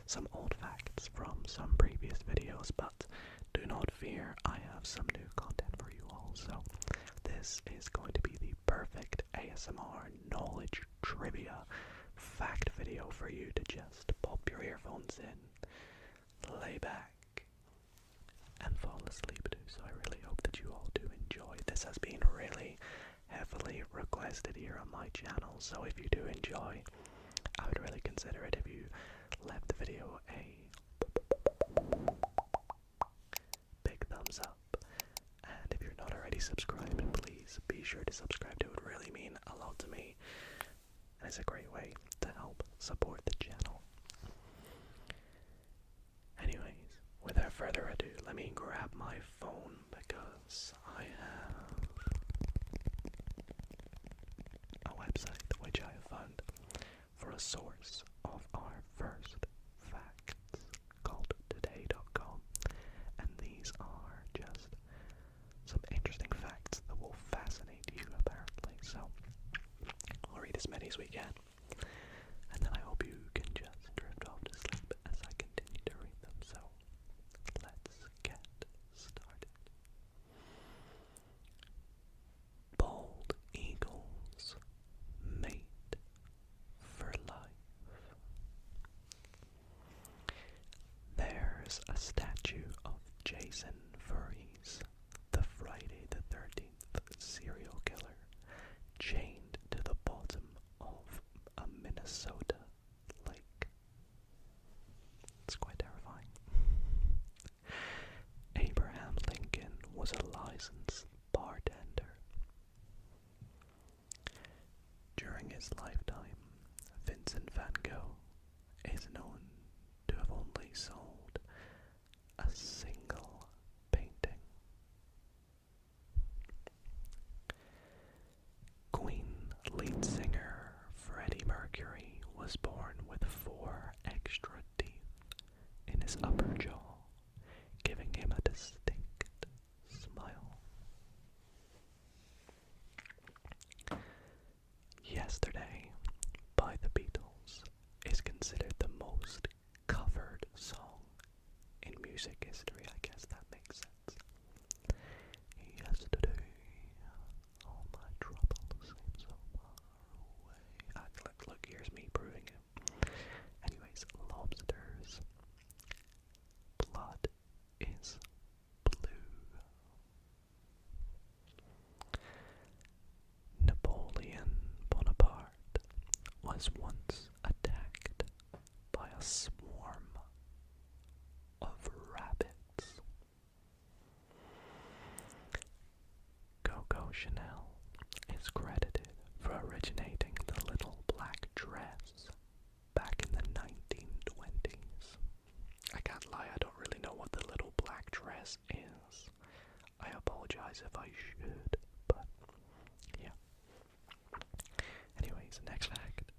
some old facts from some previous videos, but do not fear, I have some new content for you all. So this is going to be the perfect ASMR knowledge trivia fact video for you to just pop your earphones in, lay back, and fall asleep to. So I really hope that you all do enjoy. This has been really heavily requested here on my channel, so if you do enjoy, I would really consider it if you left the video a big thumbs up, and if you're not already subscribed, please be sure to subscribe. It would really mean a lot to me, and it's a great way to help support the channel. Anyways, without further ado, let me grab my phone because I have a website which I have found for a source of our first facts called today.com, and these are just some interesting facts that will fascinate you apparently. So I'll read as many as we can, and then I hope you can just drift off to sleep as I continue to read them. So let's get started. Bald eagles mate for life. There's a statue of Jason Voorhees, the Friday the 13th serial killer, chained to the bottom of a Minnesota lake. It's quite terrifying. Abraham Lincoln was a licensed bartender. During his lifetime, Vincent van Gogh is known to have only sold a single painting. Queen lead singer Freddie Mercury was born with 4 extra teeth in his upper jaw, giving him a distinct smile. Yesterday by the Beatles is considered the most covered song in music history. I guess that makes sense. Yesterday, all my troubles seem so far away. Look, here's me proving it. Anyways, lobsters' blood is blue. Napoleon Bonaparte was once attacked by a swarm of rabbits. Coco Chanel is credited for originating the little black dress back in the 1920s. I can't lie, I don't really know what the little black dress is. I apologize if I should, but yeah. Anyways, next fact.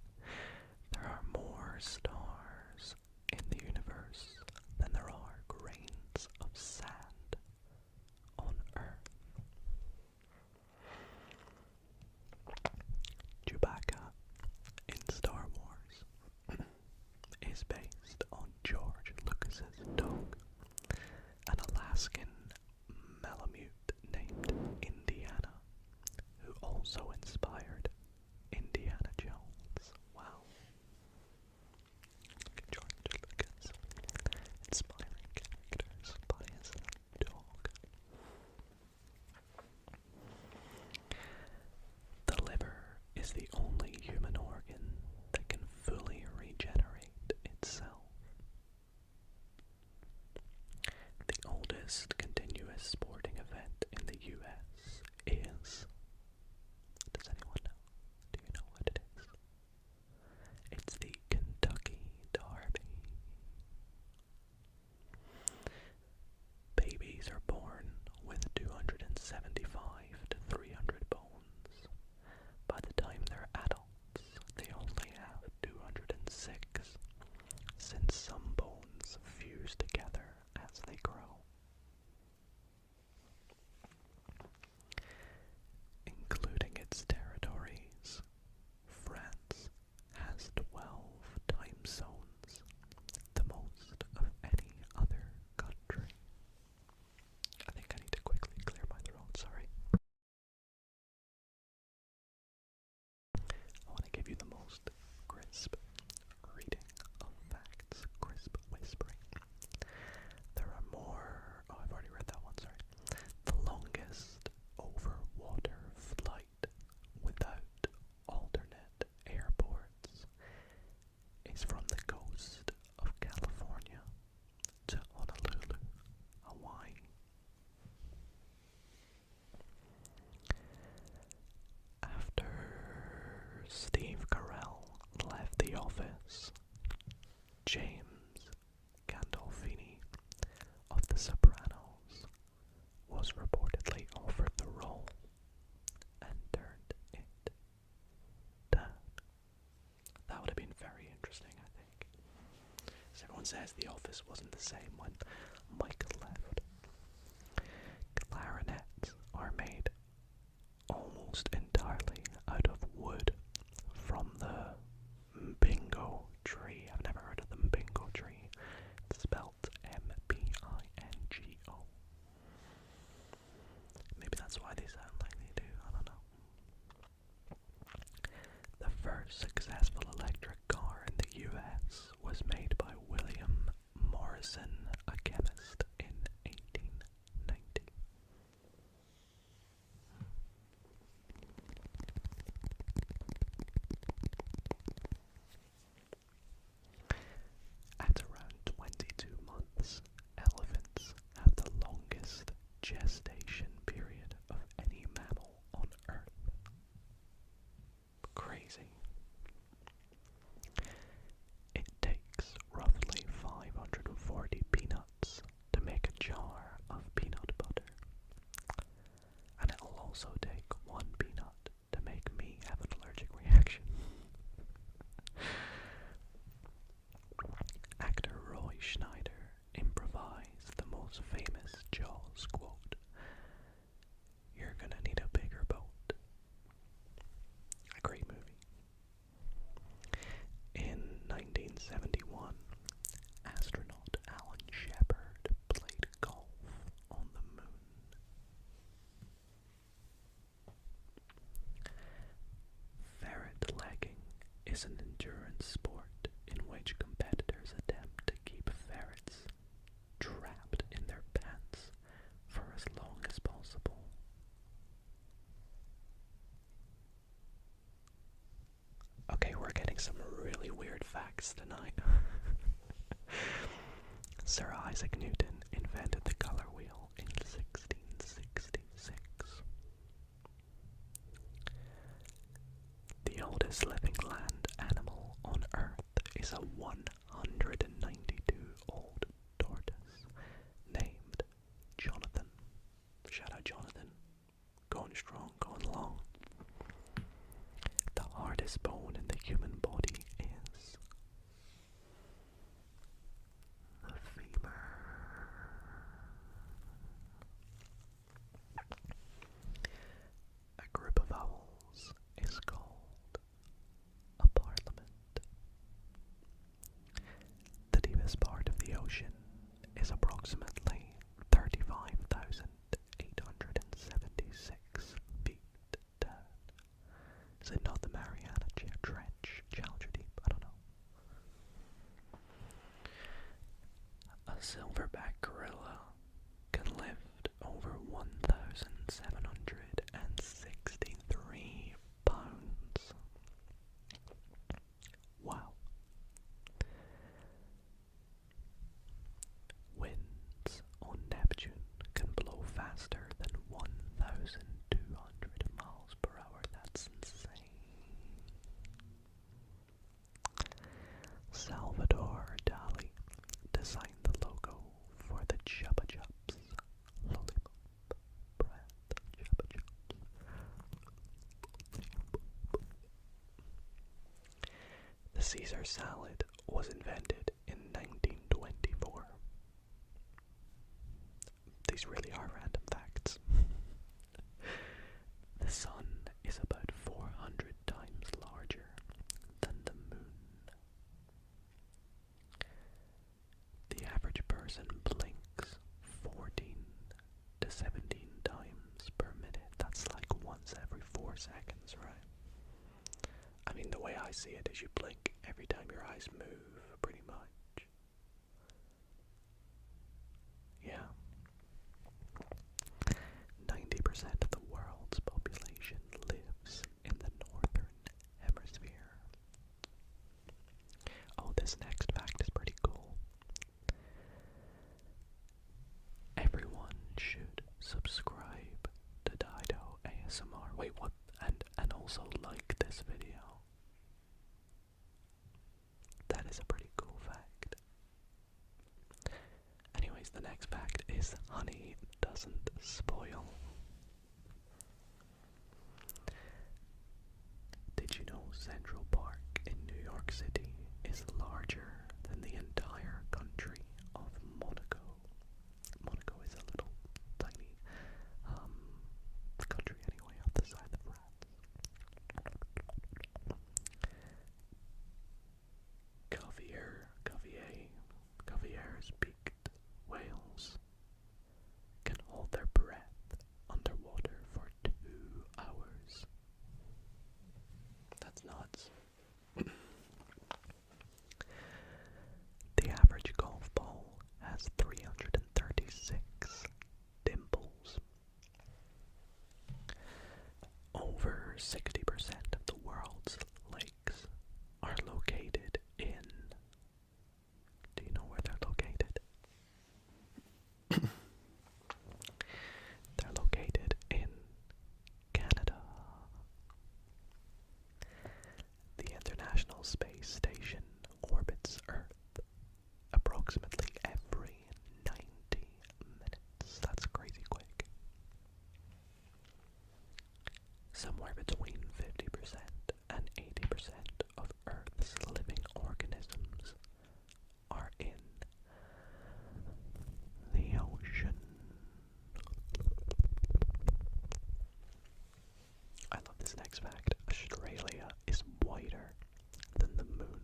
There are more stars in the universe than there are grains of sand on Earth. Chewbacca in Star Wars is based on George Lucas's dog, an Alaskan Malamute named Indiana, who also inspired Indiana Jones. Wow. Look at George Lucas inspiring characters by his dog. The liver is the only human organ that can fully regenerate itself. The oldest says the office wasn't the same when Michael left. Clarinets are made almost entirely out of wood from the Mbingo tree. I've never heard of the Mbingo tree. It's spelled M-B-I-N-G-O. Maybe that's why they sound like they do, I don't know. The first successful electric car in the US was made by William Morrison, a chemist, in 1890. At around 22 months, elephants have the longest gestation period of any mammal on Earth. Crazy. It takes roughly 540 peanuts to make a jar of peanut butter. And it'll also take 1 peanut to make me have an allergic reaction. Actor Roy Schneider improvised the most famous Jaws quote, "You're gonna need a bigger boat." A great movie. In 1971, astronaut Alan Shepard played golf on the moon. Ferret legging is an endurance sport in which competitors attempt to keep ferrets trapped in their pants for as long as possible. Okay, we're getting some really weird facts tonight. Sir Isaac Newton invented the color wheel in 1666. The oldest living land animal on Earth is a 192-old tortoise named Jonathan. Shout out Jonathan. Going strong, going long. The hardest bone in the human body is the femur. A group of owls is called a parliament. The deepest part of the ocean is approximately 35,876 feet down. Is it not the Mariana Trench? Challenger Deep? I don't know. A silverback gorilla can lift over 1,763 pounds. Wow. Winds on Neptune can blow faster than 1,200 miles per hour. That's insane. Salvador Dali designed the logo for the Chupa Chups lollipop brand. Chupa Chups. The Caesar salad was invented in 1924. These really are random facts. The sun is about 400 times larger than the moon. The average person blinks 14 to 17 times per minute. That's like once every 4 seconds, right? I mean, the way I see it is you blink every time your eyes move, pretty much. Yeah. 90% of the world's population lives in the northern hemisphere. Oh, this next fact is pretty cool. Everyone should subscribe to Dido ASMR. Wait, what? And also like this video. That is a pretty cool fact. Anyways, the next fact is honey doesn't spoil. Did you know Central Park in New York City is larger than the entire country? approximately every 90 minutes. That's crazy quick. Somewhere between 50% and 80% of Earth's living organisms are in the ocean. I love this next fact. Australia is whiter than the moon.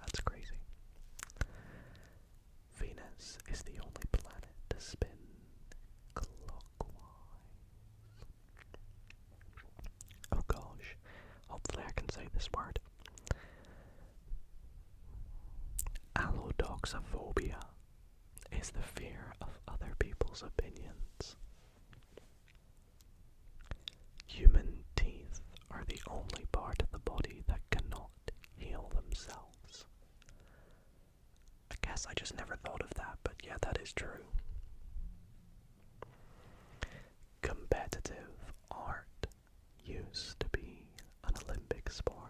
That's crazy. Venus is the only planet to spin clockwise. Oh gosh, hopefully I can say this word. Allodoxophobia is the fear of other people's opinions. Human teeth are the only part of the body that cannot heal themselves. I guess I just never thought of that, but yeah, that is true. Competitive art used to be an Olympic sport.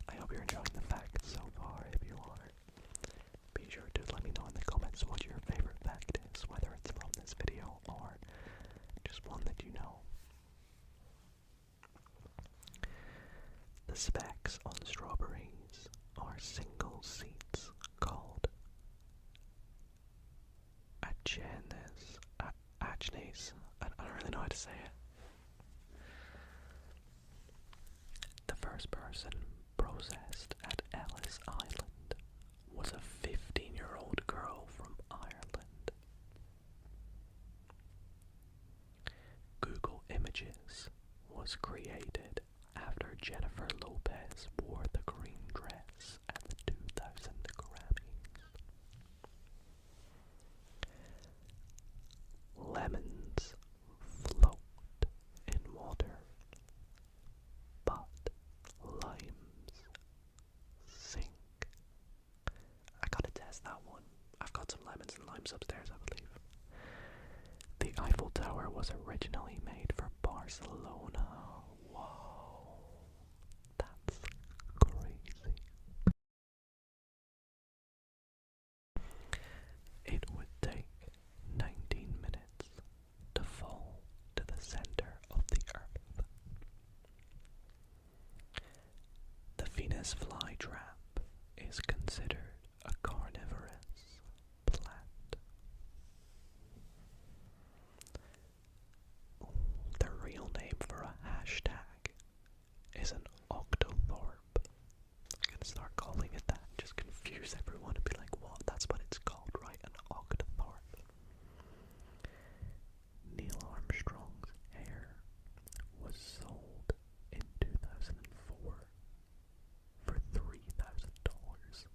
I hope you're enjoying the facts so far. If you are, be sure to let me know in the comments what your favorite fact is, whether it's from this video or just one that you know. The specks on strawberries are single seeds called Achnes. I don't really know how to say it. The first person processed at Ellis Island was a 15-year-old girl from Ireland. Google Images was created after Jennifer Lopez wore the green dress at the 2000 Grammys. Lemons float in water, but limes sink. I gotta test that one. I've got some lemons and limes upstairs, I believe. The Eiffel Tower was originally made for Barcelona. Whoa, that's crazy. It would take 19 minutes to fall to the center of the Earth. The Venus flytrap is considered a carnivorous plant. The real name for a hashtag is an octothorpe. I'm gonna start calling it that, just confuse everyone and be like, what? That's what it's called, right? An octothorpe. Neil Armstrong's hair was sold in 2004 for $3,000.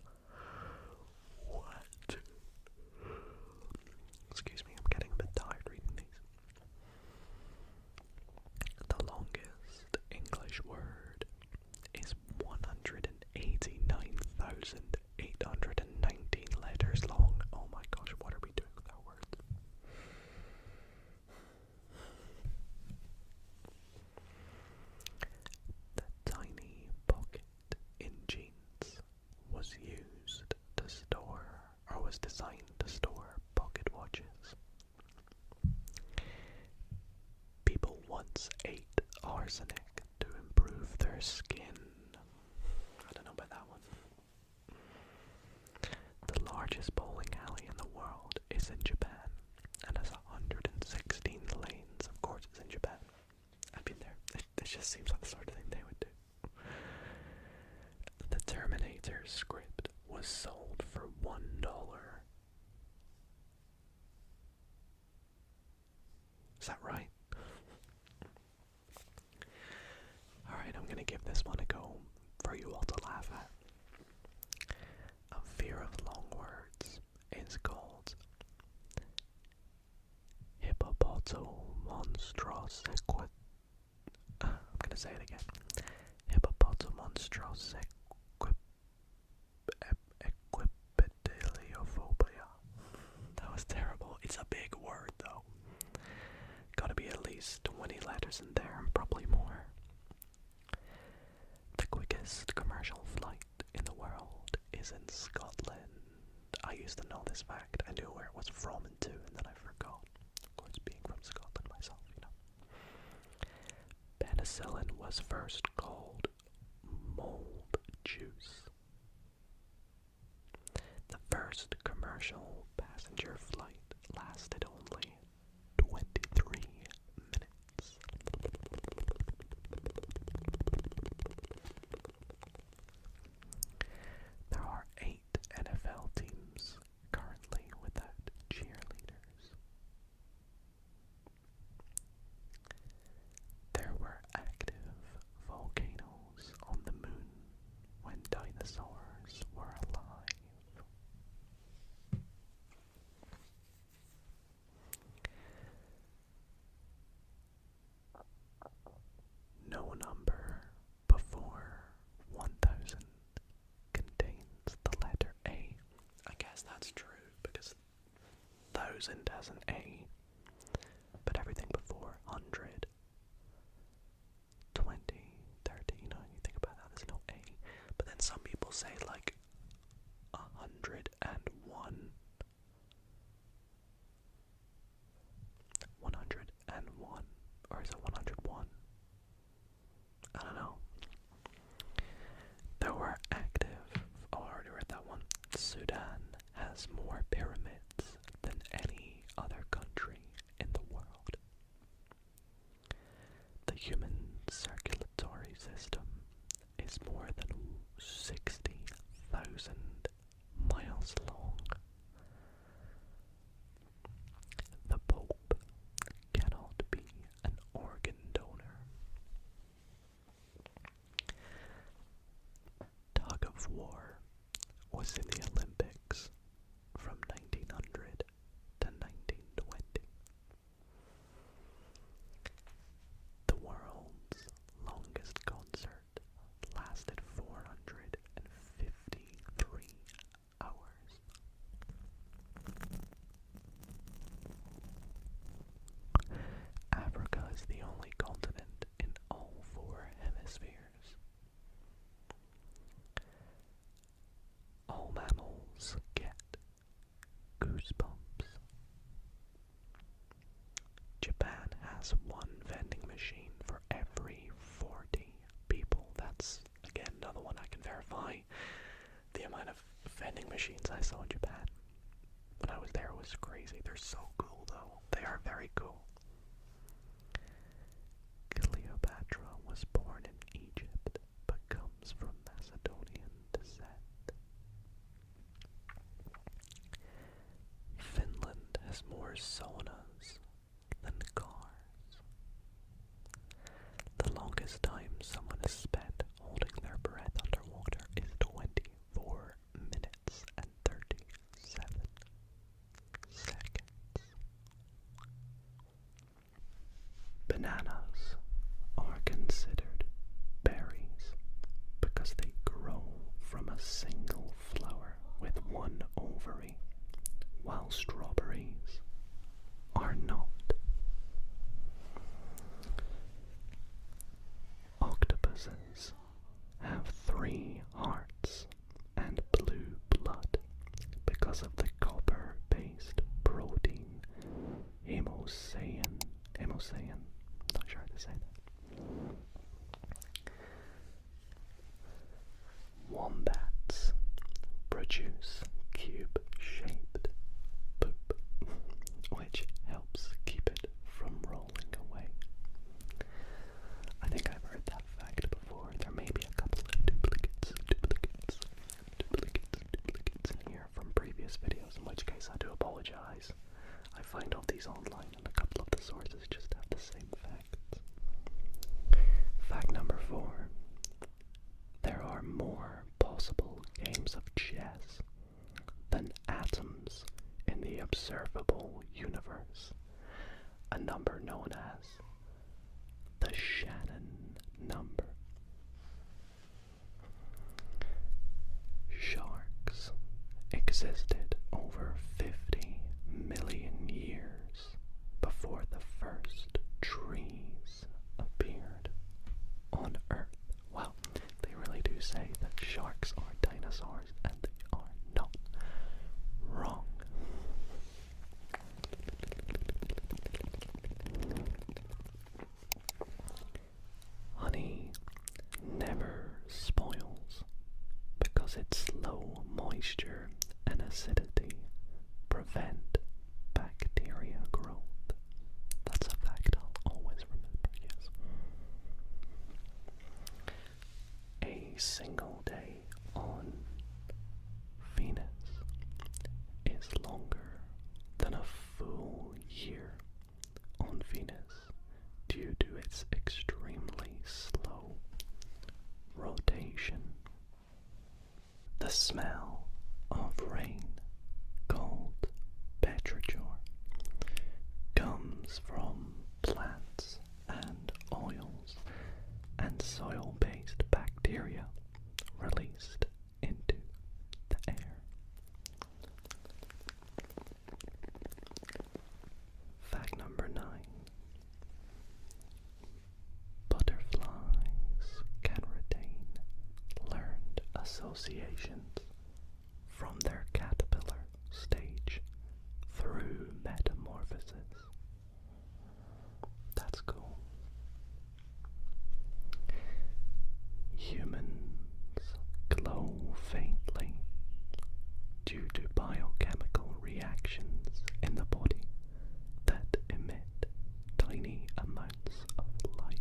What? Excuse me, I'm getting a bit tired reading these. The longest English word is 189,819 letters long. Oh my gosh, what are we doing with our words? The tiny pocket in jeans was used to store, or was designed to store, pocket watches. People once ate arsenic to improve their skin. I don't know about that one. The largest bowling alley in the world is in Japan and has 116 lanes. Of course it's in Japan. I've been there. It just seems like the sort of thing they would do. The Terminator script was sold for $1. Is that right? Alright, I'm gonna give this one a go for you all to laugh at. A fear of long words is called hippopotomonstrosesquip. I'm gonna say it again. Hippopotomonstrosesquipedaliophobia. That was terrible. It's a big word though. Gotta be at least 20 letters in there and probably more. is in Scotland. I used to know this fact. I knew where it was from and to, and then I forgot. Of course, being from Scotland myself, you know. Penicillin was first called mold juice. The first commercial passenger flight lasted only 23 minutes. There are 8 NFL teams currently without cheerleaders. There were active volcanoes on the moon when dinosaurs were alive. No number before 1000 contains the letter A. I guess that's true because 1000 has an A, but everything before 100, 20, 30, you know, you think about that, there's no A. But then some people say like 101, 101, or is it 101? I don't know. There were active, oh, I already read that one. Sudan has more pyramids than any other country in the world. The human circulatory system is more than 60,000 miles long. The Pope cannot be an organ donor. Tug of war was in the Olympics from 1900 to 1920. The world's longest concert lasted 453 hours. Africa is the only continent in all 4 hemispheres. All mammals get goosebumps. Japan has 1 vending machine for every 40 people. That's, again, another one I can verify. The amount of vending machines I saw in Japan when I was there was crazy. They're so cool, though. They are very cool. Cleopatra was born in Egypt, but comes from Macedonian descent. Finland has more saunas than cars. The longest time someone has spent holding their breath underwater is 24 minutes and 37 seconds. Bananas are considered berries because they grow from a single flower with 1 ovary, while strawberries are not. Octopuses have 3 hearts and blue blood because of the copper-based protein hemosain, not sure how to say that. Wombats produce cube-shaped poop, which helps keep it from rolling away. I think I've heard that fact before. There may be a couple of duplicates in here from previous videos, in which case I do apologize. I find all these online and a couple of the sources just have the same facts. Fact number 4. There are more possible games of chess than atoms in the observable universe, a number known as the Shannon number. Sharks existed over 50 million years before the first trees appeared on Earth. Wow, they really do say that sharks are dinosaurs, and because its low moisture and acidity prevent bacteria growth. That's a fact I'll always remember, yes. A single day on Venus is longer than a full year on Venus due to its extremely slow rotation. The smell of rain, called petrichor, comes from plants and oils and soil-based bacteria released into the air. Fact number 9. Butterflies can retain learned associations from their caterpillar stage through metamorphosis. That's cool. Humans glow faintly due to biochemical reactions in the body that emit tiny amounts of light.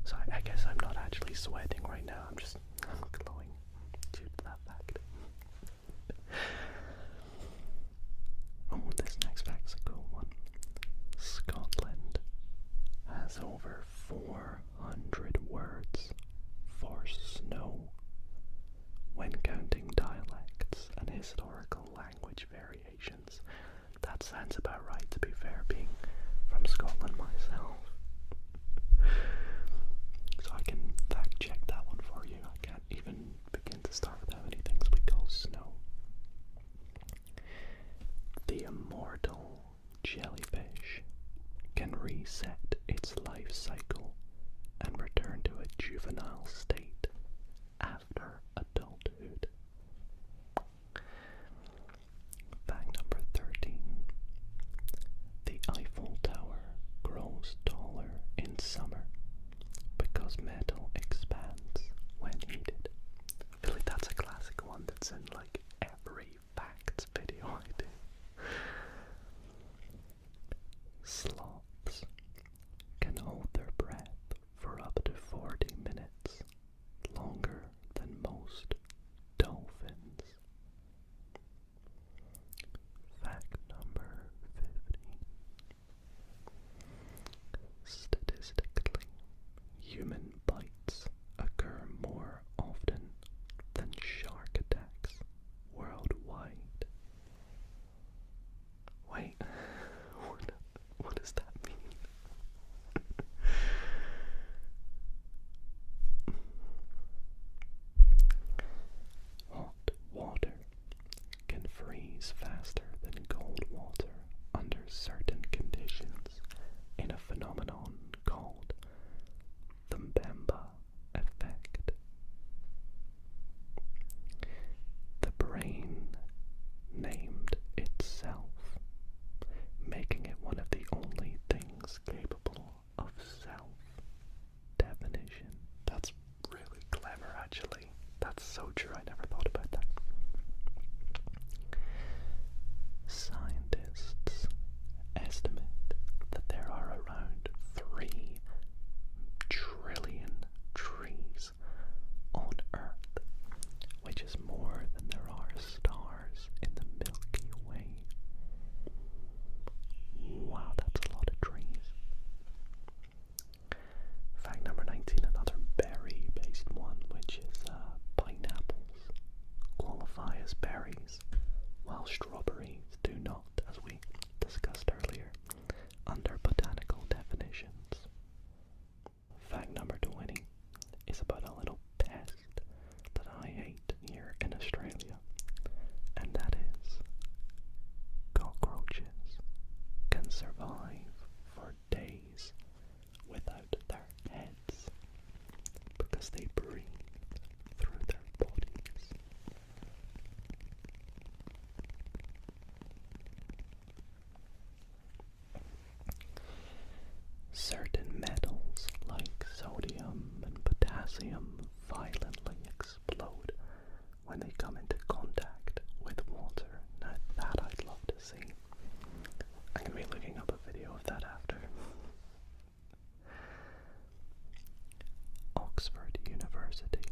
So I guess I'm not actually sweating right now, I'm glowing due to that fact. Oh, this next fact's a cool one. Scotland has over 400 words for snow when counting dialects and historical language variations. That sounds about right, to be fair, being from Scotland myself. So I can fact check that one for you. I can't even begin to start with how many things we call snow. The immortal jellyfish can reset its life cycle and return to a juvenile state after adulthood. Fact number 13. The Eiffel Tower grows taller in summer because metal expands when heated. I feel like that's a classic one that's in like every facts video I do. violently explode when they come into contact with water. Now that I'd love to see. I'm going to be looking up a video of that after. Oxford University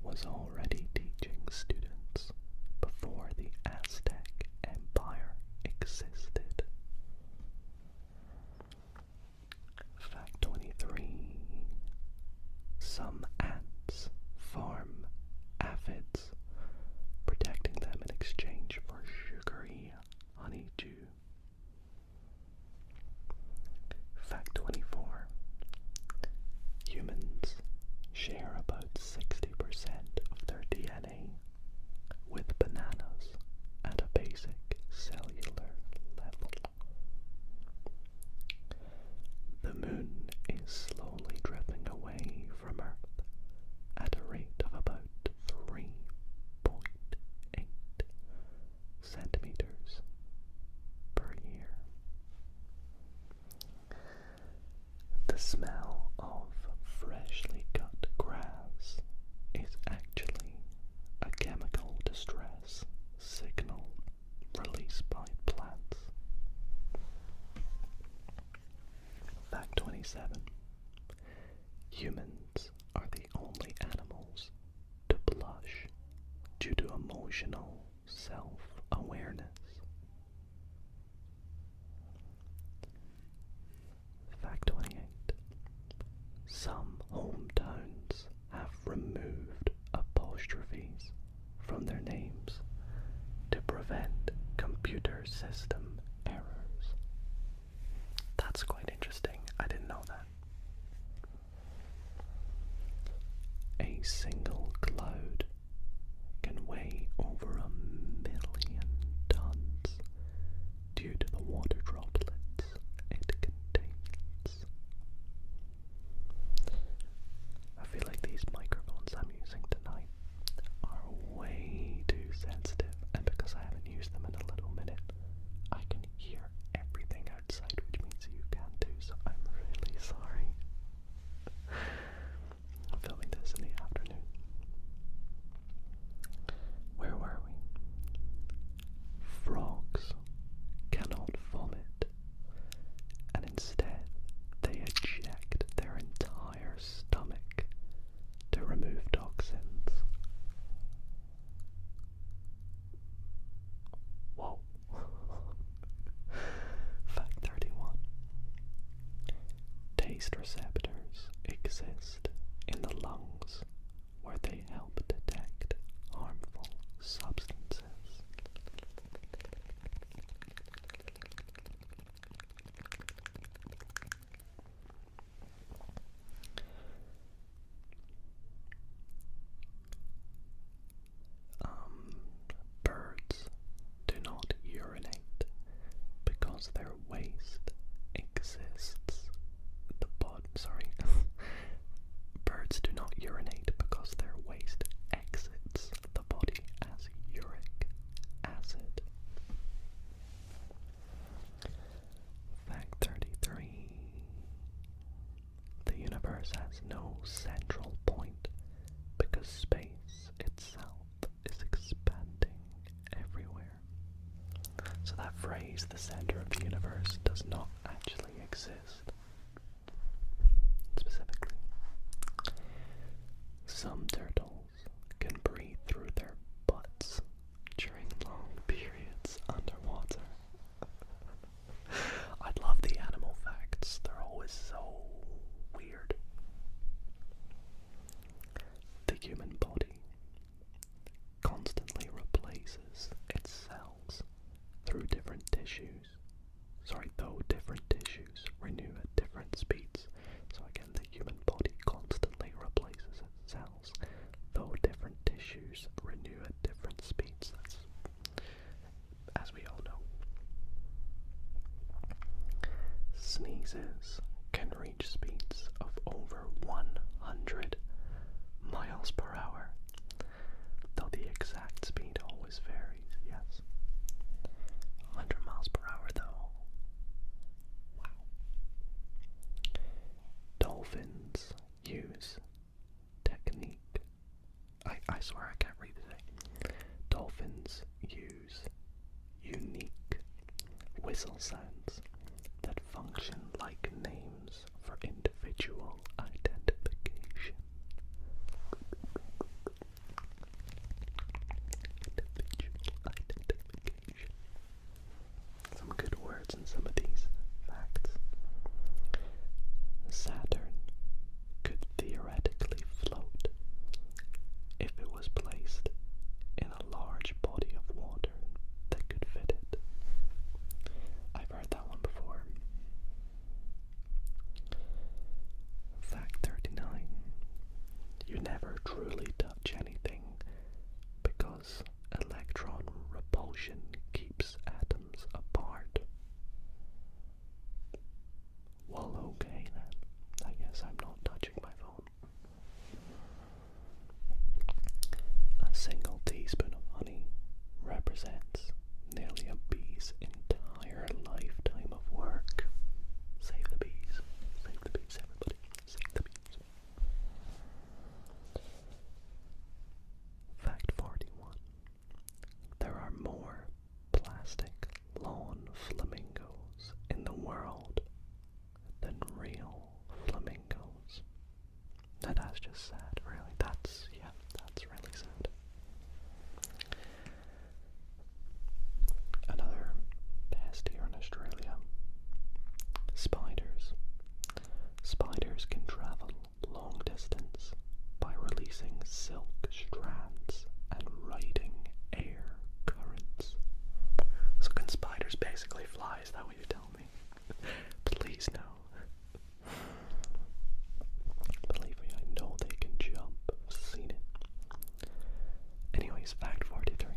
was already teaching students before the Aztec Empire existed. Fact 23. Some ants farm aphids, protecting them in exchange for sugary honeydew. Fact 24. Humans share about 60% of their DNA with bananas at a basic cellular level. The moon is slowly drifting away from Earth at a rate of about 3.8 centimeters per year. The smell of freshly cut grass is actually a chemical distress signal released by plants. Fact 27. Humans are the only animals to blush due to emotional self-awareness. Fact 28. Some hometowns have removed apostrophes from their names to prevent computer system errors. That's quite interesting. I didn't know that. A single cloud can weigh over 1,000,000 tons due to the water droplets it contains. I feel like these microphones I'm using tonight are way too sensitive, and because I haven't used them in a little minute, I can hear everything outside, which means you can too, so I'm really sorry. I'm filming this in the afternoon. Where were we? Frogs cannot vomit, and instead they eject their entire stomach to remove toxins. Whoa. Fact 31. Taste receptors exist in the lungs where they help detect harmful substances. Birds do not urinate because their waste exists. Birds do not urinate because their waste exits the body as uric acid. Fact 33. The universe has no central point because space itself is expanding everywhere. So that phrase, the center of the universe, does not actually exist. Specifically, some turtles can breathe through their butts during long periods underwater. I love the animal facts, they're always so weird. The human body constantly replaces its cells through different tissues. Though different tissues renew at different speeds. So again, the human body constantly replaces its cells, though different tissues renew at different speeds. That's, as we all know. Sneezes can reach speeds of over 100 miles per hour, though the exact speed always varies, yes. 100 miles per hour though. Wow. Dolphins use techniques I swear I can't read today. Dolphins use unique whistle sounds that function like names for individual identification. Some good words in some of these facts. Saturn could theoretically float if it was placed in a large body of water that could fit it. I've heard that one before. Fact 39. You never truly touch anything because electron repulsion keeps atoms apart. Well, okay then. I guess I'm not touching my phone. A single teaspoon of honey represents nearly a bee's entire lifetime of work. Save the bees. Save the bees, everybody. Save the bees. Fact 41. There are more plastic lawn flamingos in the world than real flamingos. Now that's just sad, really. That's really sad. Another pest here in Australia. Spiders. Spiders can travel long distance by releasing silk strands and riding air currents. So can spiders basically fly? Is that what you tell me? Please no. Believe me, I know they can jump. I've seen it. Anyways, fact 43.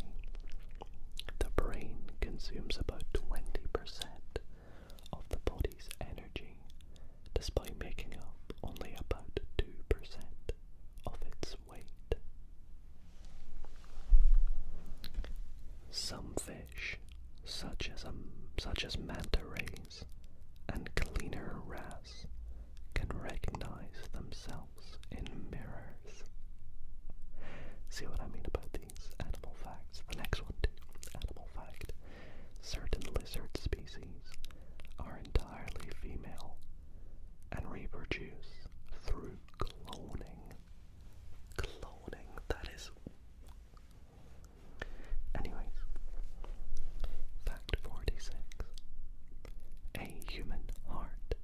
The brain consumes about 20% of the body's energy, despite making up only about 2% of its weight. Some fish, such as manta rays and cleaner wrasse, can recognize themselves in mirrors. See what I mean about these animal facts? The next one too. Animal fact. Certain lizard species are entirely female and reproduce through cloning. Cloning, that is... Anyways, fact 46. A human heart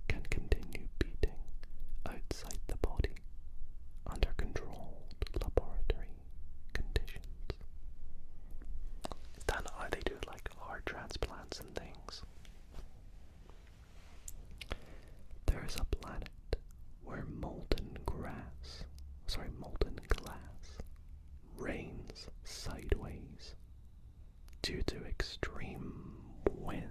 can continue beating outside the body under controlled laboratory conditions. Is that how they do like heart transplants and things? There is a planet where molten glass rains sideways due to extreme winds.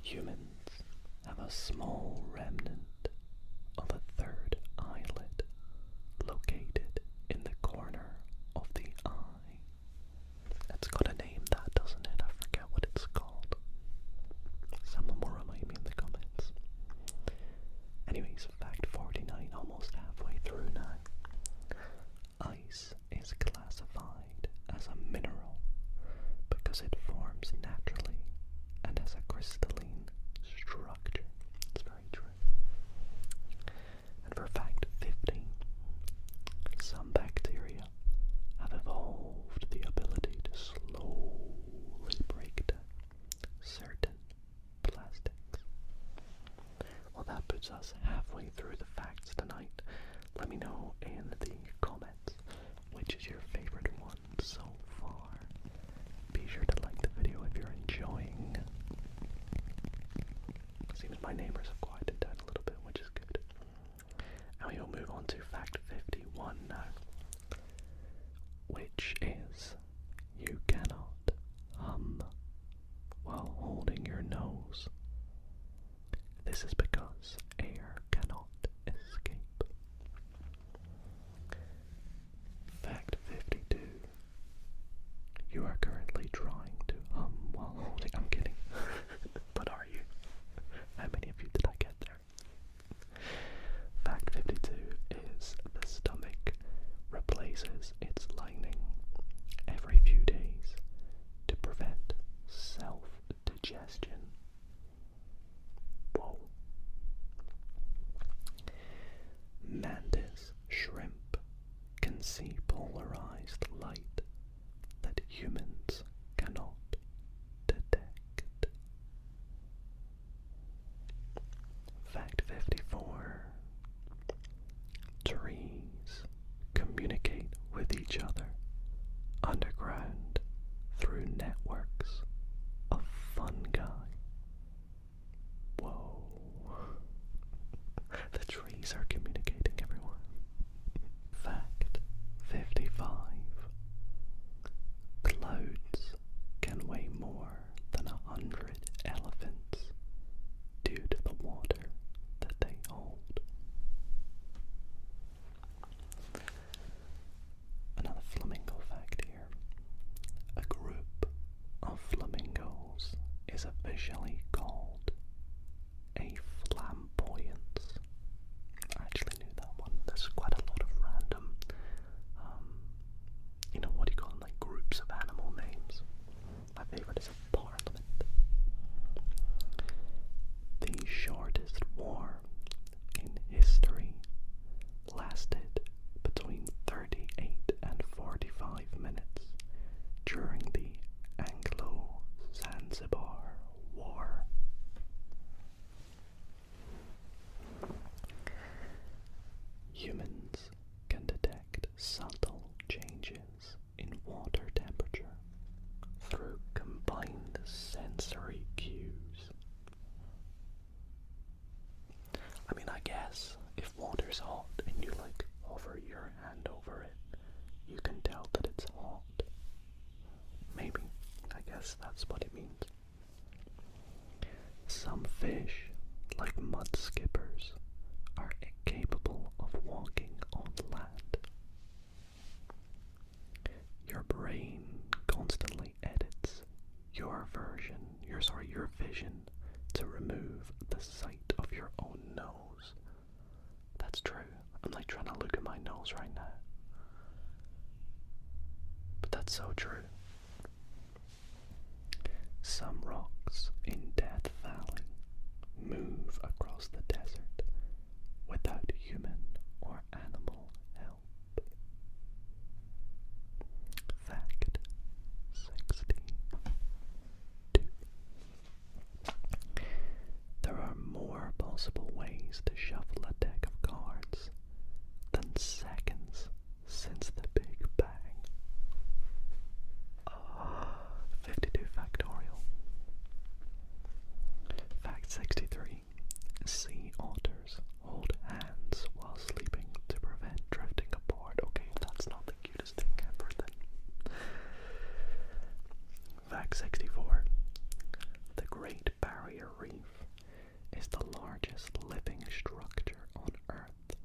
Humans have a small remnant of a third eyelid located in the corner of the eye. It's got a name, that, doesn't it? I forget what it's called. Someone will remind me in the comments. Anyways, fact 49, almost halfway through now. Ice is classified as a mineral because it forms naturally and has a crystalline structure. It's very true. And for fact 50, some bacteria have evolved the ability to slowly break down certain plastics. Well, that puts us halfway through the facts tonight. Let me know in the comments which is your favorite one so far. Be sure to like the video if you're enjoying. Seems my neighbors have quieted down a little bit, which is good. And we will move on to fact 51 now, which is you cannot hum while holding your nose. This is because air cannot escape. Fact 52. You are currently trying to hum while holding... I'm kidding. digestion. Whoa. Mantis shrimp can see polarized light that humans cannot detect. Fact 54. Trees communicate with each other underground through networks of fungi. Whoa. The trees are communicating, everyone. Fact 55. Clouds can weigh more than 100 elephants due to the water that they hold. Another flamingo fact here. A group of flamingos is officially called a flamboyance. I actually knew that one. There's quite a lot of random, what do you call them, like groups of animal names. My favorite is a parliament. The shortest war in history lasted between 38 and 45 minutes during the Anglo-Zanzibar War. Humans can detect subtle changes in water temperature through combined sensory cues. I mean, I guess if water's hot and you hover your hand over it, you can tell that it's hot. Maybe. I guess that's what it means. Some fish, like mud skippers, are incapable of walking on land. Your brain constantly edits your vision to remove the sight of your own nose. That's true. I'm trying to look at my nose right now. But that's so true. Some rocks in Death Valley move across the desert without human or animal help. Fact 62. There are more possible ways to shuffle a deck of cards than seconds since the Big Bang. 52 factorial. Fact 63. Sea otters hold hands while sleeping to prevent drifting apart. Okay, that's not the cutest thing ever then. Fact 64. The Great Barrier Reef is the largest living structure on Earth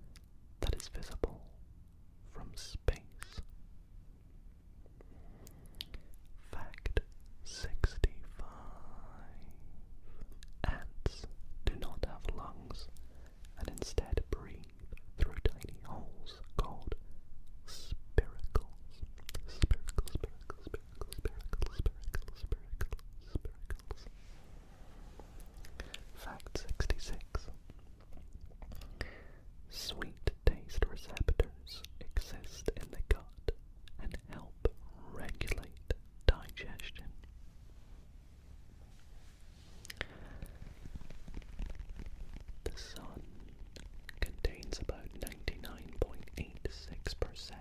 that is visible from space. Fact 65. Ants do not have lungs and instead breathe through tiny holes called spiracles. Spiracles. Fact 66. Sweet taste receptors exist in the gut and help regulate digestion. The sun contains about 99.86%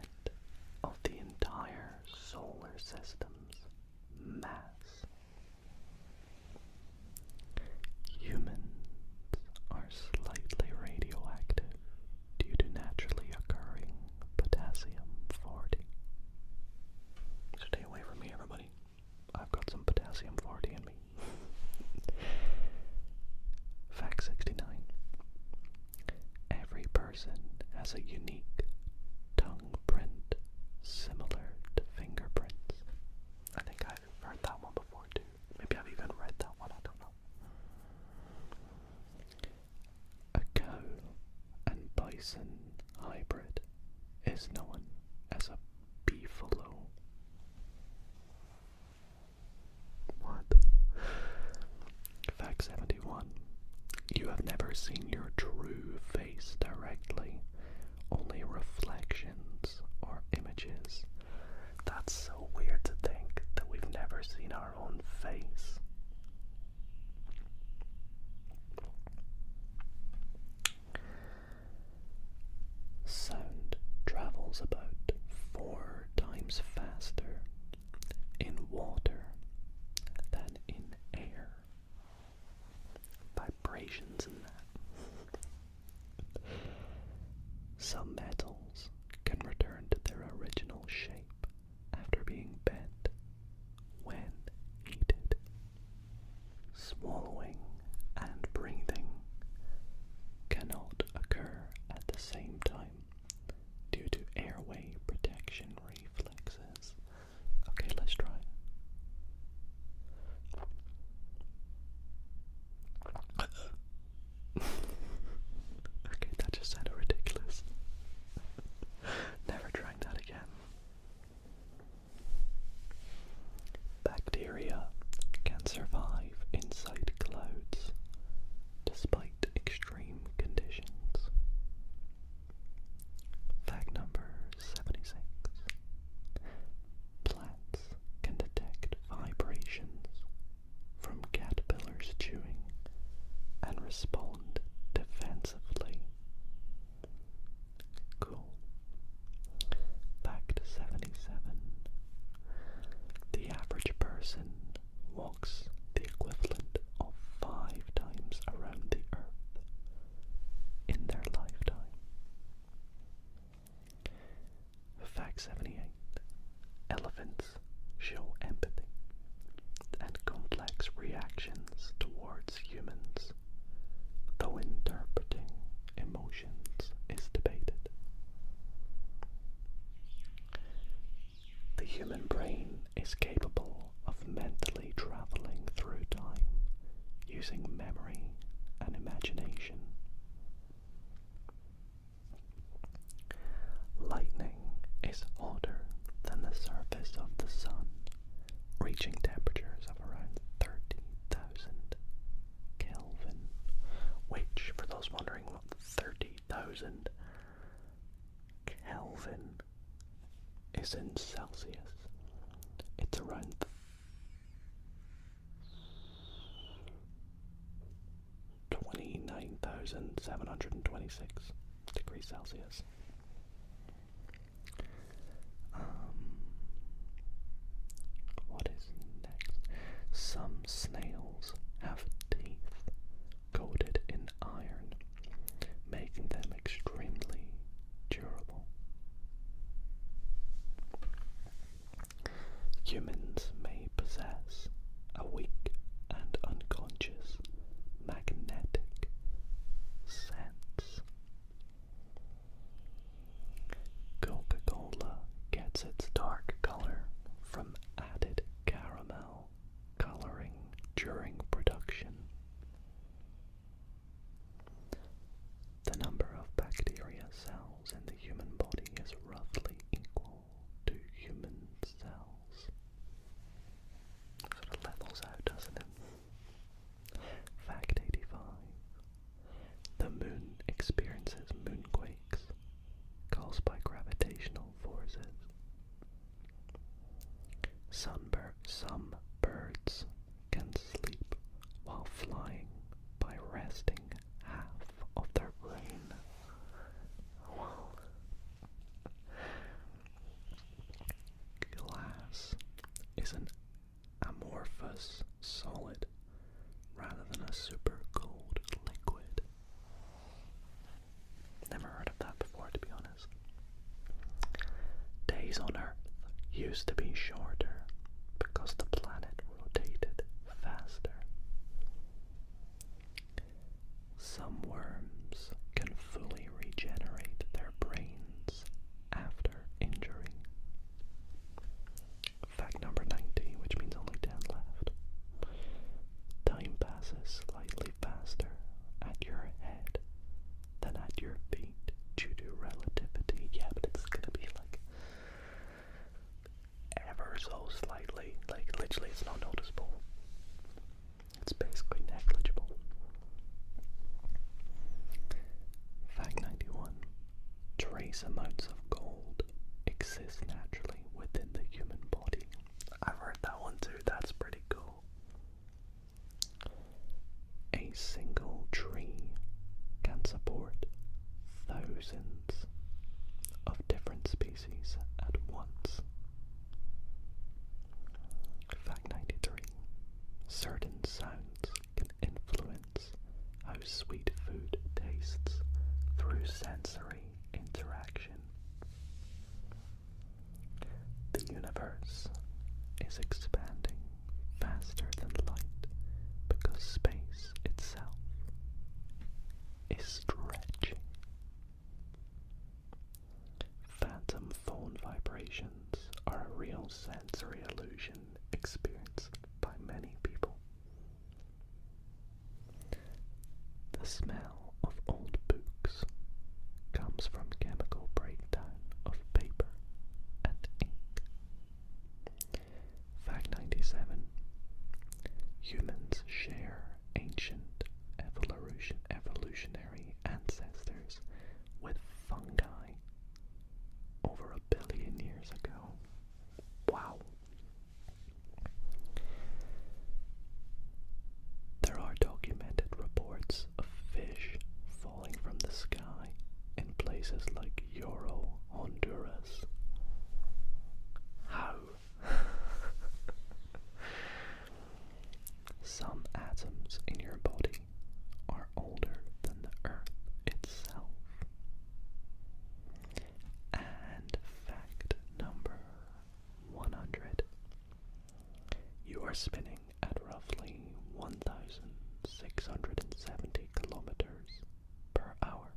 of the entire solar system's mass. Humans are slightly radioactive due to naturally occurring potassium-40. Stay away from me, everybody. I've got some potassium-40 in me. Fact 69. Every person has a unique tongue print similar to fingerprints. I think I've heard that one before too. Maybe I've even read that one, I don't know. A cow and bison hybrid is known as a beefalo. What? never seen your true face directly, only reflections or images. That's so weird to think that we've never seen our own face. Sound travels about 4 times faster in water than in air. Vibrations in that. Some metals can return to their original shape after being bent when heated. Swallowing and breathing cannot occur at the same time due to airway protection reflexes. Okay, let's try it. Okay, that just sounded ridiculous. Never trying that again. Bacteria can survive inside clouds despite extreme conditions. Fact number 76. Plants can detect vibrations from caterpillars chewing and respond defensively. Cool. Fact 77. The average person walks the equivalent of 5 times around the earth in their lifetime. Fact 78. Elephants show empathy and complex reactions towards humans, though interpreting emotions is debated. The human brain is capable of mentally traveling through time using memory and imagination. Lightning is hotter than the surface of the sun, reaching temperatures of around 30,000 Kelvin, which, for those wondering what 30,000 Kelvin is in Celsius, it's around 29,726 degrees Celsius. What is next? Some snails have teeth coated in iron, making them extremely durable. Humans may possess a weak and unconscious magnetic sense. Coca-Cola gets its dark color from added caramel coloring during production. The number of bacteria cells in the human body is roughly equal to human cells. Sort of levels out, doesn't it? Fact 85. The moon experiences moonquakes caused by gravitational forces. Some birds can sleep while flying by resting half of their brain. Wow. Glass is an amorphous solid rather than a super cold liquid. Never heard of that before, to be honest. Days on Earth used to be shorter because the planet rotated faster. Some worms can fully regenerate their brains after injury. Fact number 90, which means only 10 left. Time passes slightly faster at your head than at your feet due to relativity. Yeah, but it's gonna be like ever so slightly. Like literally it's not noticeable. It's basically negligible. smell of old books comes from chemical breakdown of paper and ink. Fact 97. Humans share ancient evolutionary ancestors with fungi over 1 billion years ago. Wow. There are documented reports of fish falling from the sky in places like Honduras. How? Some atoms in your body are older than the Earth itself. And fact number 100. You are spinning at roughly 1,670 kilometers per hour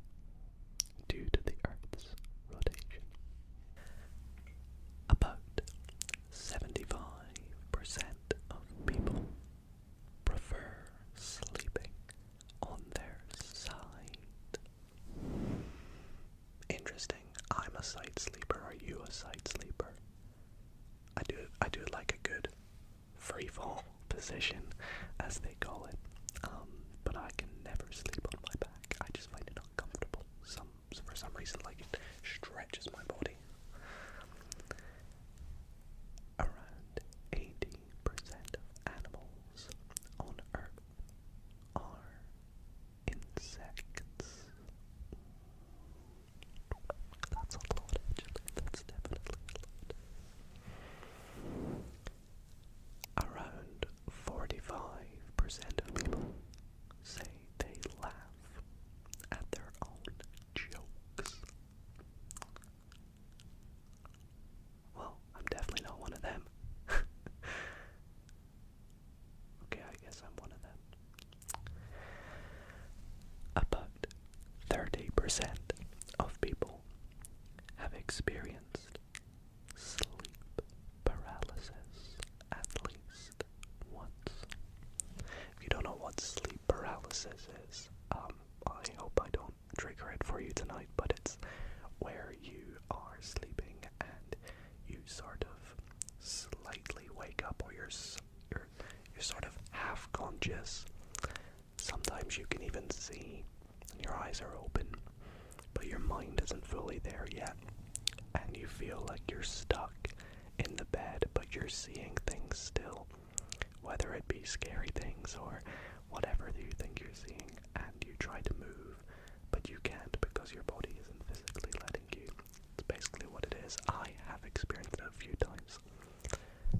due to the Earth's rotation. About 75% of people prefer sleeping on their side. Interesting. I'm a side sleeper. Are you a side sleeper? I do like a good free fall position, as they call it. But I can never sleep on my back. I just find it uncomfortable. For some reason, like, it stretches my body. Around 80% of animals on Earth are insects. That's a lot, actually. That's definitely a lot. Around 45% of people say they laugh at their own jokes. Well, I'm definitely not one of them. Okay, I guess I'm one of them. About 30% of people have experienced sleep paralysis at least once. If you don't know what sleep paralysis is, I hope I don't trigger it for you tonight, but it's where you are sleeping and you sort of slightly wake up, or you're sort of half conscious. Sometimes you can even see and your eyes are open, but your mind isn't fully there yet, and you feel like you're stuck in the bed, but you're seeing things still, whether it be scary things or whatever you think you're seeing, and you try to move, but you can't because your body isn't physically letting you. It's basically what it is. I have experienced it a few times.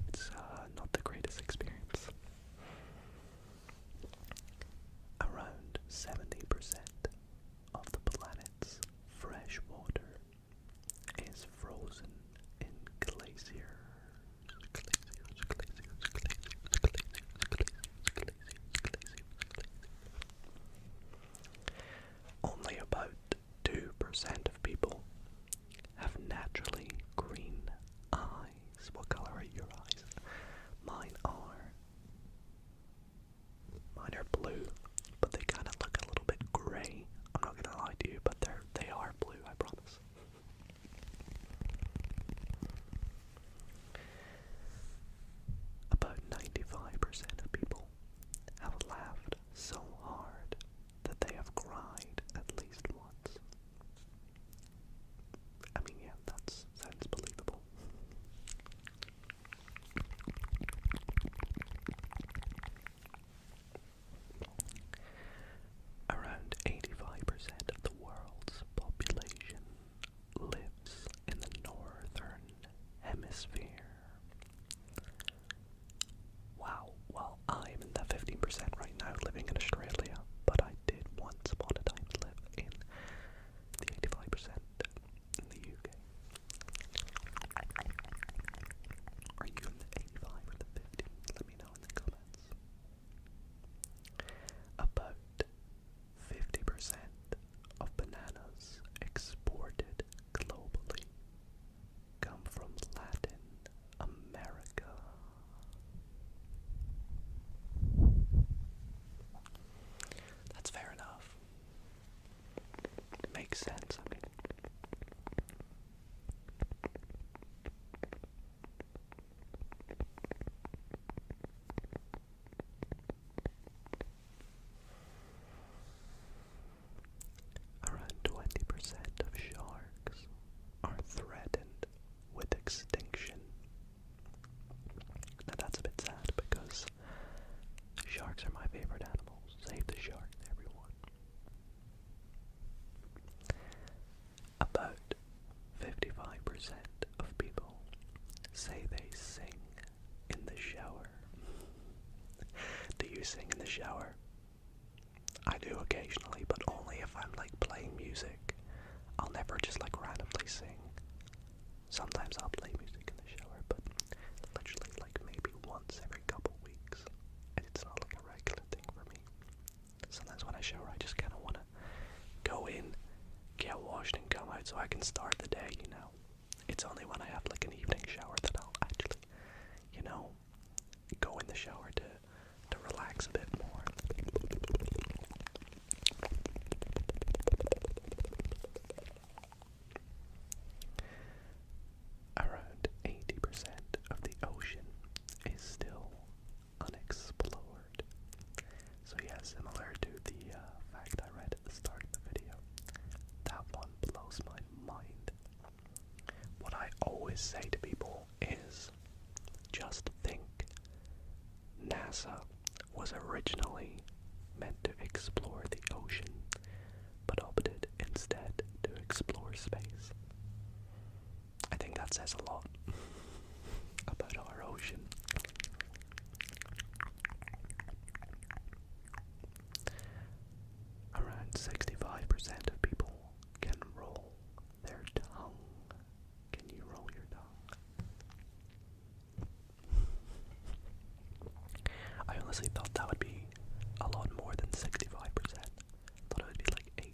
It's not the greatest experience. Around 70% of the planet's fresh water is frozen in glaciers. Only about 2% of people have naturally green eyes. What color are your eyes? Mine are blue, but they kind of look a little bit grey. I'm not gonna lie to you, but they are blue, I promise. About 95% of people have laughed so hard that they have cried at least once. I mean, yeah, that sounds believable. shower. I do occasionally, but only if I'm like playing music. I'll never just like randomly sing. Sometimes I'll play music in the shower, but literally like maybe once every couple weeks. And it's not like a regular thing for me. Sometimes when I shower, I just kind of want to go in, get washed, and come out so I can start the day, you know. It's only when I have like an evening shower that I'll actually, you know, go in the shower to relax a bit more. Around 80% of the ocean is still unexplored. So yeah, similar to the fact I read at the start of the video, that one blows my mind. What I always say to people is, just think, NASA was originally meant to explore the ocean, but opted instead to explore space. I think that says a lot about our ocean. Around 65% of people can roll their tongue. Can you roll your tongue? I honestly thought that would be a lot more than 65%. Thought it would be like 80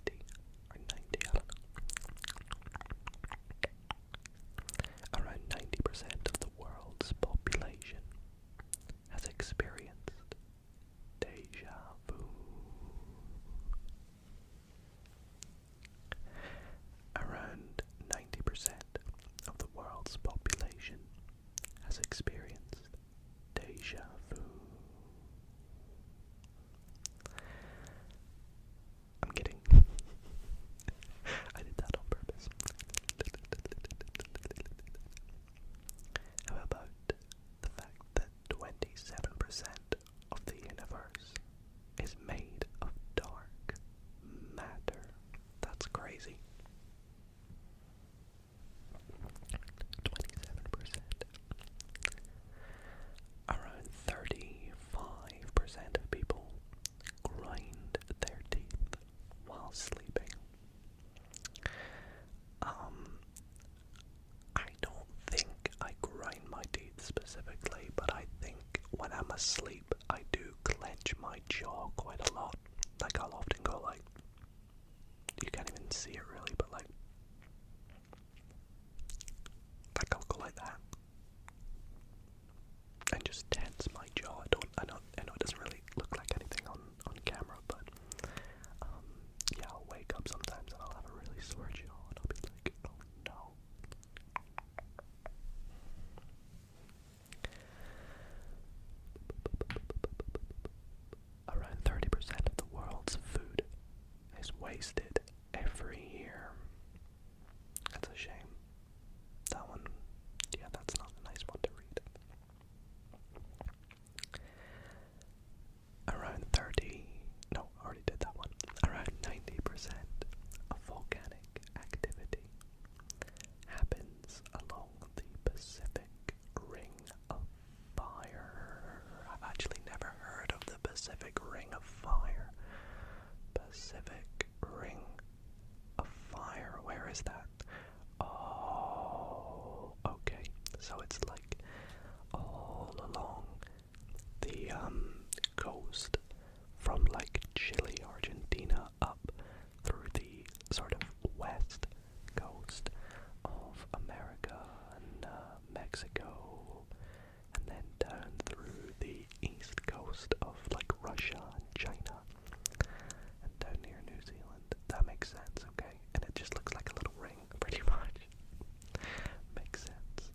or 90, I don't know. Around 90% of the world's population has experienced deja vu. Around 90% of the world's population has experienced deja vu. I'm kidding. I did that on purpose. How about the fact that 27% of the universe is made of dark matter? That's crazy. 27%. Around 35% of people grind their teeth while sleeping. I don't think I grind my teeth specifically, but I think when I'm asleep, I do clench my jaw quite a lot. Like, I'll often go like, you can't even see it really, but like I'll go like that and just tense my jaw. I know it doesn't really look like anything on camera, but yeah, I'll wake up sometimes and I'll have a really sore jaw and I'll be like, oh no. Around 30% of the world's food is wasted every year. That's a shame. That one, yeah, that's not a nice one to read. Around 90% of volcanic activity happens along the Pacific Ring of Fire. I've actually never heard of the Pacific Ring of Fire. Pacific Ring of Fire, where is that? Oh, okay, so it's like all along the coast from like Chile, Argentina, up through the sort of west coast of America and Mexico, and then down through the east coast of like Russia and China, and down near New Zealand. That makes sense, okay? And it just looks like a little ring, pretty much. Makes sense.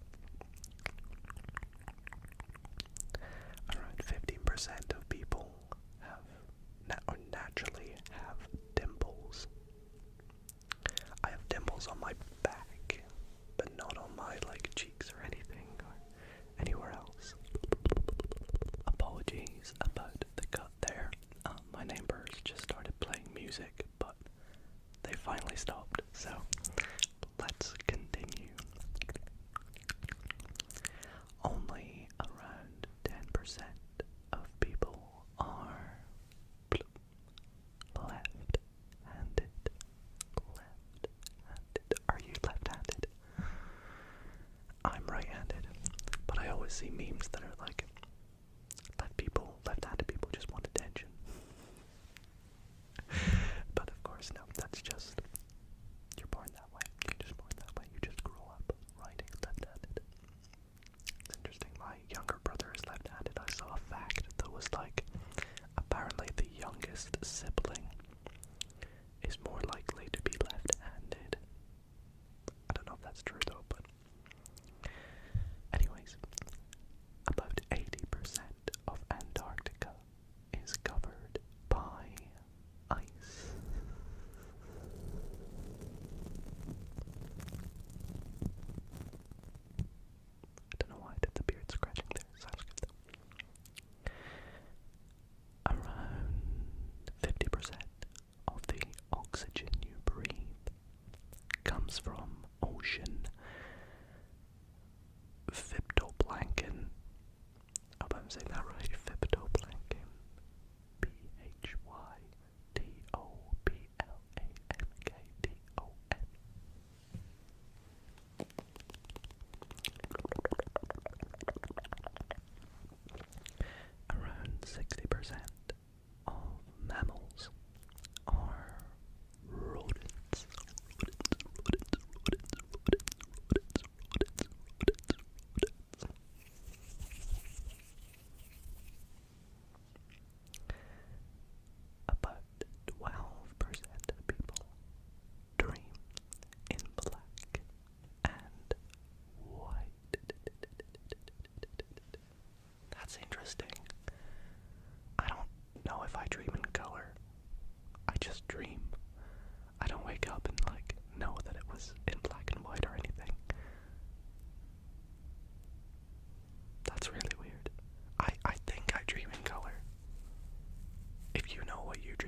Around 15% of people naturally have dimples. I have dimples on my back, but not on my like cheeks or anything or anywhere else. Apologies about the cut there. My neighbors just started playing music, but they finally stopped, so let's continue. Only around 10% of people are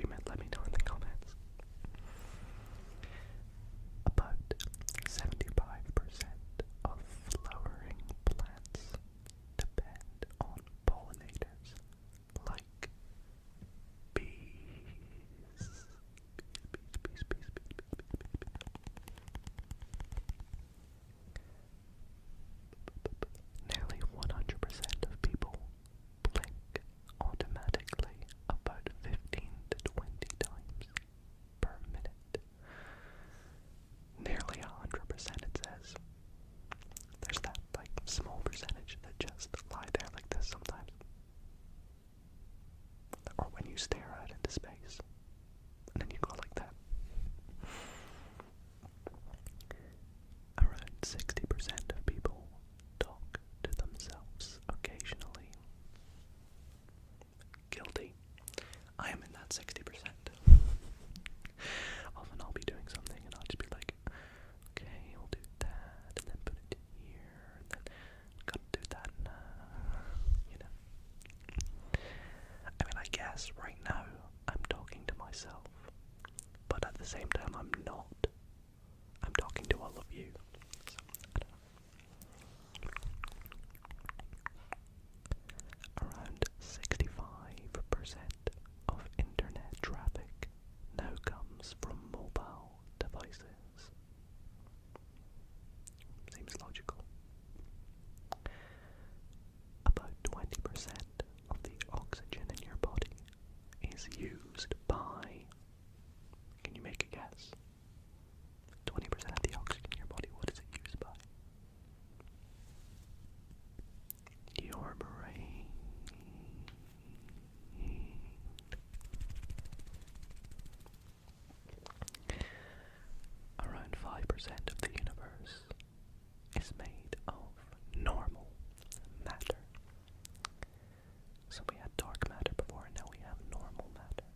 treatment? Let me know in the comments. About 75% of flowering plants depend on pollinators like bees. Nearly 100% of people blink automatically about 15 to 20 times per minute. Nearly 100% it says. There's that like small percentage that just lie there like this sometimes. Or when you stare out into space and then you go like that. Around 60% of people talk to themselves occasionally. Guilty. I am in that 60%. Often I'll be doing something and I'll just be like, okay, we'll do that, and then put it in here, and then gotta do that now, you know. I mean, I guess right now I'm talking to myself, but at the same time I'm not. I'm talking to all of you. So, I don't know. Around 65% of internet traffic now comes from mobile devices. Seems logical. About 20% of the oxygen in your body is used by, can you make a guess? 20% of the oxygen in your body, what is it used by? Your brain. Around 5% of the universe is made of normal matter. So we had dark matter before, and now we have normal matter.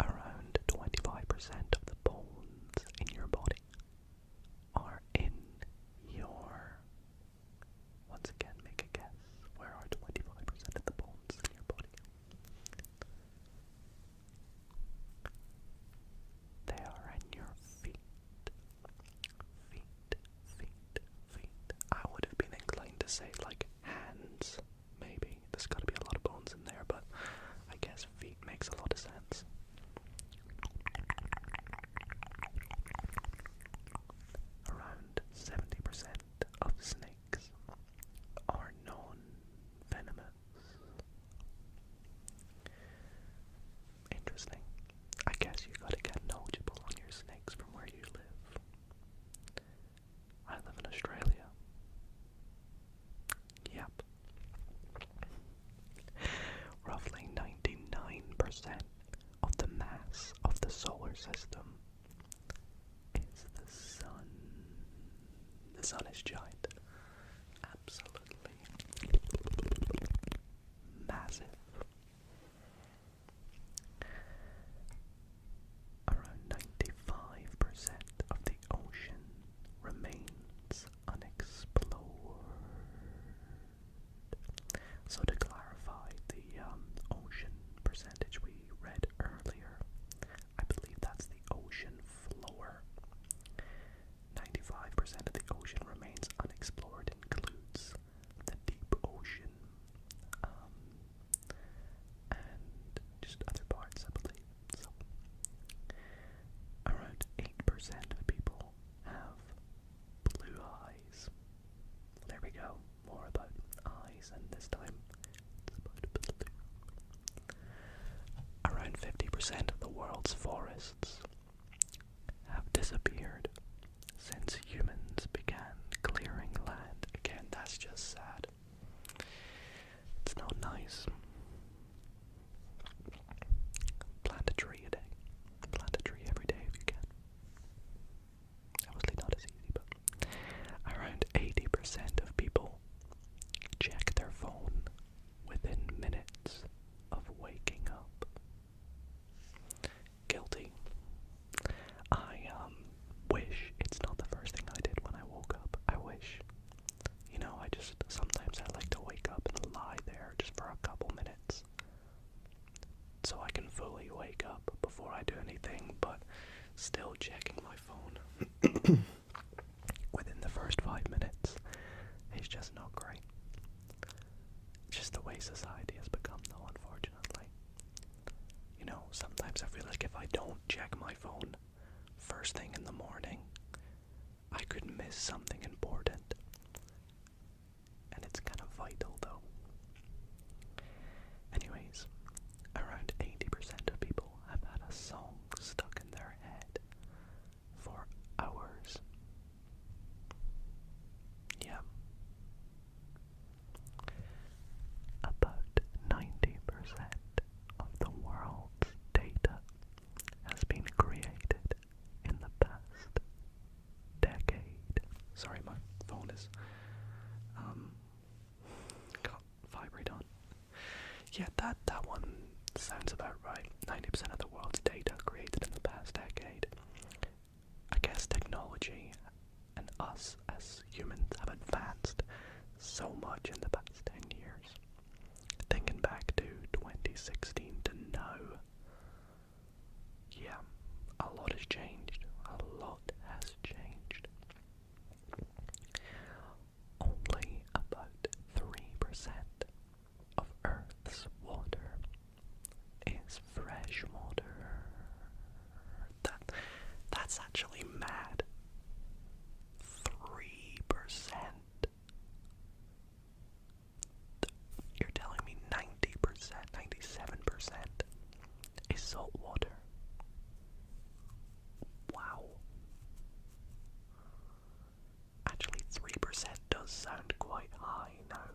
Around 25% of the bones in your body are in your... Once again, make a guess. Where are 25% of the bones in your body? They are in your feet. Feet. I would have been inclined to say like hands, maybe. There's got to be a lot of bones in there, but I guess feet makes a lot of sense. Around 70% of snakes are non-venomous. Interesting. I guess you gotta get knowledgeable on your snakes from where you live. I live in Australia. Yep. Roughly 99% of the mass of the solar system is the sun. The sun is giant. Absolutely massive. Around 95% of the ocean remains unexplored. So to clarify the ocean percentage we read earlier, I believe that's the ocean floor. 95% of the ocean remains unexplored includes the deep ocean, and just other parts, I believe. So, around 8% of people have blue eyes. There we go. More about eyes, and this time it's about blue. Around 50% of the world's forests have disappeared since humans began clearing land. Again, that's just sad. It's not nice. Plant a tree a day. Plant a tree every day if you can. Obviously not as easy, but around 80% of people check their phone within minutes of waking up. Guilty. I wish it's not the first thing I did when I woke up. I wish. You know, sometimes I like to wake up and lie there just for a couple minutes I do anything but still checking my phone within the first 5 minutes is just not great. Just the way society has become, though, unfortunately. You know, sometimes I feel like if I don't check my phone first thing in the morning, I could miss something important. And it's kind of vital, though. Anyways, around 80% of people have had a song stuck in their head for hours. Yeah. About 90% of the world's data has been created in the past decade. Sorry, my phone is got vibrate on. Yeah, that one sounds about right. 90% of the world's data created in the past decade. I guess technology and us as humans have advanced so much in the past 10 years. Thinking back to 2016 to now, yeah, a lot has changed. A lot has changed. Only about 3% of Earth's water is fresh water. That's actually mad. 3%. You're telling me 90%, 97% is salt water. Wow. Actually, 3% does sound quite high now.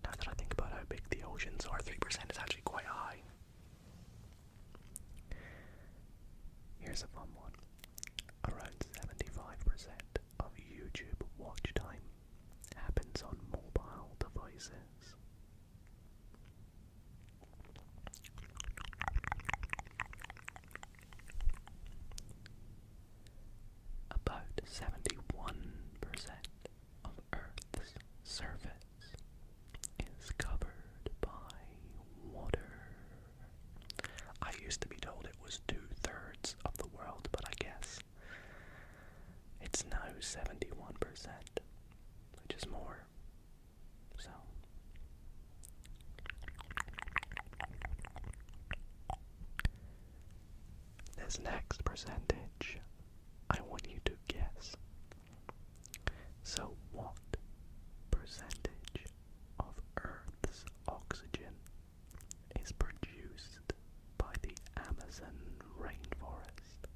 Now that I think about how big the oceans are, 3% is actually quite high. Here's a fun one. Around 75% of YouTube watch time happens on mobile devices. About 71% of Earth's surface is covered by water. I used to be told it was 2/3 of the world, but I guess it's now 71%, which is more. So, this next percentage, I want you to guess. So, what percentage of Earth's oxygen is produced by the Amazon rainforest?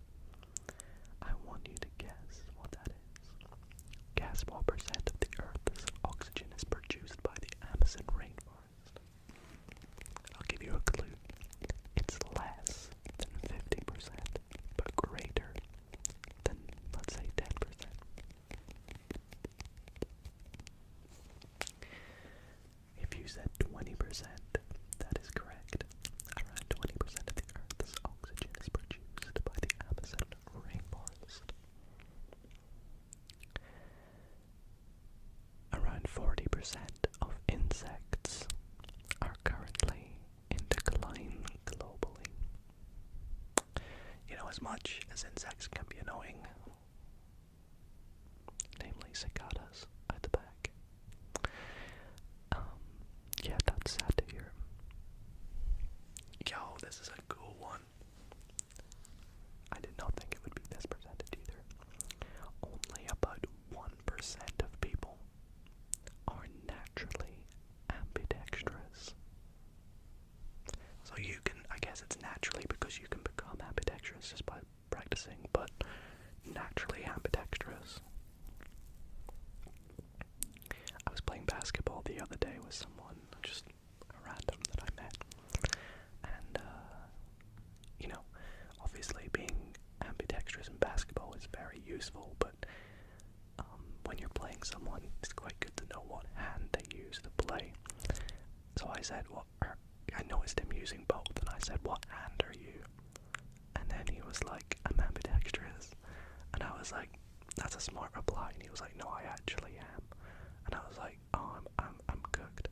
I want you to guess what that is. Guess what percent of the Earth's oxygen is produced by the Amazon rainforest. I'll give you a clue. It's less than 50%, but greater than, let's say, 10%. If you said 20%, that is correct. Around 20% of the Earth's oxygen is produced by the Amazon rainforest. Around 40% of insects are currently in decline globally. You know, as much as insects can be annoying, namely cicadas at the back, yeah, that's sad to hear. Yo, this is a cool one. I did not think it would be this percentage either. Only about 1% of people are naturally ambidextrous. So you can, I guess it's naturally because you can become ambidextrous just by practicing, but naturally ambidextrous. I was playing basketball the other day with someone, just a random that I met, and you know, obviously being ambidextrous in basketball is very useful, but when you're playing someone, it's quite good to know what hand they use to play. So I said, I noticed him using both, and I said, what hand are you? And then he was like, I'm ambidextrous. And I was like, that's a smart reply. And he was like, no, I actually am. And I was like, oh, I'm cooked.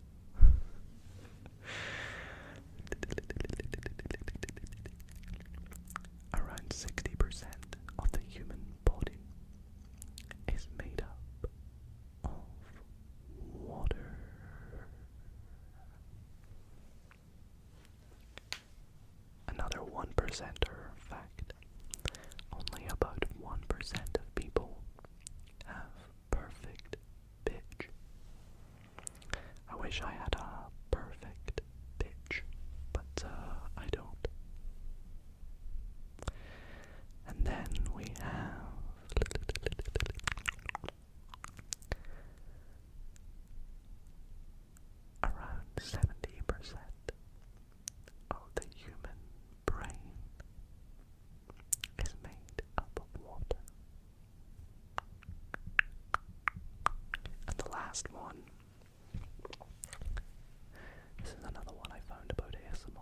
presenter fact. Only about 1% of people have perfect pitch. I wish I had a perfect pitch, but I don't. And then we have around 70% of the human brain is made up of water. And the last one, this is another one I found about ASMR.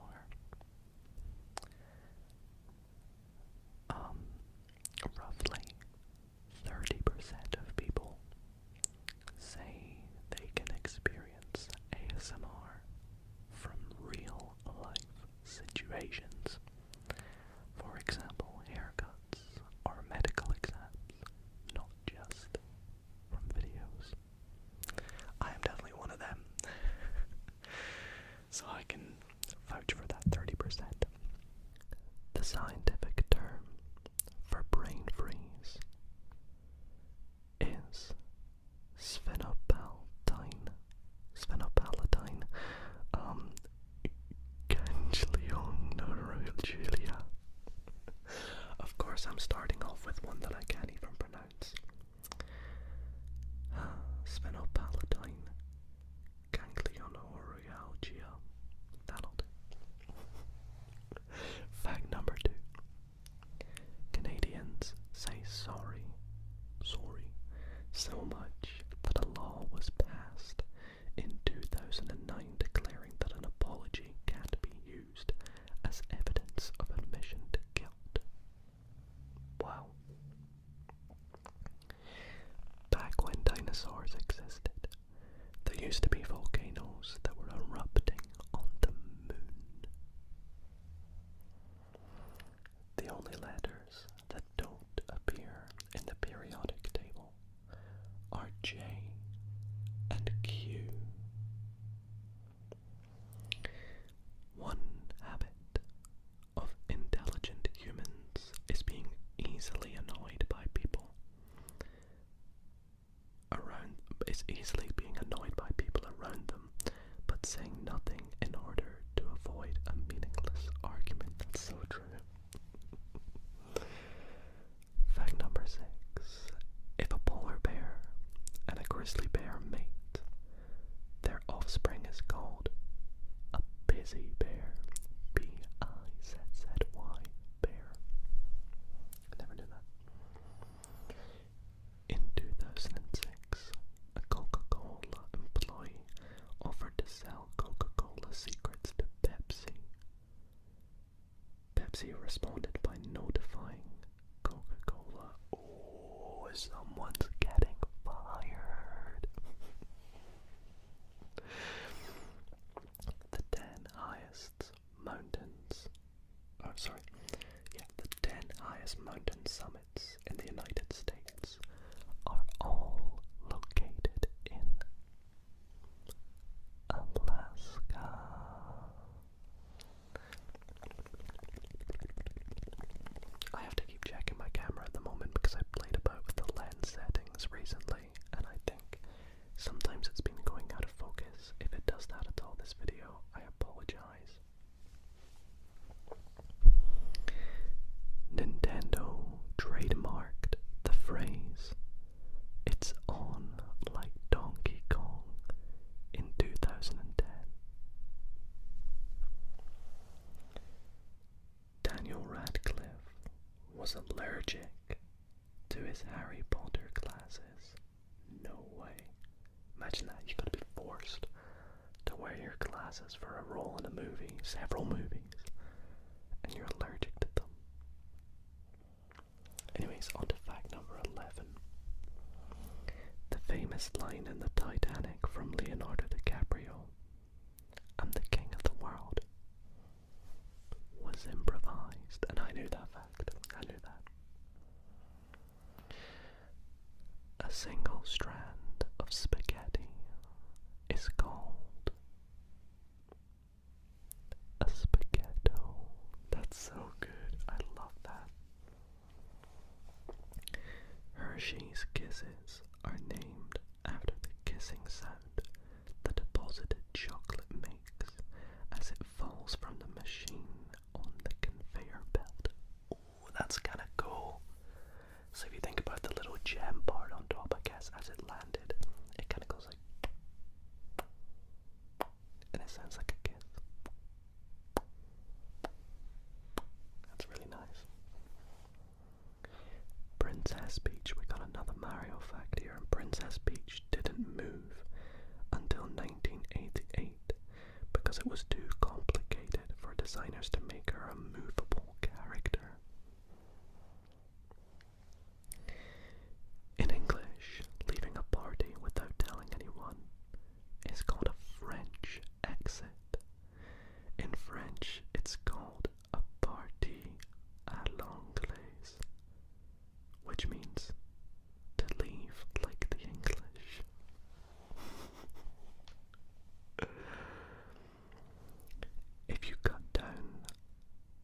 Roughly 30% of people say they can experience ASMR from real life situations. For example, haircuts or medical exams, not just from videos. I am definitely one of them. So I can vouch for that 30%. The scientific term for brain freeze is sphenopalatine ganglioneuralgia. Of course, I'm starting off with one that I can't even pronounce. Sphenopalatine ganglioneuralgia. That'll do. Fact number 2. Canadians say sorry so much that a law was passed in 2009 declaring that an apology can't be used as evidence of admission to guilt. Wow. Back when dinosaurs existed, there used to be volcanoes that were erupting on the moon. The only letters that don't appear in the periodic table are J and Q. One habit of intelligent humans is being easily annoyed by people around them, but saying nothing in order to avoid a meaningless argument. That's so true. Fact number 6. If a polar bear and a grizzly bear mate, their offspring is called a busy bear. B-I-Z-Z-Y, bear. I never knew that. In 2006, a Coca-Cola employee offered to sell Coca-Cola secrets to Pepsi. Pepsi responded by notifying Coca-Cola. Oh, someone's getting fired. The 10 highest mountain summits in the United States are all located in Alaska. I have to keep checking my camera at the moment because I played about with the lens settings recently, and I think sometimes it's been going out of focus. If it does that at all this video, I apologize. Nintendo trademarked the phrase, "It's on like Donkey Kong," in 2010. Daniel Radcliffe was allergic to his Harry Potter glasses. No way. Imagine that, you gotta be forced to wear your glasses for a role in a movie, several movies, and you're allergic to them. Anyways, on to fact number 11. The famous line in the Titanic from Leonardo DiCaprio, "I'm the king of the world," was improvised, and I knew that fact. I knew that. A single strand of spaghetti is called a spaghetto. That's so good. because it was too complicated for designers to make her a movable character. In English, leaving a party without telling anyone is called a French exit. In French, it's called a partie à l'anglaise, which means to leave like the English. If you cut down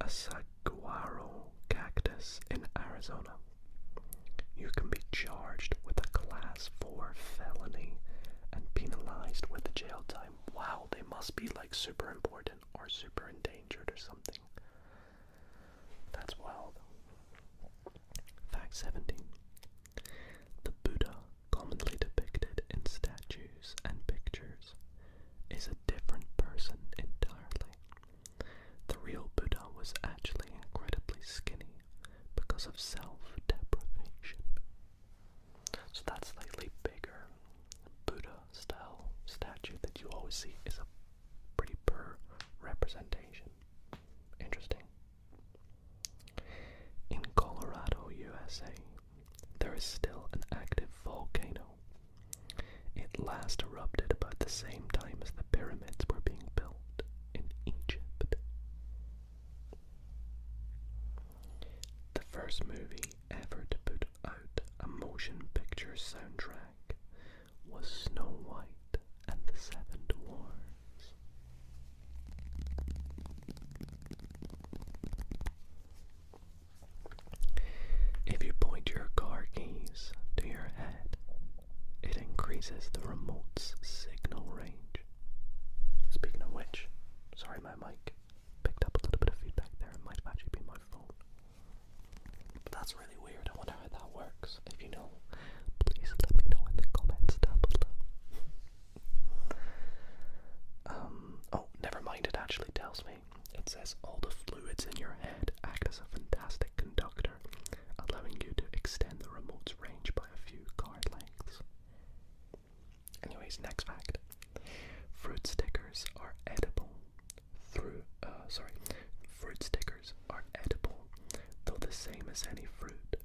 a saguaro cactus in Arizona, you can be charged with a Class 4 felony and penalized with jail time. Wow, they must be like super important or super endangered or something. That's wild. Fact 17. The Buddha, commonly depicted in statues and pictures, is a different person entirely. The real Buddha was actually incredibly skinny because of self-deprivation. So that slightly bigger Buddha-style statue that you always see is a pretty poor representation. Interesting. In Colorado, USA, there is still an active volcano. It last erupted about the same time as the pyramids were being built in Egypt. The first movie ever to put out a motion picture soundtrack was Snow White and the Seven Dwarfs. If you point your car keys to your head, it increases the remote's signal range. Speaking of which, sorry, my mic picked up a little bit of feedback there. It might have actually been my phone. But that's really weird. I wonder how that works. If you know, please let me know in the comments down below. Oh, never mind. It actually tells me. It says all the fluids in your head act as a fantastic conductor, allowing you to extend the remote's range by a few car lengths. Anyways, next fact. Fruit stickers are edible fruit stickers are edible, though the same as any fruit.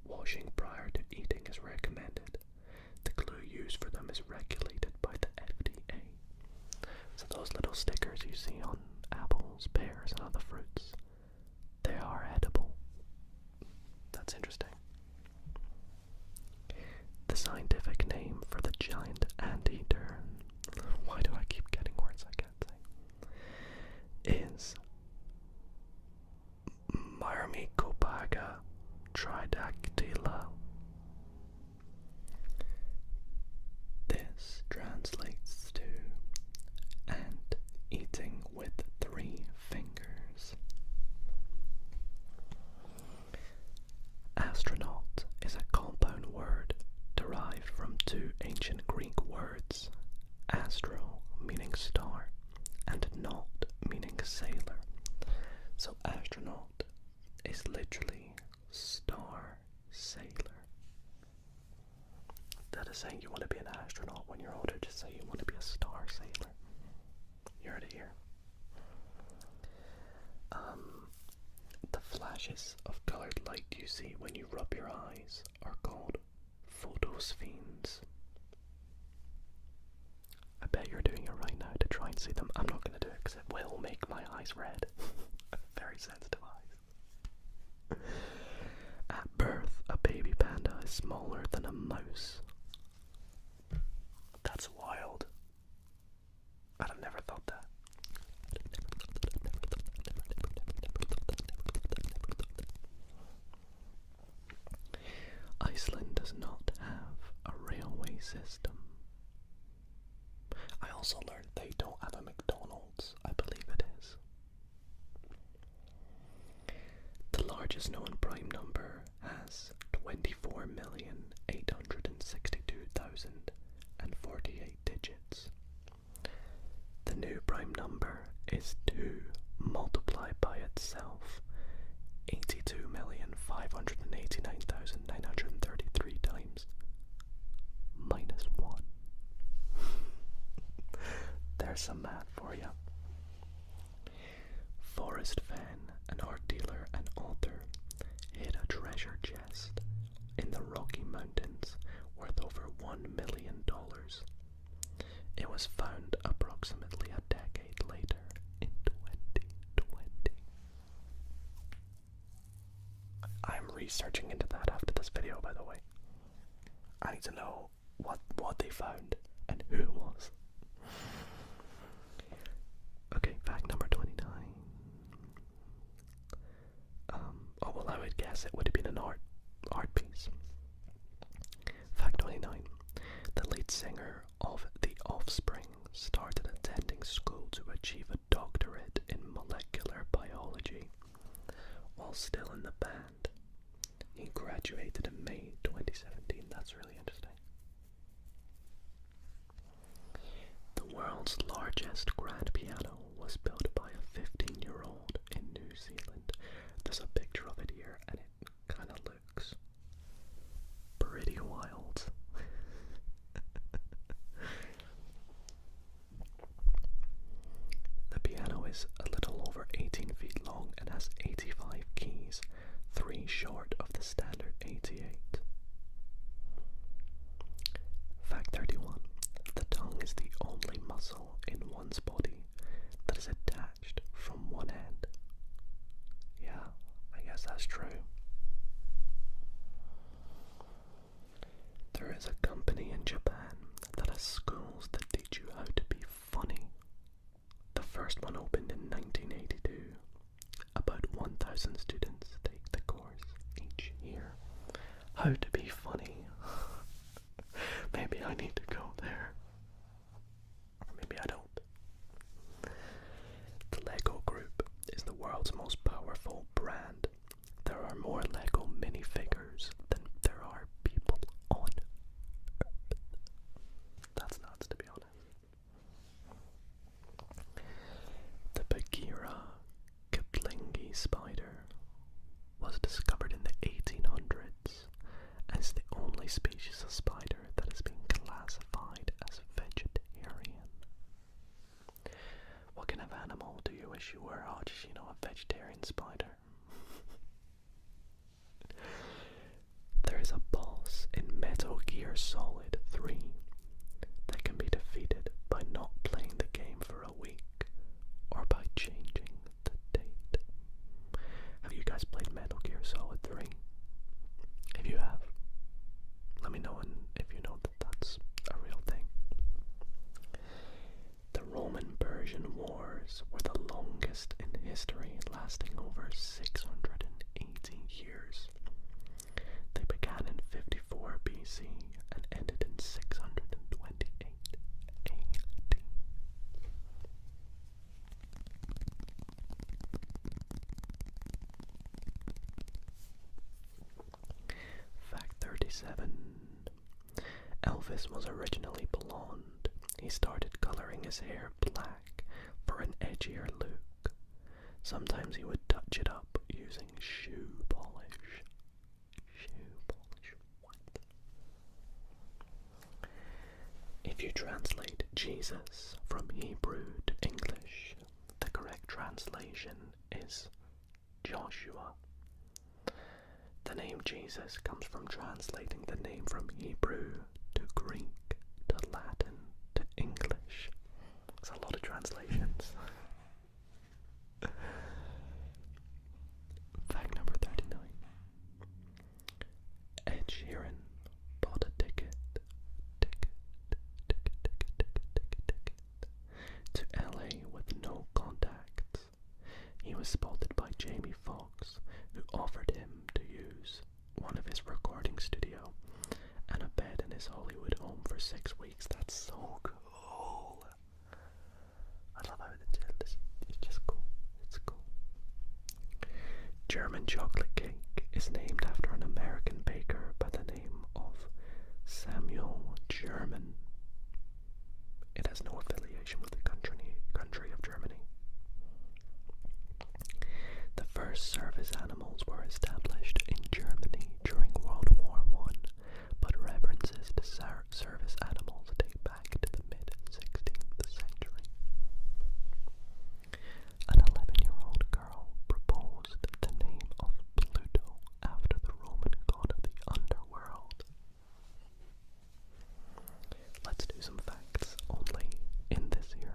Washing prior to eating is recommended. The glue used for them is regulated by the FDA. So those little stickers you see on apples, pears, and other fruits, they are edible. That's interesting. The scientific name for the giant anteater, why do I keep getting words I can't say, is Myrmecopaga tridactyla. This translates to ant eating with 3 fingers. Astronaut is a compound word derived from 2 ancient Greek words, astro meaning star and naut meaning sailor. So astronaut is literally star sailor. That is saying you want to be an astronaut when you're older, just say you want to be a star sailor. You heard it here. The flashes of colored light you see when you rub your eyes are called photosphenes. I bet you're doing it right now to try and see them. I'm not going to do it because it will make my eyes red. Very sensitive eyes. At birth, a baby panda is smaller than a mouse. That's wild. I'd have never thought that. Iceland does not have a railway system. I also learned they don't have a McDonald's. I believe it is. The largest known prime number has 24,862,048 digits. researching into that after this video, by the way. I need to know what they found and who it was. Okay, fact number 29. Oh well, I would guess it would have been an art piece. Fact 29. The lead singer of The Offspring started attending school to achieve a doctorate in molecular biology while still in the band. He graduated in May 2017. That's really interesting. The world's largest grand piano was built by a 15-year-old in New Zealand. There's a picture of it here, and it kind of looks pretty wild. The piano is a little over 18 feet long and has 85 keys, 3 short of the standard 88. Fact 31. The tongue is the only muscle in one's body that is attached from one end. Yeah, I guess that's true. There is a company in Japan that has schools that teach you how to be funny. The first one opened in 1982. About 1,000 students take the course each year. How to be funny. Maybe I need to go there. Or maybe I don't. The Lego Group is the world's most powerful brand. There are more Lego minifigures than there are people on Earth. That's nuts, to be honest. The Bagheera Kaplingi spider was discovered in the 1800s as the only species of spider that has been classified as vegetarian. What kind of animal do you wish you were? Oh, just, a vegetarian spider. There is a boss in Metal Gear Solid 3 that can be defeated by not playing the game for a week or by changing the date. Have you guys played Metal Gear Solid 3? If you have, let me know if you know that that's a real thing. The Roman-Persian Wars were the longest in history, lasting over 680 years. They began in 54 BC and ended in 628 AD. Fact 37. Elvis was originally blonde. He started coloring his hair black for an edgier look. Sometimes he would touch it up using shoe polish. Shoe polish, what? If you translate Jesus from Hebrew to English, the correct translation is Joshua. The name Jesus comes from translating the name from Hebrew to Greek to Latin to English. It's a lot of translations. Fact number 39. Ed Sheeran bought a ticket to LA with no contacts. He was spotted by Jamie Foxx, who offered him to use one of his recording studio and a bed in his Hollywood home for 6 weeks. That's so cool. I love how it's just cool. It's cool. German chocolate cake is named after an American baker by the name of Samuel German. It has no affiliation with the country of Germany. The first service animals were established in Germany during World War I, but references to service animals date back to the mid-16th century. An 11-year-old girl proposed the name of Pluto after the Roman god of the underworld. Let's do some facts only in this year.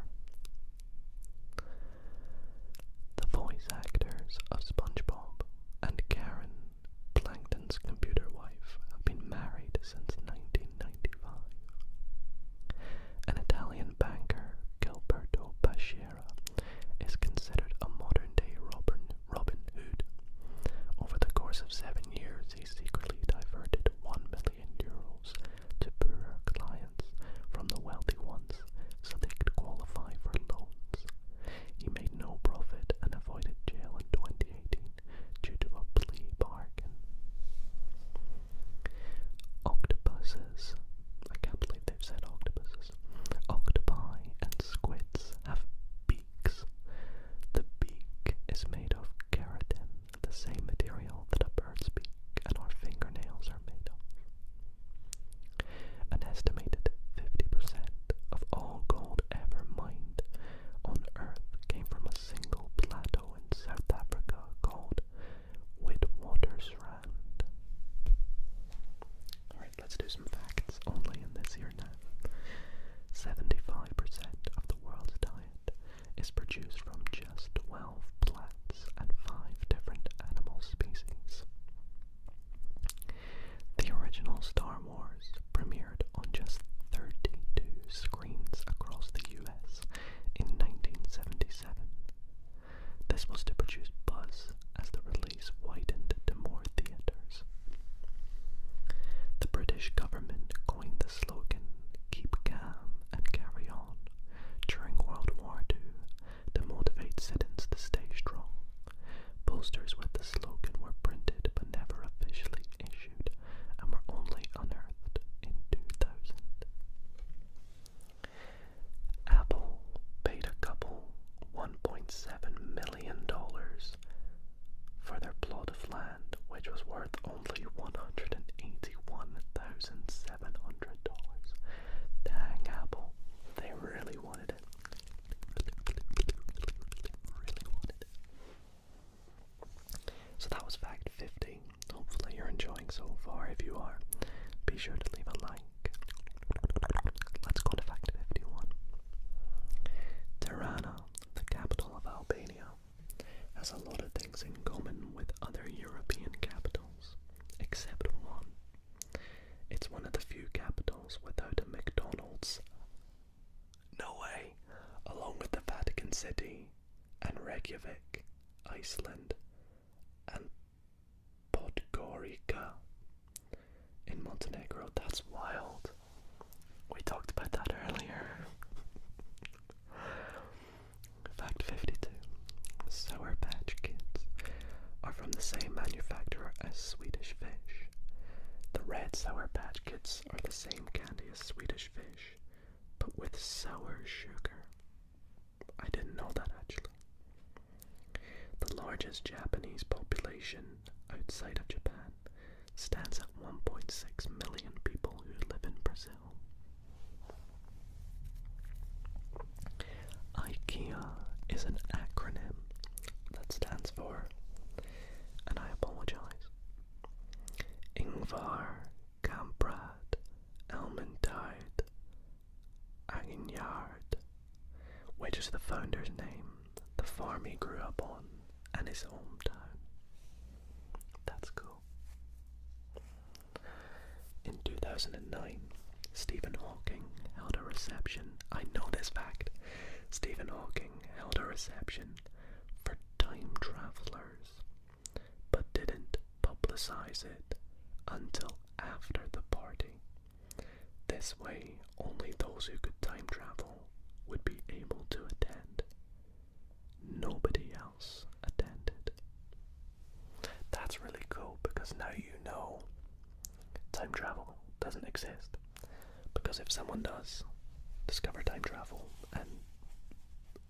The voice actors of SpongeBob million for their plot of land, which was worth only $181,700. Dang, Apple. They really wanted it. Really wanted it. So that was fact 50. Hopefully you're enjoying so far. If you are, be sure to leave a like. Let's go to fact 51. Tirana, the capital of Albania, has a lot of things in common with other European capitals, except one. It's one of the few capitals without a McDonald's. No way! Along with the Vatican City and Reykjavik, Iceland, and Podgorica in Montenegro. That's wild. We talked about that earlier. Fact 52. Sour Patch Kids are from the same manufacturer as Swedish Fish. The red Sour Patch Kids are the same candy as Swedish Fish, but with sour sugar. I didn't know that actually. The largest Japanese population outside of Japan stands at 1.6 million people who live in Brazil. IKEA is an acronym that stands for, and I apologize, Ingvar Kamprad Elmendard Aguignard, which is the founder's name, the farm he grew up on, and his hometown. That's cool. In 2009, Stephen Hawking held a reception. I know this fact. Stephen Hawking held a reception for time travelers, but didn't publicize it until after the party. This way, only those who could time travel would be able to attend. Nobody else attended. That's really cool because now you know time travel doesn't exist. Because if someone does discover time travel and,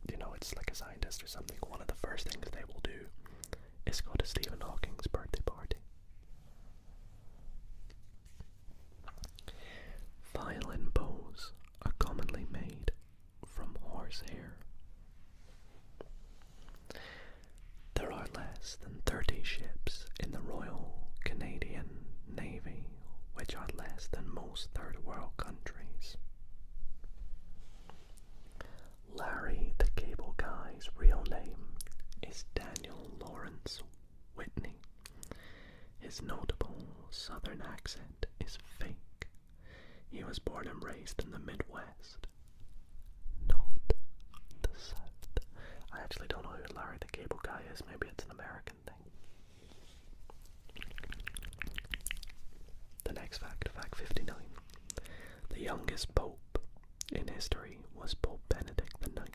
you know, it's like a scientist or something, one of the first things they will do is go to Stephen Hawking's birthday party. Violin bows are commonly made from horsehair. There are less than 30 ships in the Royal Canadian Navy, which are less than most third world countries. Larry the Cable Guy's real name is Daniel Lawrence Whitney. His notable southern accent is fake. He was born and raised in the Midwest, not the South. I actually don't know who Larry the Cable Guy is. Maybe it's an American thing. The next fact, fact 59. The youngest pope in history was Pope Benedict IX,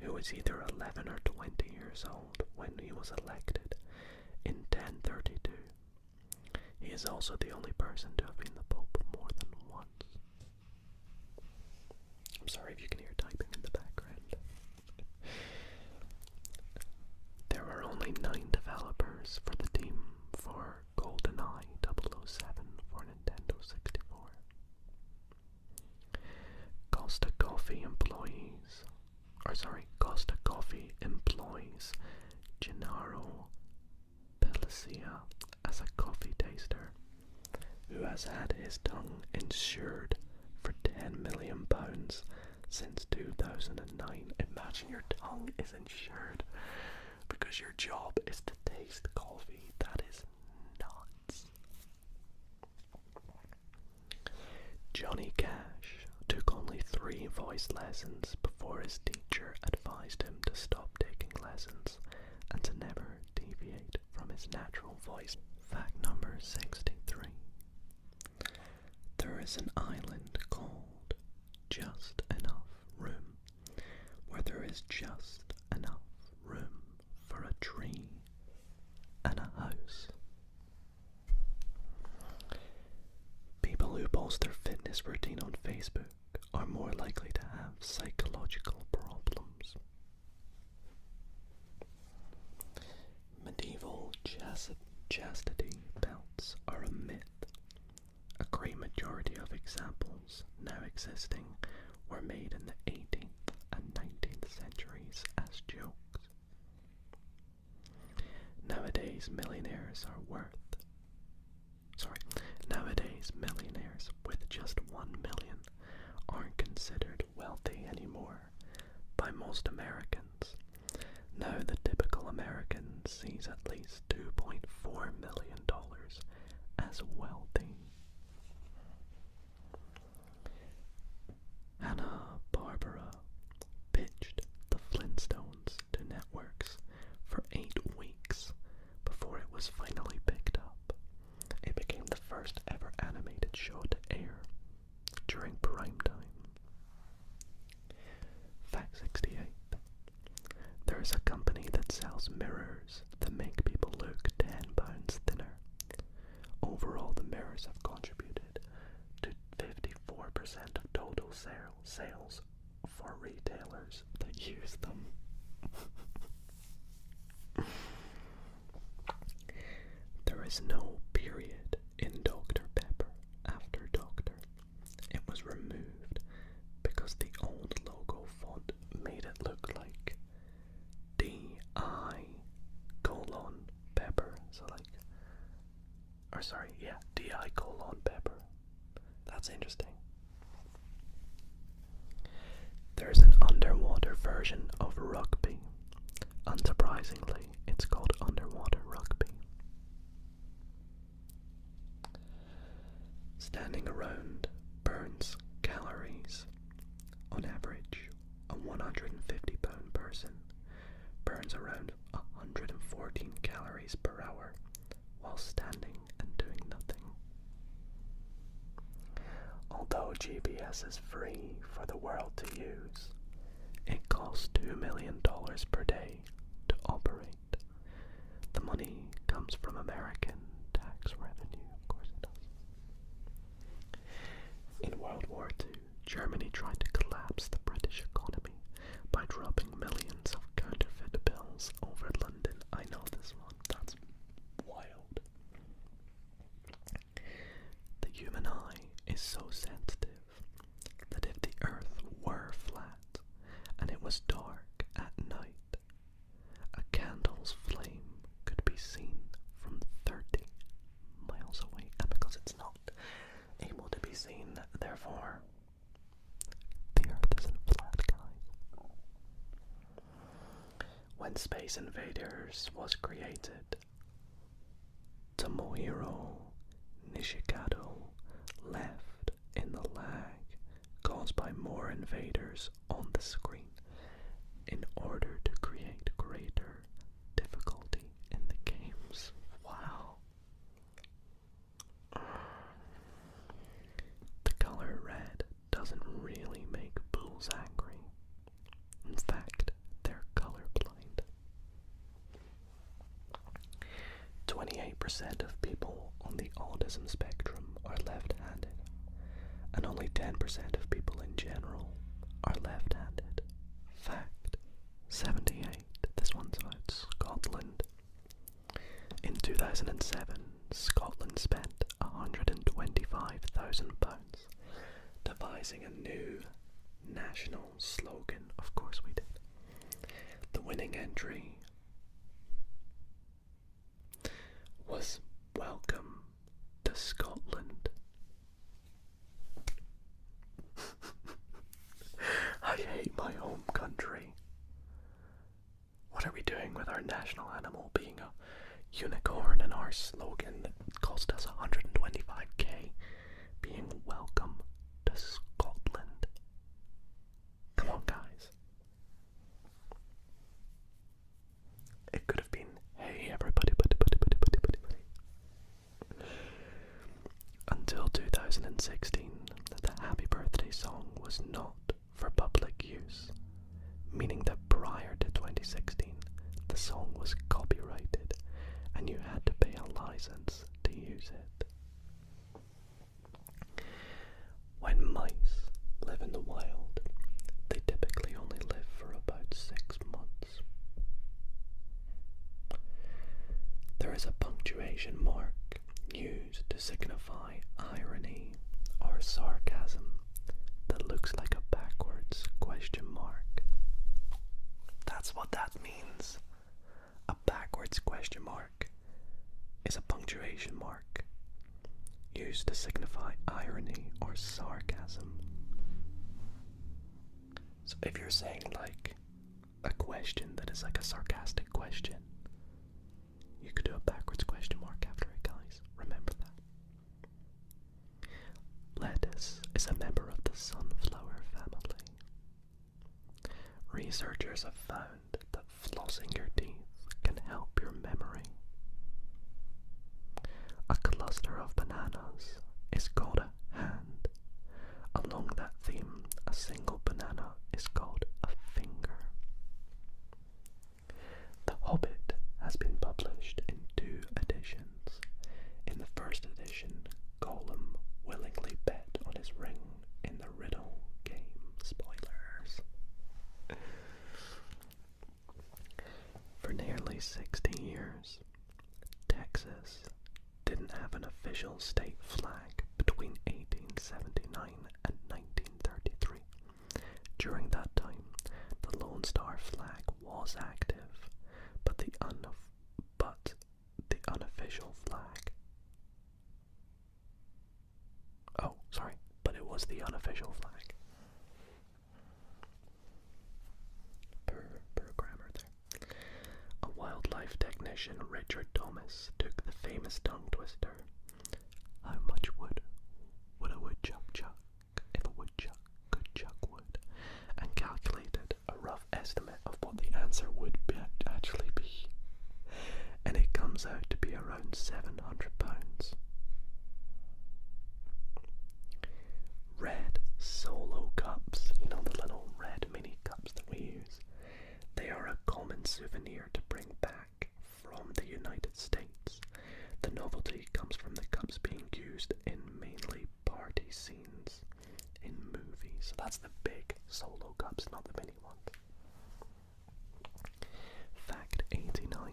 who was either 11 or 20 years old when he was elected in 1032. He is also the only person to have been the pope more than once. I'm sorry if you can hear typing in the background. There are only 9 developers for the team for GoldenEye 007 for Nintendo 64. Costa Coffee employs Gennaro Pellicia as a coffee taster, who has had his tongue insured for £10 million since 2009. Imagine your tongue is insured because your job is to taste coffee. That is nuts. Johnny Cash took only 3 voice lessons before his teacher advised him to stop taking lessons and to never deviate from his natural voice. Fact number 63. There is an island called Just Enough Room, where there is just enough room for a tree and a house. People who post their fitness routine on Facebook are more likely to have psychological problems. Chastity belts are a myth. A great majority of examples now existing were made in the 18th and 19th centuries as jokes. Nowadays, millionaires with just 1 million aren't considered wealthy anymore by most Americans. Now the typical American sees at least $2.4 million as wealthy. Hanna-Barbera pitched the Flintstones to networks for 8 weeks before it was finally picked up. It became the first ever animated show to air during prime time. Fact 68. There is a company that sells mirrors that make people look 10 pounds thinner. Overall, the mirrors have contributed to 54% of total sales for retailers that use them. There is no period in Dr. Pepper after Doctor. It was removed because the old logo font made it look like D-I:"Pepper. D-I:"Pepper. That's interesting. There's an underwater version of rugby. Unsurprisingly, it's called underwater rugby. Standing around burns calories. On average, a 150-pound person burns around 114 calories per hour while standing and doing nothing. Although GPS is free for the world to use, it costs $2 million per day to operate. The money comes from American tax revenue, of course it does. In World War II, Germany tried to collapse the British economy by dropping millions of counterfeit bills over London. I know this one, that's wild. The human eye is so sensitive that if the earth were flat and it was dark at night, a candle's flame could be seen from 30 miles away. And because it's not able to be seen, therefore the earth isn't flat, guys. When Space Invaders was created, Tomohiro Nishikado left in the lag caused by more invaders on the screen in order to create greater difficulty in the games. Wow. The color red doesn't really make bulls angry. In fact, they're colorblind. 28% of people on the autism spectrum are left-handed, and only 10% of people in general are left-handed. Fact 78. This one's about Scotland. In 2007, Scotland spent £125,000 devising a new national slogan. Of course we did. The winning entry was "Welcome to Scotland." I hate my home country. What are we doing with our national animal being a unicorn and our slogan that cost us 125k being "Welcome to Scotland"? Come on, guys. It could have been, "Hey everybody, Until 2016, the Happy Birthday song was not for public use, meaning that prior to 2016, the song was copyrighted and you had to pay a license to use it. When Mike sarcasm that looks like a backwards question mark. That's what that means. A backwards question mark is a punctuation mark used to signify irony or sarcasm. So if you're saying like a question that is like a sarcastic question, you could do a backwards question mark after it, guys. Remember that. Lettuce is a member of the sunflower family. Researchers have found that flossing your teeth can help your memory. A cluster of bananas is called a hand. Along that theme, a single banana is called a finger. The Hobbit has been published in 2 editions. In the first edition, Gollum willingly bet on his ring in the riddle game. Spoilers. For nearly 60 years, Texas didn't have an official state flag between 1879 and 1933. During that time, the Lone Star flag was active, but the unofficial flag. But it was the unofficial flag. Per grammar there. A wildlife technician, Richard Thomas, took the famous tongue twister, "How much wood would a woodchuck chuck if a woodchuck could chuck wood?" and calculated a rough estimate of what the answer would actually be. And it comes out to be around 700 pounds. Red Solo cups, you know, the little red mini cups that we use. They are a common souvenir to bring back from the United States. The novelty comes from the cups being used in mainly party scenes in movies. So that's the big Solo cups, not the mini ones. Fact 89.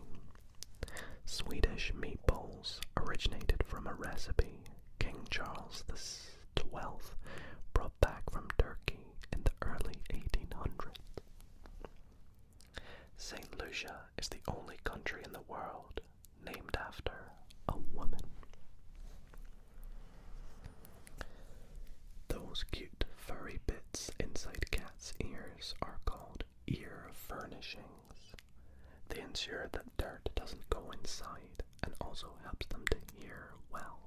Swedish meatballs originated from a recipe King Charles XII brought back from Turkey in the early 1800s. St. Lucia is the only country in the world named after a woman. Those cute furry bits inside cats' ears are called ear furnishings. They ensure that dirt doesn't go inside and also helps them to hear well.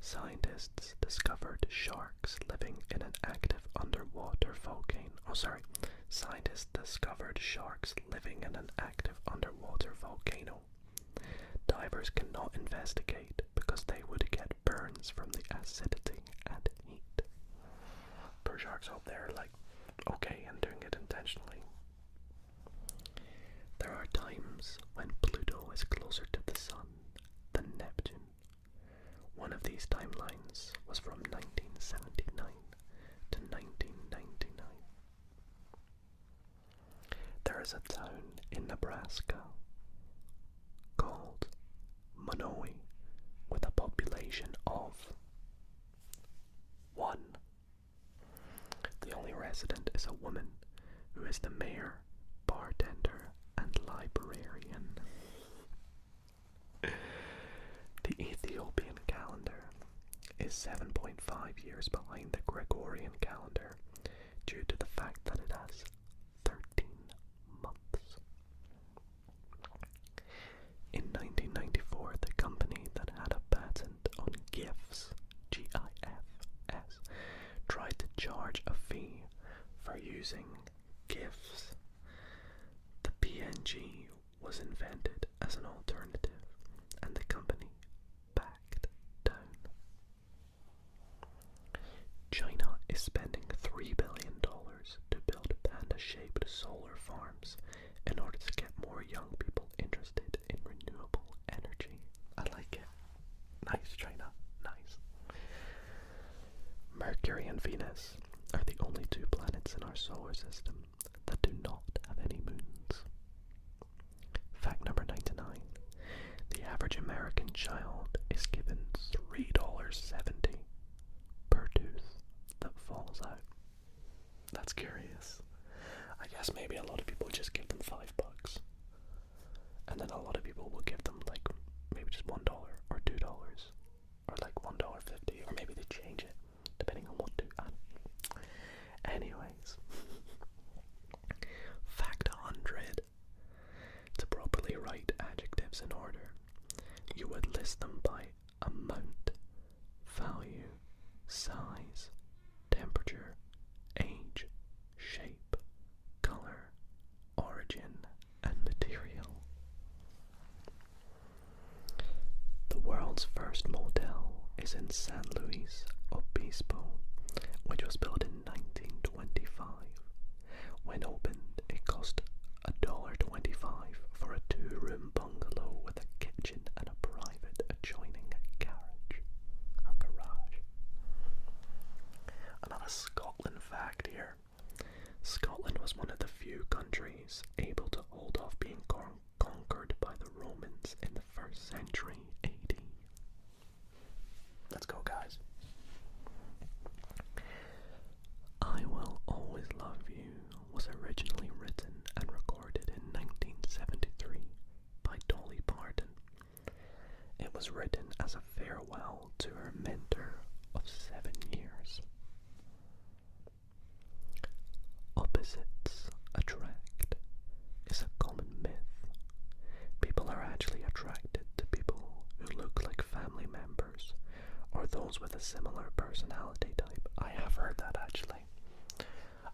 Scientists discovered sharks living in an active underwater volcano. Scientists discovered sharks living in an active underwater volcano. Divers cannot investigate because they would get burns from the acidity and heat. Poor sharks hope they're like okay and doing it intentionally. There are times when Pluto is closer to the Sun than Neptune. One of these timelines was from 1979 to 1999. There is a town in Nebraska called Monowi with a population of 1. The only resident is a woman who is the mayor, bartender, and librarian. The Ethiopian calendar is 7.5 years behind the Gregorian calendar due to the fact that it has 13 months. In 1994, the company that had a patent on GIFs, GIFs, tried to charge a fee for using GIFs. The PNG was invented as an alternative, and the company backed down. China is spending $3 billion to build panda-shaped solar farms in order to get more young people interested in renewable energy. I like it. Nice, China. Nice. Mercury and Venus are the only 2 planets in our solar system that do not have any moons. Fact number 99. The average American child is given $3.70 in San Luis Obispo, which was built in 1925. When opened, it cost $1.25 for a 2-room bungalow with a kitchen and a private adjoining garage. Another Scotland fact here. Scotland was one of the few countries able to hold off being conquered by the Romans in the 1st century AD. Let's go, guys. I Will Always Love You was originally written and recorded in 1973 by Dolly Parton. It was written as a farewell to her mentor of 7 years. Opposites attract is a common myth. People are actually attracted to people who look like family members or those with a similar personality type. I have heard that actually.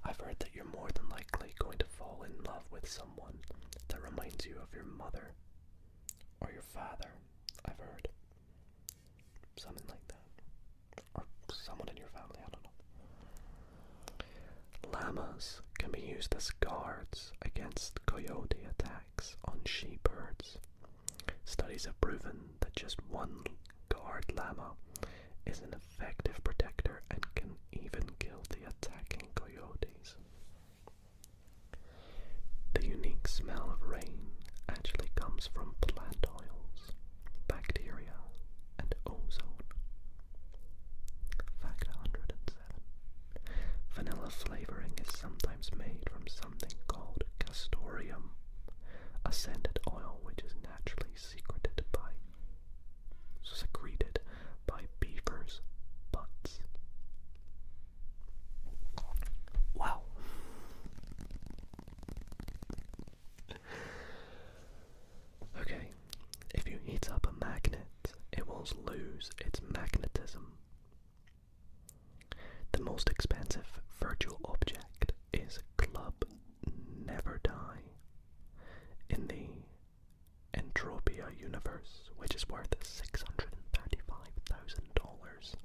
I've heard that you're more than likely going to fall in love with someone that reminds you of your mother or your father. I've heard something like that. Or someone in your family, I don't know. Llamas can be used as guards against coyote attacks on sheep herds. Studies have proven that just one guard llama is an effective protector and can even kill the attacking coyotes. The unique smell of rain actually comes from plant oils, bacteria, and ozone. Fact 107. Vanilla flavoring is sometimes made from something called castoreum, a scented oil which is naturally secreted by beavers' butts. Wow. Okay, if you heat up a magnet, it will lose its magnetism. The most expensive virtual object is Club Never Die in the Entropia universe, which is worth $635,000.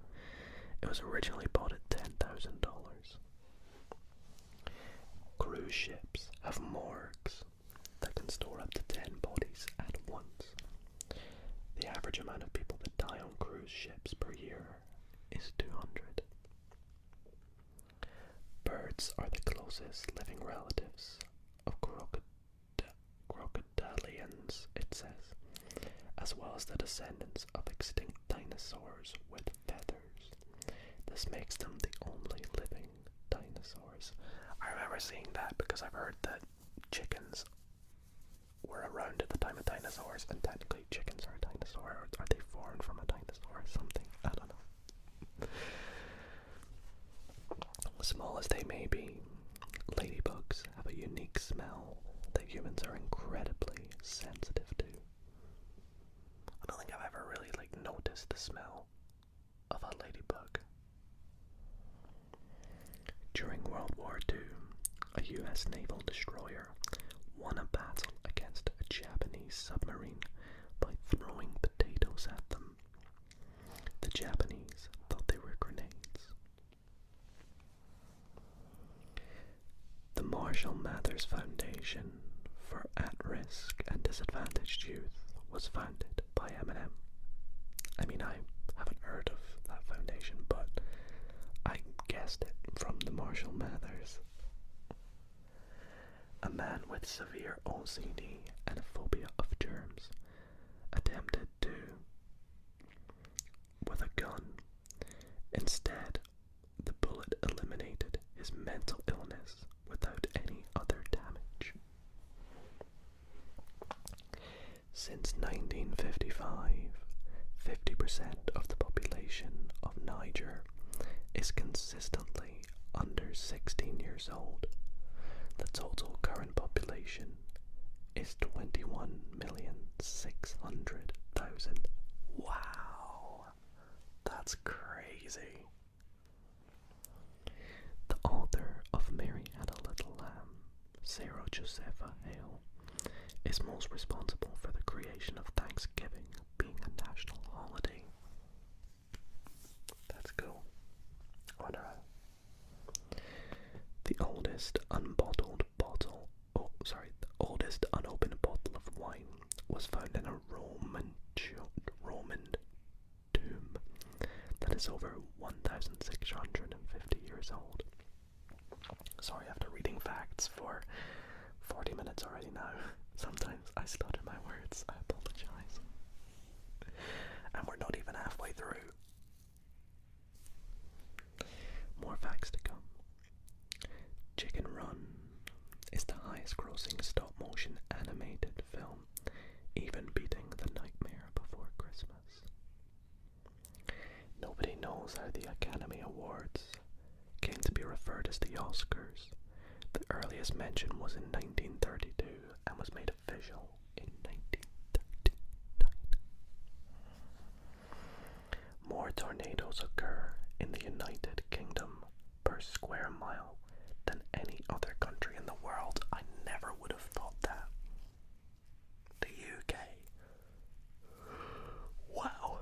It was originally bought at $10,000. Cruise ships have morgues that can store up to 10 bodies at once. The average amount of people that die on cruise ships per year is 200. Birds are the closest living relatives of crocodilians, it says, as well as the descendants of extinct dinosaurs with feathers. This makes them the only living dinosaurs. I remember seeing that because I've heard that chickens were around at the time of dinosaurs, and technically chickens are a dinosaur, or are they formed from a dinosaur or something? I don't know. Small as they may be, ladybugs have a unique smell that humans are incredibly sensitive to. I don't think I've ever really noticed the smell of a ladybug. During World War II, a US naval destroyer won a battle against a Japanese submarine by throwing potatoes at them. The Japanese thought they were grenades. The Marshall Mathers Foundation for At-Risk and Disadvantaged Youth was founded by Eminem. I mean, I haven't heard of that foundation, but I guessed it from the Marshall Mathers. A man with severe OCD and a phobia of germs attempted to with a gun. Instead, the bullet eliminated his mental illness without any other damage. Since 1955, 50% of the population of Niger is consistently under 16 years old. The total current population is 21,600,000. Wow, that's crazy. The author of Mary Had a Little Lamb, Sarah Josepha Hale, is most responsible for the creation of Thanksgiving being a national holiday. cool. I wonder how. The oldest unbottled bottle, the oldest unopened bottle of wine was found in a Roman tomb that is over 1,650 years old. Sorry, after reading facts for 40 minutes already now, sometimes I stutter my words, I apologise. And we're not even halfway through. More facts to come. Chicken Run is the highest grossing stop motion animated film, even beating The Nightmare Before Christmas. Nobody knows how the Academy Awards came to be referred as the Oscars. The earliest mention was in 1932 and was made official in 1939. More tornadoes occur in the United Kingdom per square mile than any other country in the world. I never would have thought that. The UK. Wow.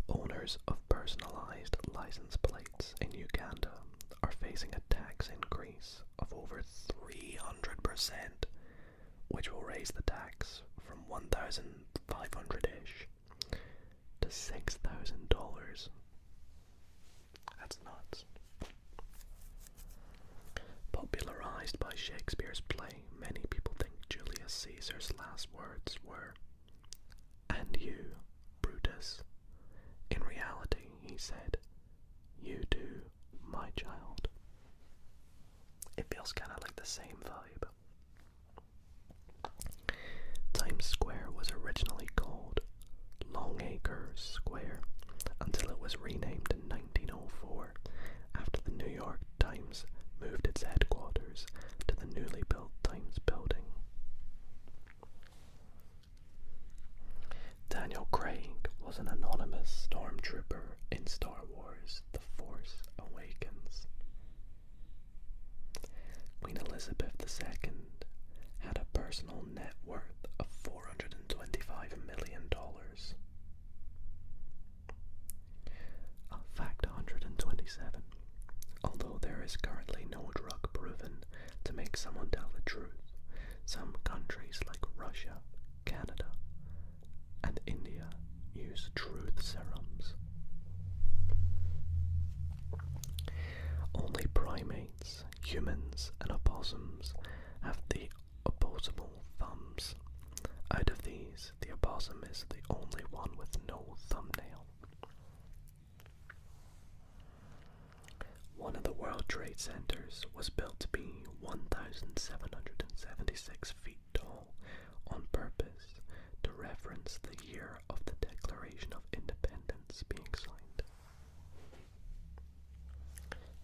Owners of personalised license plates in Uganda are facing a tax increase of over 300%, which will raise the tax from $1,500-ish to $6,000. That's nuts. Popularized by Shakespeare's play, many people think Julius Caesar's last words were, "And you, Brutus." In reality, he said, "You too, my child." It feels kind of like the same vibe. Times Square was originally called Longacre Square until it was renamed in 1904 after the New York Times moved its headquarters to the newly built Times building. Daniel Craig was an anonymous stormtrooper in Star Wars: The Force Awakens. Queen Elizabeth II had a personal net worth of $425 million. Fact 127. Although there is currently no drug proven to make someone tell the truth, some countries like Russia, Canada, and India use truth serums. Only primates, humans, and opossums have the opposable thumbs. Out of these, the opossum is the only one with no thumbnail. One of the World Trade Centers was built to be 1,776 feet tall on purpose to reference the year of the Declaration of Independence being signed.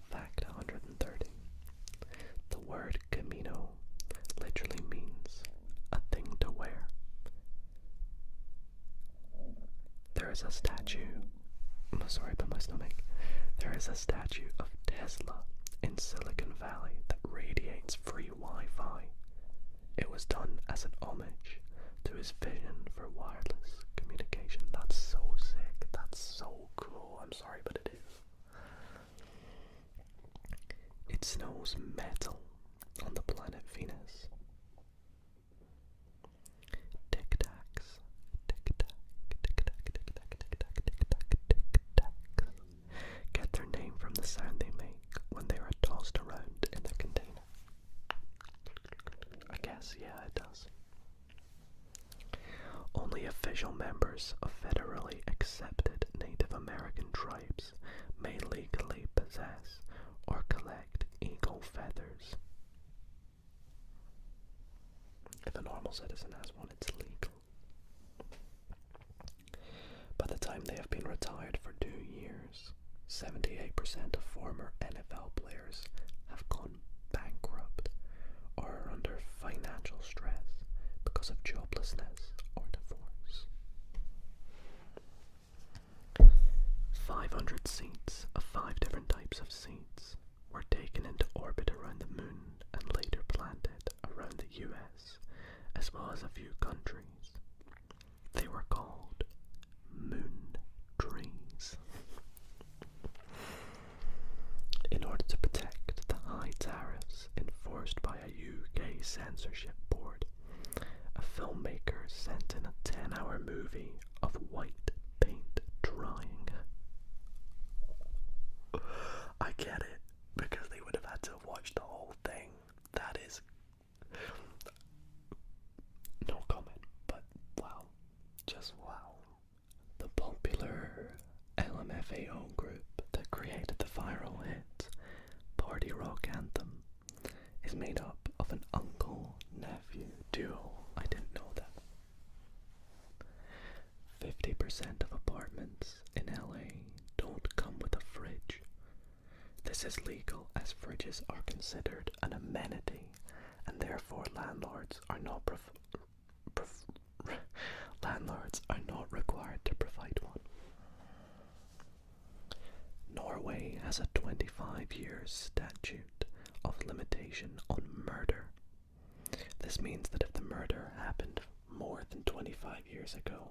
Fact 130. The word camino literally means a thing to wear. There is a statue, I'm sorry about my stomach, there is a statue of Tesla in Silicon Valley that radiates free Wi-Fi. It was done as an homage to his vision for wireless communication. That's so sick. That's so cool. I'm sorry, but it is. It snows metal on the planet Venus. Tic-tacs. Tic-tac. Tic-tac. Tic-tac. Tic-tac. Tic-tac. Tic-tacs get their name from the sound they make when they are tossed around in the container. I guess, yeah, it does. Only official members of federally accepted Native American tribes may legally possess or collect eagle feathers. If a normal citizen has one, it's legal. By the time they have been retired for 2 years, 78% of former NFL players have gone bankrupt or are under financial stress because of joblessness or divorce. 500 seats of 5 different types of seats were taken into orbit around the moon and later planted around the US, as well as a few countries. They were called moon censorship board. A filmmaker sent in a 10-hour movie of white paint drying. I get it, because they would have had to watch the whole thing. That is no comment, but wow. Just wow. The popular LMFAO group that created the viral hit Party Rock Anthem is made up of an uncle-nephew duo. I didn't know that. 50% of apartments in LA don't come with a fridge. This is legal as fridges are considered an amenity, and therefore landlords are not required to provide one. Norway has a 25-year statute of limitation on murder. This means that if the murder happened more than 25 years ago,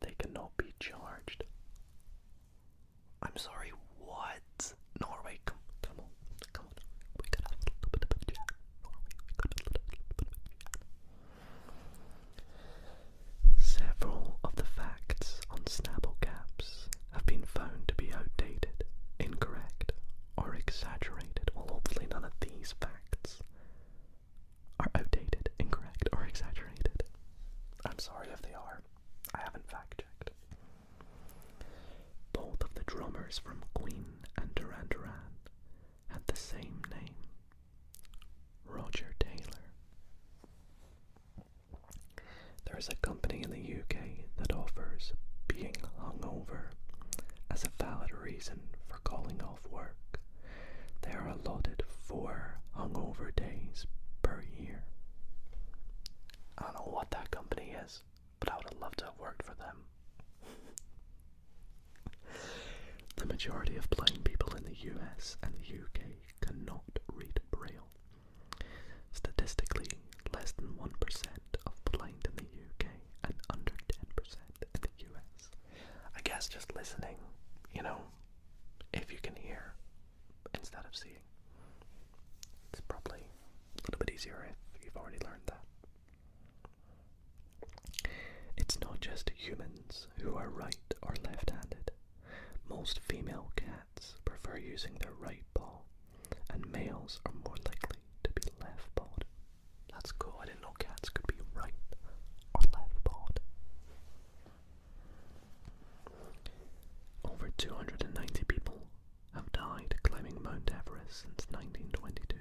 they cannot be charged. I'm sorry, what? Norway, come on. We gotta have a little bit of a chat. Several of the facts on Snapple caps have been found to be outdated, incorrect, or exaggerated. Well, hopefully none of these facts are outdated, incorrect, or exaggerated. I'm sorry if they are. I haven't fact checked. Both of the drummers from Queen and Duran Duran had the same name, Roger Taylor. There is a company in the UK that offers being hungover as a valid reason for calling off work. They are allotted 4 hungover days per year. I don't know what that company is, but I would have loved to have worked for them. The majority of blind people in the US and the UK cannot read Braille. Statistically, less than 1% of blind in the UK and under 10% in the US. I guess just listening, if you can hear instead of seeing. It's probably a little bit easier if you've already learned that. It's not just humans who are right or left-handed. Most female cats prefer using their right paw, and males are more likely to be left-pawed. That's cool. I didn't know cats could be right or left-pawed. Over 290 people have died climbing Mount Everest since 1922.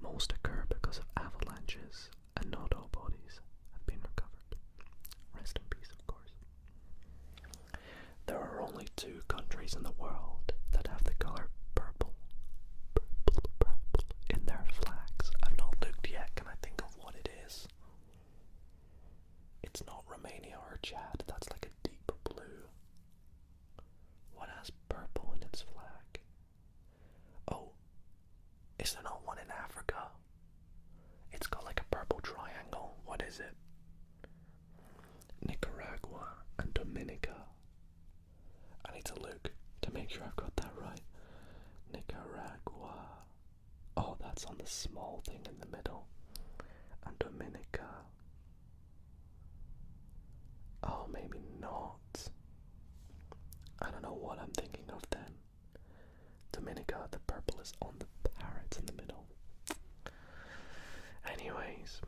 Most occur because of avalanches, and not all bodies have been recovered. Rest in peace, of course. There are only 2 countries in the world that have the color purple in their flags. I've not looked yet. Can I think of what it is? It's not Romania or Chad. That's like a deep blue. What has purple in its flag? Oh, is there not one in Africa? It's got like a purple triangle. What is it? Nicaragua and Dominica. I need to look to make sure I've got that right. Nicaragua. Oh, that's on the small thing in the middle. And Dominica. Oh, maybe not. I don't know what I'm thinking of then. Dominica, the purple is on the parrots in the middle. Anyways.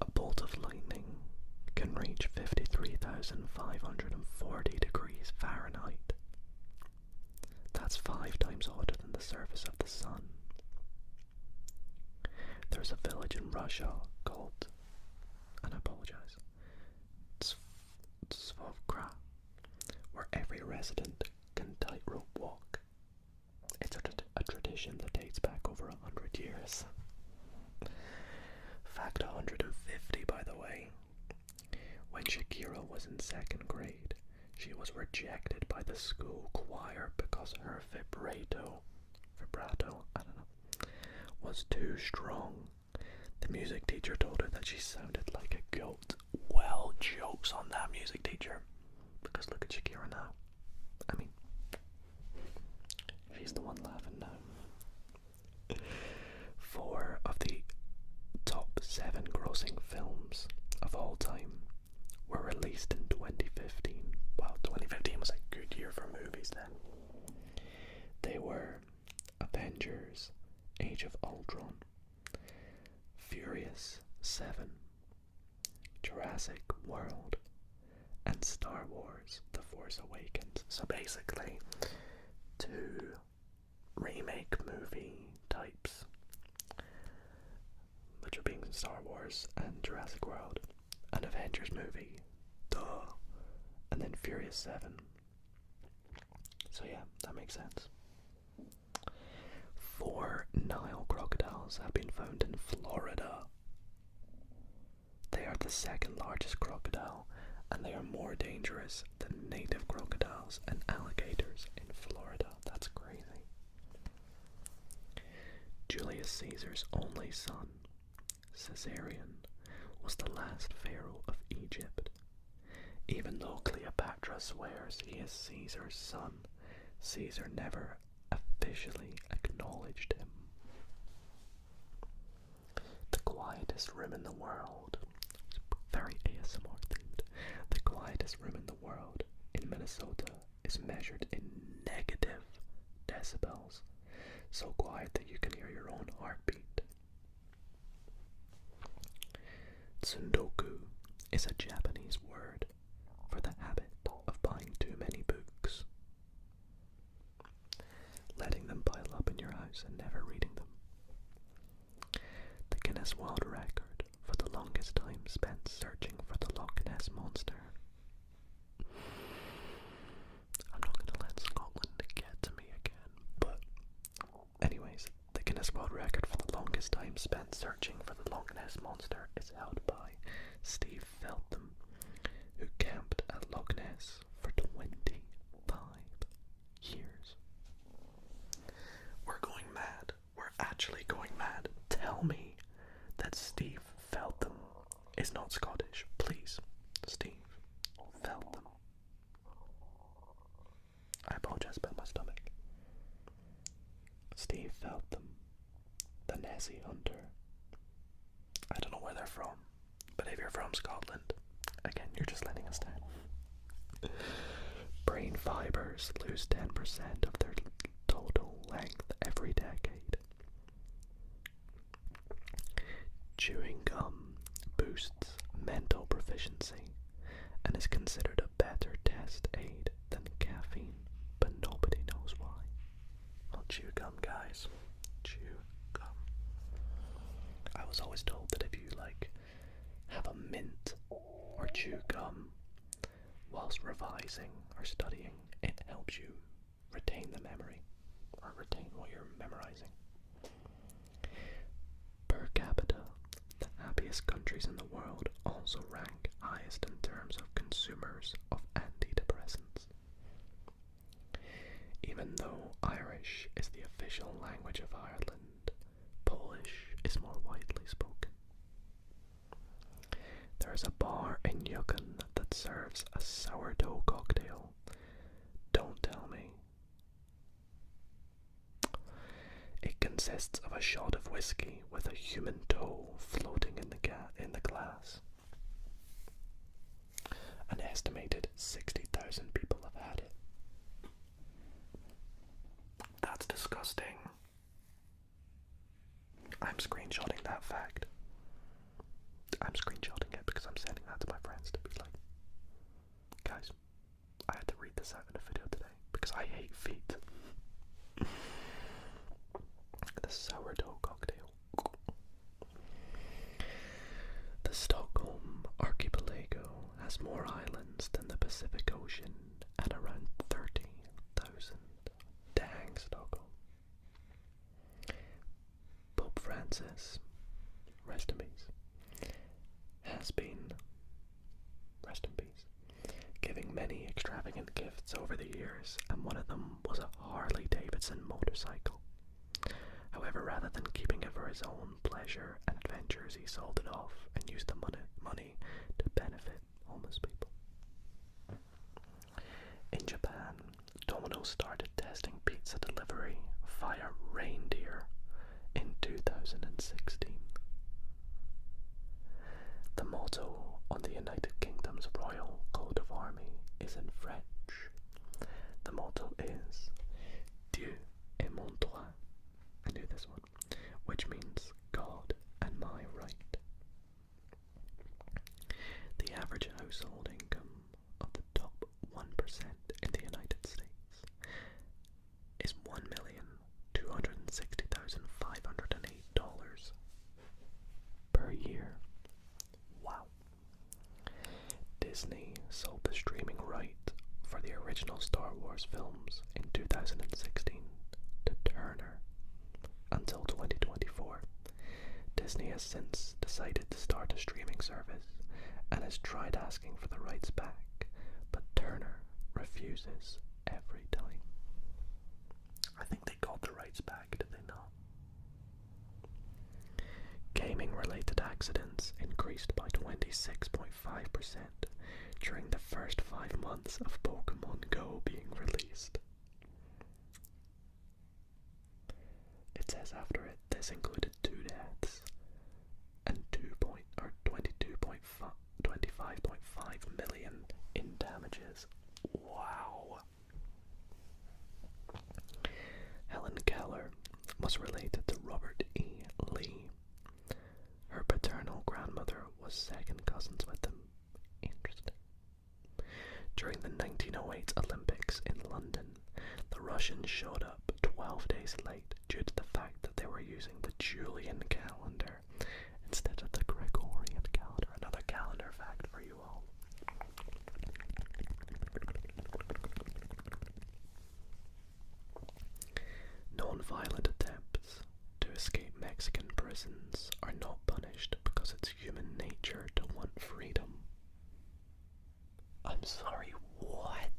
A bolt of lightning can reach 53,540 degrees Fahrenheit. That's 5 times hotter than the surface of the sun. There's a village in Russia called, and I apologize, Svovkra, where every resident can tightrope walk. It's a tradition that dates back over 100 years. Fact 150, by the way. When Shakira was in 2nd grade, she was rejected by the school choir because her vibrato, was too strong. The music teacher told her that she sounded like a goat. Well, jokes on that music teacher. Because look at Shakira now. I mean, she's the one laughing now. Age of Ultron, Furious 7, Jurassic World, and Star Wars The Force Awakens. So basically, 2 remake movie types, which are being Star Wars and Jurassic World, an Avengers movie, duh, and then Furious 7. So yeah, that makes sense. 4 Nile crocodiles have been found in Florida. They are the second largest crocodile, and they are more dangerous than native crocodiles and alligators in Florida. That's crazy. Julius Caesar's only son, Caesarion, was the last pharaoh of Egypt. Even though Cleopatra swears he is Caesar's son, Caesar never officially acknowledged him. The quietest room in the world, very ASMR themed, the quietest room in the world in Minnesota is measured in negative decibels, so quiet that you can hear your own heartbeat. Tsundoku is a Japanese word for the habit of buying too many books, letting them pile up in your house and never reading them. The Guinness World Record for the longest time spent searching for the Loch Ness Monster. I'm not going to let Scotland get to me again, but anyways, the Guinness World Record for the longest time spent searching for the Loch Ness Monster is held by Steve Feltham, who camped at Loch Ness for 25 years. We're going mad. We're actually going mad. Tell me that Steve Feltham is not Scottish. Please. Steve Feltham. I apologize about my stomach. Steve Feltham, the Nessie Hunter. I don't know where they're from, but if you're from Scotland, again, you're just letting us down. Brain fibers lose 10% of their total length every decade. Chewing gum boosts mental proficiency and is considered a better test aid than caffeine, but nobody knows why. Well, chew gum, guys. Chew gum. I was always told that if you have a mint or chew gum whilst revising or studying, it helps you retain the memory or retain what you're memorizing. Per capita, the happiest countries in the world also rank highest in terms of consumers of antidepressants. Even though Irish is the official language of Ireland, Polish is more widely spoken. There is a bar in Yukon that serves a sourdough cocktail. Don't tell me. It consists of a shot of whiskey with a human toe floating in the glass. An estimated 60,000 people have had it. That's disgusting. I'm screenshotting that fact. I'm screenshotting it because I'm sending that to my friends to be like, guys, I had to read this out in a video today because I hate feet. The sourdough cocktail. The Stockholm archipelago has more islands than the Pacific Ocean at around 30,000. Dang, Stockholm. Pope Francis, rest in peace, has been, rest in peace, giving many extravagant gifts over the years, and one of them was a Harley Davidson motorcycle. However, rather than keeping it for his own pleasure and adventures, he sold it off and used the money to benefit homeless people. In Japan, Domino's started testing pizza delivery via reindeer in 2016. The motto on the United Kingdom's Royal Coat of Army is in French. The motto is Dieu est mon droit. I knew this one. which means God and my right. The average household income of the top 1% in the United States is $1,260,508 per year. Wow. Disney sold the streaming right for the original Star Wars films in 2016 to Turner until 2024. Disney has since decided to start a streaming service and has tried asking for the rights back, but Turner refuses every time. I think they got the rights back, did they not? Gaming-related accidents increased by 26.5% during the first 5 months of Pokemon Go being released. It says after it, this included 2 deaths and 25.5 million in damages. Wow. Helen Keller was related to Robert E. Lee. Her paternal grandmother was second cousins with him. Interesting. During the 1908 Olympics in London, the Russians showed up 12 days late due to the fact that they were using the Julian calendar instead of the Gregorian calendar. Another calendar fact for you all. Non-violent attempts to escape Mexican prisons are not punished because it's human nature to want freedom. I'm sorry, what?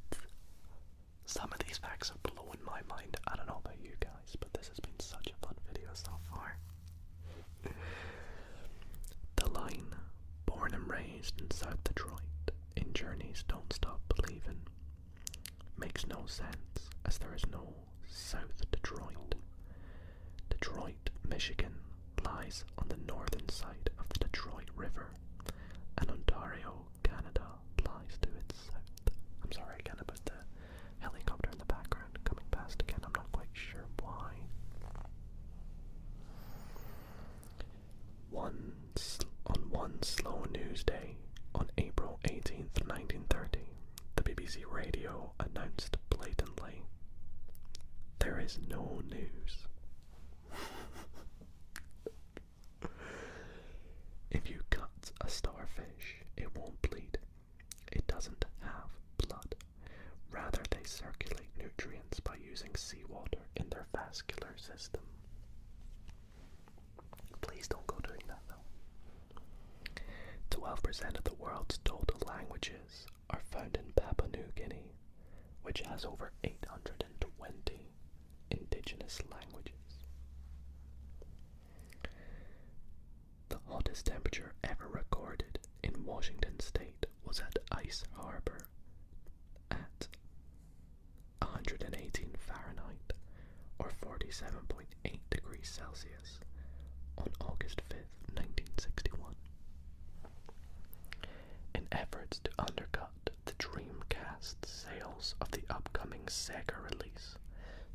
Some of these facts are blowing my mind. I don't know about you guys, but this has been such a fun video so far. The line, born and raised in South Detroit, in Journeys Don't Stop Believin', makes no sense as there is no South Detroit. Detroit, Michigan lies on the northern side of the Detroit River, and Ontario, Canada lies to its south. I'm sorry again about the helicopter in the background coming past again. I'm not quite sure why. On one slow news day on April 18th, 1930, the BBC radio announced blatantly, "There is no news." If you cut a starfish, it won't bleed. It doesn't have blood. Rather, they circulate nutrients by using seawater in their vascular system. Please don't go doing that though. 12% of the world's total languages are found in Papua New Guinea, which has over 820 indigenous languages. The hottest temperature ever recorded in Washington State was at Ice Harbor at 118 Fahrenheit or 47.8 degrees Celsius on August 5th, 1961. In efforts to undercut the Dreamcast sales of the upcoming Sega release,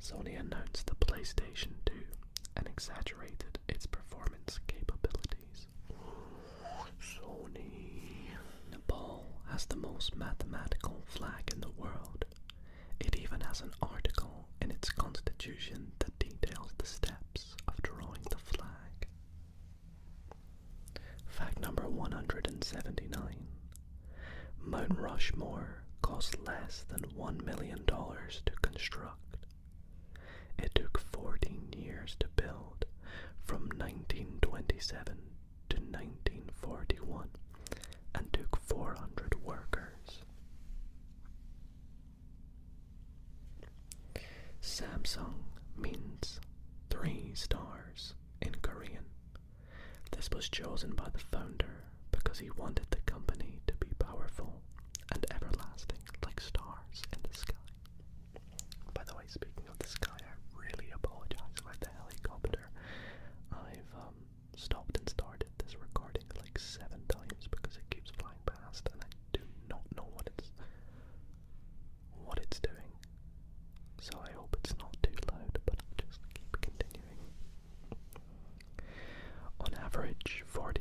Sony announced the PlayStation 2 and exaggerated its performance capabilities. Sony. Nepal has the most mathematical flag in the world. It even has an article in its constitution that details the steps of drawing the flag. Fact number 179. Mount Rushmore cost less than $1 million to construct. It took 14 years to build, from 1927 to 1941, and took 400 workers. Samsung means 3 stars in Korean. This was chosen by the founder because he wanted the company to be powerful and everlasting like stars in the sky. By the way, speaking of the sky, I really apologize about the helicopter. I've stopped and started this recording like 7 times because it keeps flying past and I do not know what it's doing. So I hope it's not too loud, but I'll just keep continuing.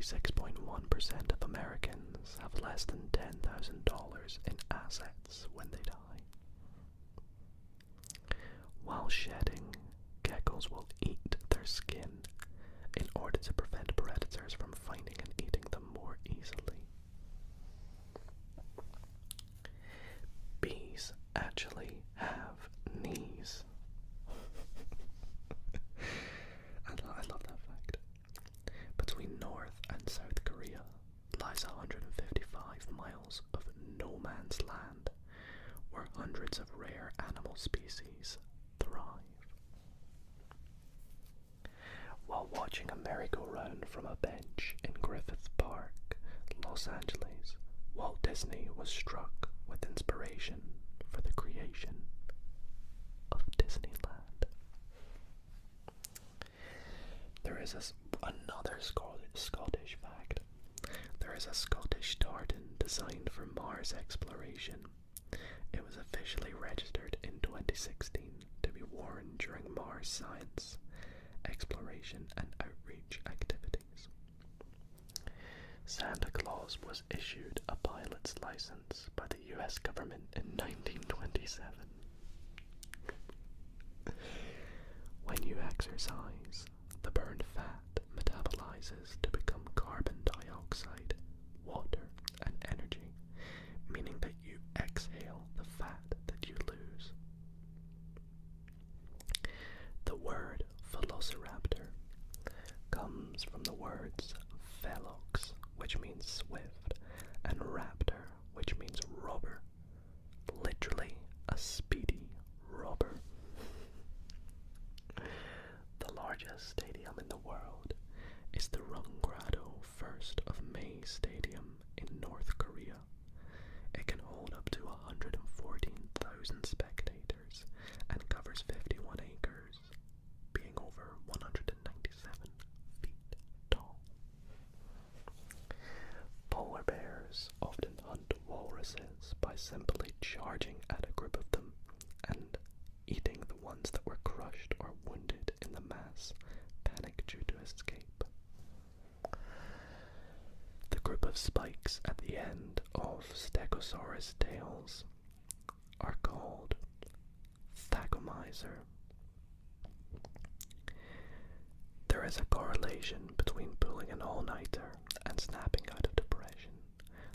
46.1% of Americans have less than $10,000 in assets when they die. While shedding, geckos will eat their skin in order to prevent predators from finding and eating them more easily. Bees actually have knees. I love that fact. Between North and South Korea lies 155 miles of no man's land where hundreds of rare animal species thrive. While watching a merry-go-round from a bench in Griffith Park, Los Angeles, Walt Disney was struck with inspiration for the creation of Disneyland. There is another Scottish fact. There is a Scottish tartan designed for Mars exploration. It was officially registered in 2016 to be worn during Mars science, exploration and outreach activities. Santa Claus was issued a pilot's license by the US government in 1927. When you exercise, the burned fat metabolizes to become carbon dioxide, water, and energy, meaning that you exhale the fat that you lose. The word velociraptor comes from the words velox, which means swift, and raptor, which means robber. Literally a speedy robber. The largest stadium in the world is the Rungrado 1st of May Stadium in North Korea. It can hold up to 114,000 spectators and covers 51 acres, being over 197 feet tall. Polar bears often hunt walruses by simply charging at a group of them and eating the ones that were crushed or wounded in the mass panic due to escape. The group of spikes at the end of Stegosaurus tails are called Thagomizer. There is a correlation between pulling an all-nighter and snapping out of depression.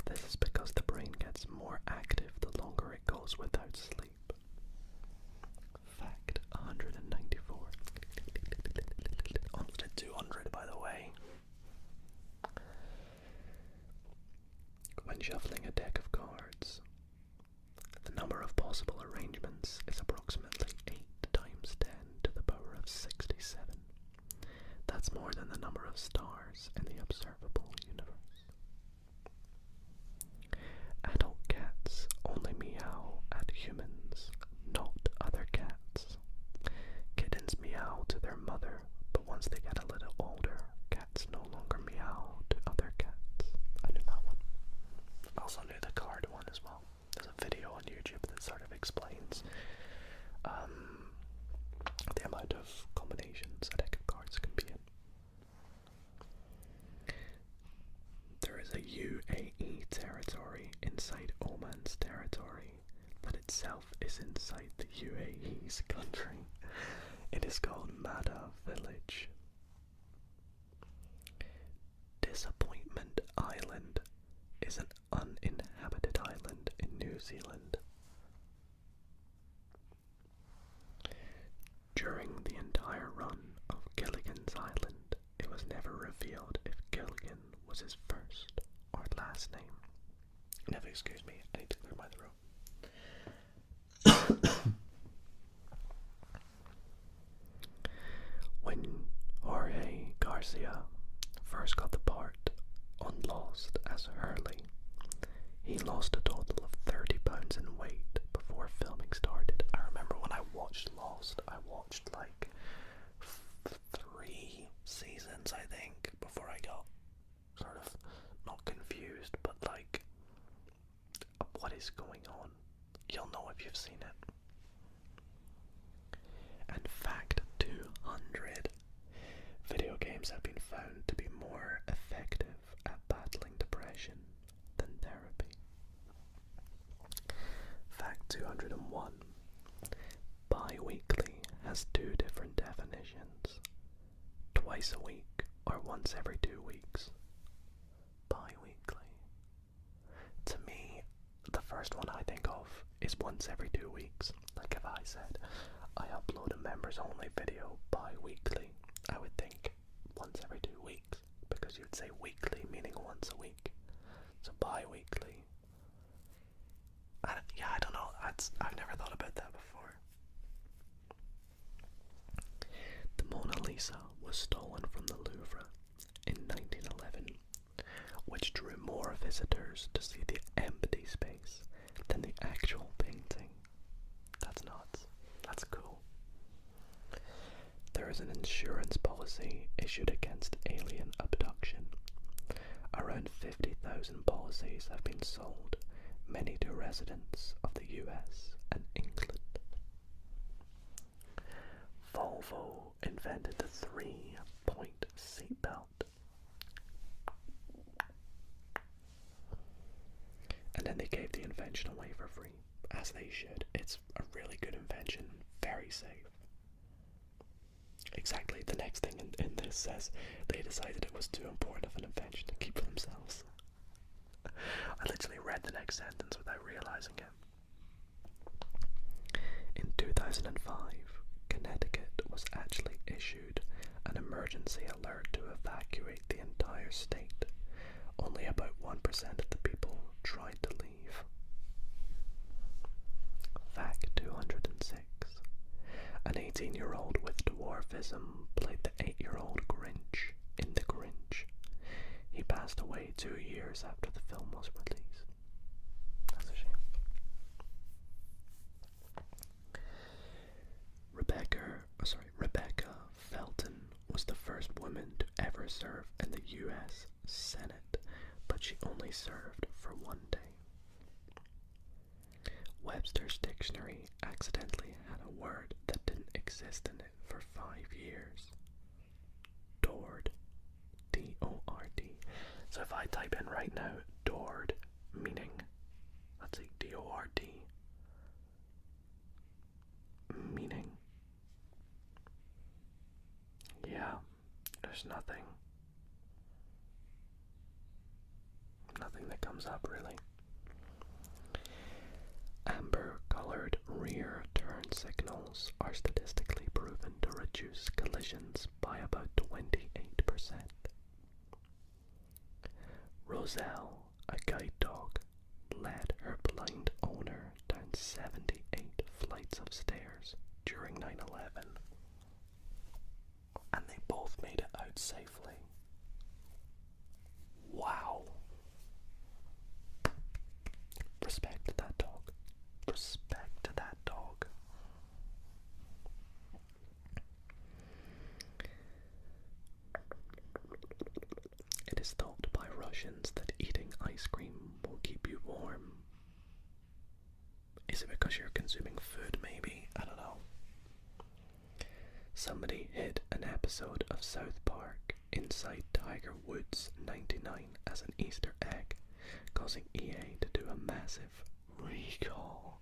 This is because the brain gets more active the longer it goes without sleep. Fact 194. On to 200, by the way. When shuffling a deck of cards, the number of possible arrangements is approximately 8 times 10 to the power of 67. That's more than the number of stars in the observable universe. Adult cats only meow at humans, not other cats. Kittens meow to their mother, but once they get a little older, cats no longer meow to other cats. I knew that one. I also knew the card one as well. There's a video on YouTube that sort of explains the amount of combinations a deck of cards can be in. There is a UAE territory inside Oman's territory that itself is inside the UAE's country. It is called Mada Village. Disappointment Island is an uninhabited island in New Zealand. During the entire run of Gilligan's Island, it was never revealed if Gilligan was his first or last name. Never, excuse me, I need to clear my throat. When Jorge Garcia first got the part on Lost as Hurley, he lost a total of 30 pounds in weight before filming started. I remember when I watched Lost, I watched like 3 seasons, I think, before I got sort of not confused, but like, what is going on? You'll know if you've seen it. And fact 200. Video games have been found to be more effective twice a week or once every 2 weeks? Bi-weekly. To me, the first one I think of is once every 2 weeks. Like if I said I upload a members only video bi-weekly, I would think once every 2 weeks, because you'd say weekly meaning once a week. So bi-weekly. I don't know. I've never thought about that before. The Mona Lisa was stolen from the Louvre in 1911, which drew more visitors to see the empty space than the actual painting. That's nuts. That's cool. There is an insurance policy issued against alien abduction. Around 50,000 policies have been sold, many to residents of the US and England. Volvo invented the 3-point seatbelt. And then they gave the invention away for free, as they should. It's a really good invention, very safe. Exactly, the next thing in this says they decided it was too important of an invention to keep for themselves. I literally read the next sentence without realizing it. In 2005, Connecticut was actually issued an emergency alert to evacuate the entire state. Only about 1% of the people tried to leave. Fact 206. An 18-year-old with dwarfism played the 8-year-old Grinch in The Grinch. He passed away 2 years after the film was released. That's a shame. Rebecca Felton was the first woman to ever serve in the U.S. Senate, but she only served for 1 day. Webster's dictionary accidentally had a word that didn't exist in it for 5 years. Dord. D-O-R-D. So if I type in right now, Dord, meaning, let's see, D-O-R-D, meaning, yeah, there's nothing that comes up really. Amber-colored rear turn signals are statistically proven to reduce collisions by about 28%. Roselle, a guide dog, led her blind owner down 78 flights of stairs during 9/11, and they both made it out safely. Wow. Respect to that dog. Respect to that dog. It is thought by Russians that eating ice cream will keep you warm. Is it because you're consuming food, maybe? I don't know. Somebody hid an episode of South Park inside Tiger Woods 99 as an Easter egg, causing EA to do a massive recall.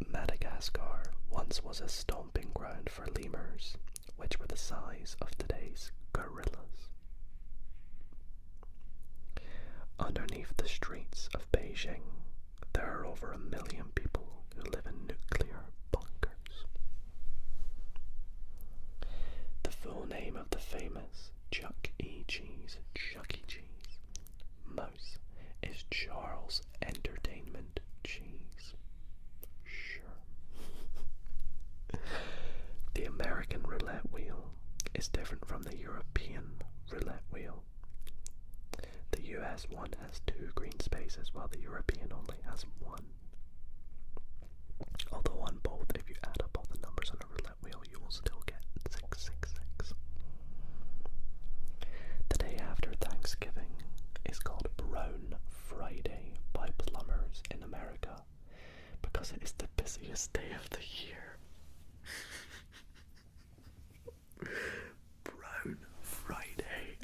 Madagascar once was a stomping ground for lemurs, which were the size of today's gorillas. Underneath the streets of Beijing, there are over 1 million people who live in nuclear bunkers. The full name of the famous Chuck E. Cheese mouse is Charles Entertainment Cheese. Sure. The American roulette wheel is different from the European roulette wheel. The US one has 2 green spaces while the European only has 1. Although on both, if you add up all the numbers on a roulette wheel, you will still get 666. The day after Thanksgiving is called Brown Friday by plumbers in America because it is the busiest day of the year. Brown Friday.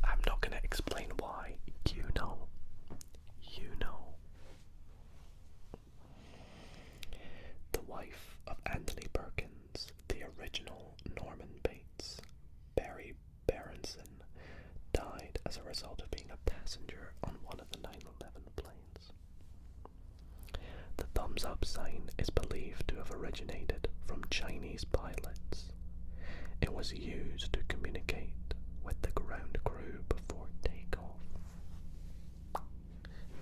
I'm not going to explain why. You know. original Norman Bates, Barry Berenson, died as a result of being a passenger on one of the 9/11 planes. The thumbs up sign is believed to have originated from Chinese pilots. It was used to communicate with the ground crew before takeoff.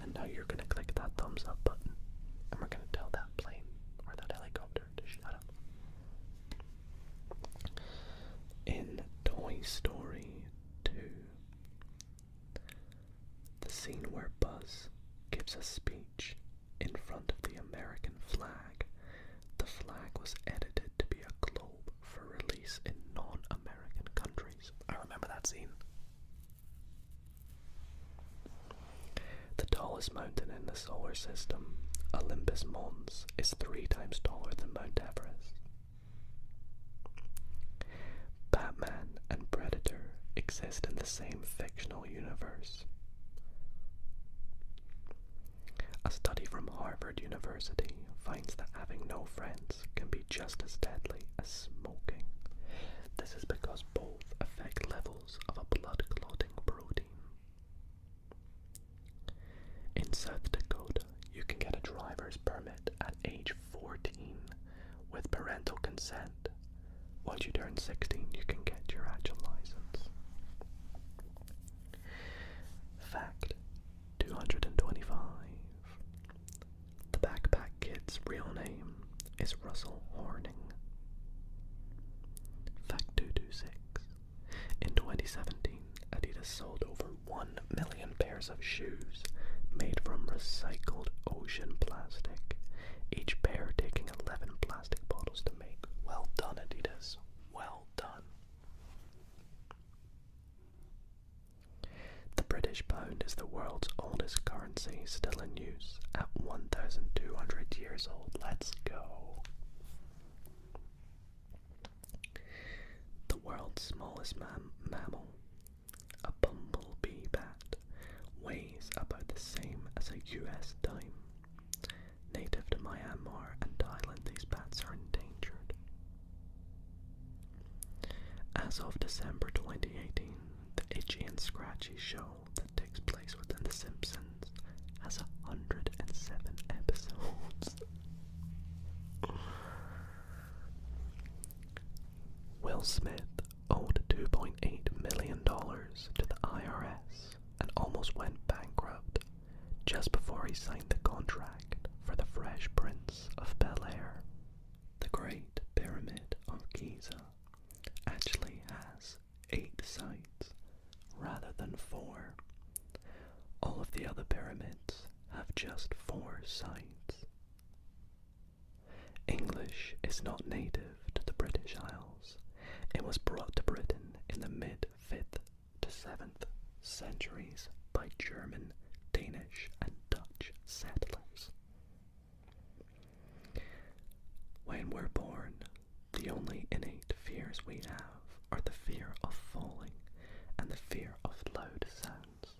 And now you're going to click that thumbs up button, and we're going to tell that plane or that helicopter to shut up. In Toy Story 2, the scene where Buzz gives a speech in front of the American flag, the flag was edited to be a globe for release in non-American countries. I remember that scene. The tallest mountain in the solar system, Olympus Mons, is 3 times taller than Mount Everest. Batman and Predator exist in the same fictional universe. A study from Harvard University finds that having no friends can be just as deadly as smoking. This is because both affect levels of a blood-clotting protein. In South Dakota, you can get a driver's permit at age 14 with parental consent. Once you turn 16, you can get your actual license. Fact 225. The Backpack Kid's real name is Russell Horning. Fact 226. In 2017, Adidas sold over 1 million pairs of shoes made from recycled ocean plastic, each pair taking 11 plastic bottles to make. Well done, Adidas. Well done. The British pound is the world's oldest currency, still in use at 1,200 years old. Let's go. The world's smallest mammal, a bumblebee bat, weighs about the same as a US dime. Native to Myanmar and Thailand, these bats are endangered. As of December 2018, the Itchy and Scratchy show that takes place within The Simpsons has 107 episodes. Will Smith owed $2.8 million to the IRS and almost went bankrupt just before he signed the contract for the Fresh Prince of Bel-Air. The Great Pyramid of Giza actually has 8 sides rather than 4. All of the other pyramids have just 4 sides. English is not native to the British Isles. It was brought to Britain in the mid-5th to 7th centuries by German, Danish, and Dutch settlers. When we're born, the only innate fears we have are the fear of falling and the fear of loud sounds.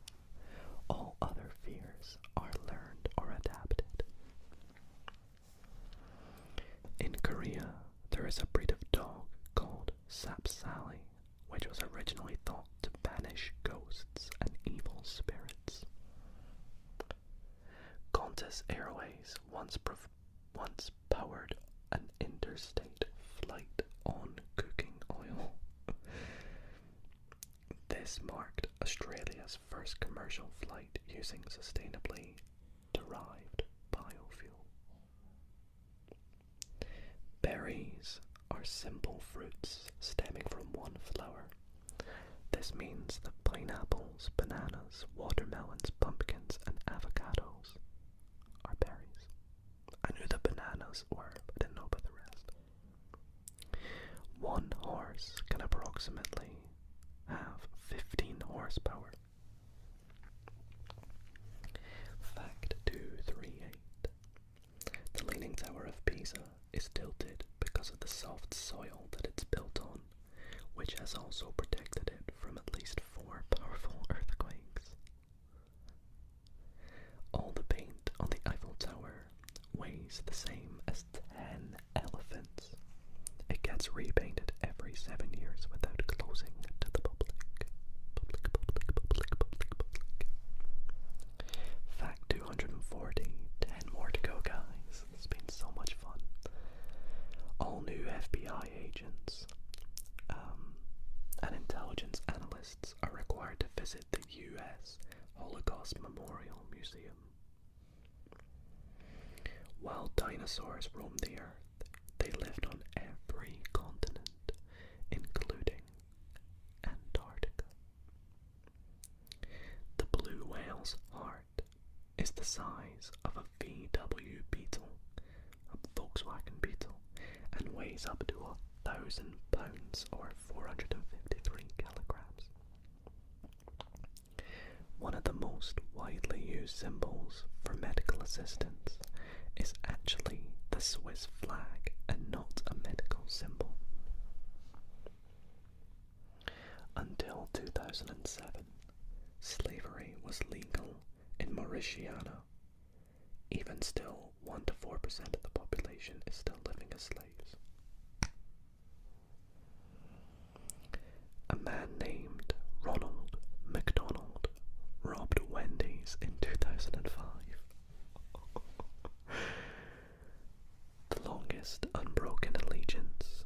All other fears are learned or adapted. In Korea, there is a breed of dog called Sapsali, which was originally thought to banish ghosts and evil spirits. Qantas Airways once powered an interstate flight on cooking oil. This marked Australia's first commercial flight using sustainably derived biofuel. Berries are simple fruits stemming from one flower. This means that pineapples, bananas, watermelons, pumpkins, and avocados are berries. I knew the bananas were, but I didn't know about the rest. One horse can approximately have 15 horsepower. Fact 238. The Leaning Tower of Pisa is tilted because of the soft soil that it's built on, which has also protected it from at least 4 powerful earthquakes. All the paint on the Eiffel Tower weighs the same as 10 elephants. It gets repainted carry 7 years without closing to the public. Fact 240. 10 more to go, guys. It's been so much fun. All new FBI agents and intelligence analysts are required to visit the U.S. Holocaust Memorial Museum. While dinosaurs roamed the earth, they lived on every continent, including Antarctica. The blue whale's heart is the size of a VW Beetle, a Volkswagen Beetle, and weighs up to 1,000 pounds or 453 kilograms. One of the most widely used symbols for medical assistance is actually the Swiss flag and not a medical symbol. Until 2007, slavery was legal in Mauritania. Even still, 1 to 4% of the population is still living as slaves. A man named Ronald McDonald robbed Wendy's in 2005. The longest unbroken alliance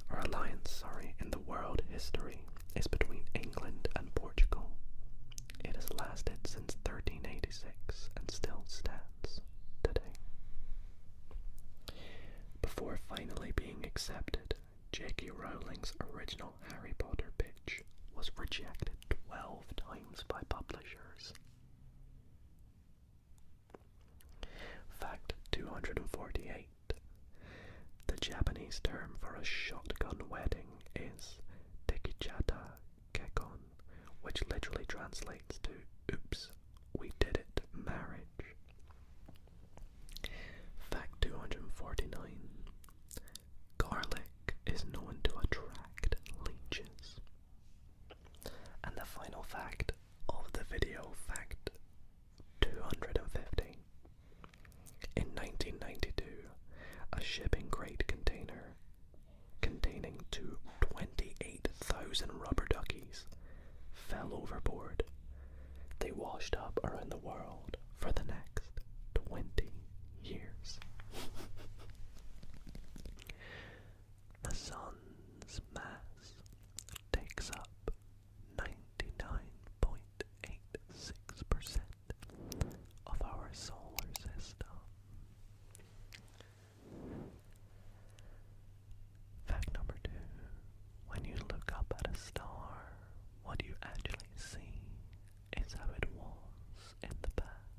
in the world history is between England and Portugal. It has lasted since 1386 and still stands today. Before finally being accepted, J.K. Rowling's original Harry Potter pitch was rejected 12 times by publishers. Fact 248. The Japanese term for a shotgun wedding is tekichata kekon, which literally translates to "oops, we did it" marriage. Fact 249. Garlic is known to attract leeches. And the final fact of the video, fact 250. In 1992, a shipping crate container containing 28,000 rubber duckies fell overboard. They washed up around the world for the next 20 years. The sun's mass takes up 99.86% of our solar system. Fact number 2. When you look up at a star, what you actually see is how it was in the past.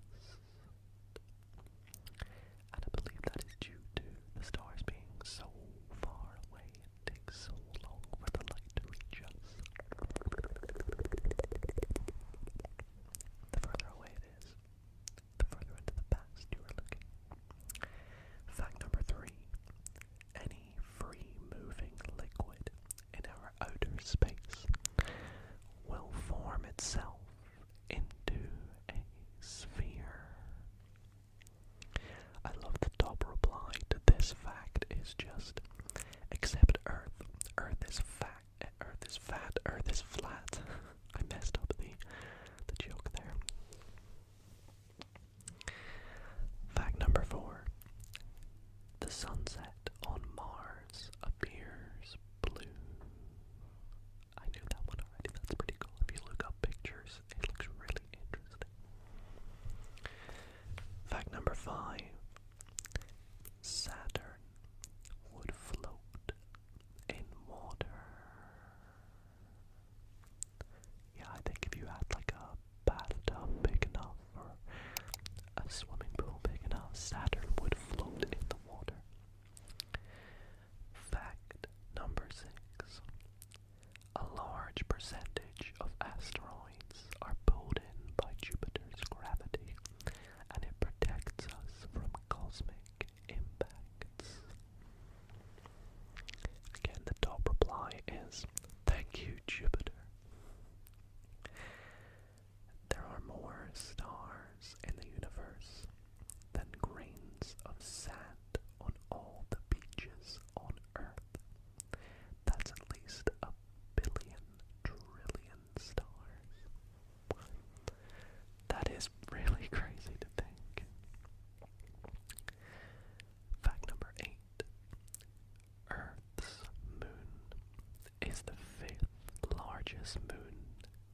brightest moon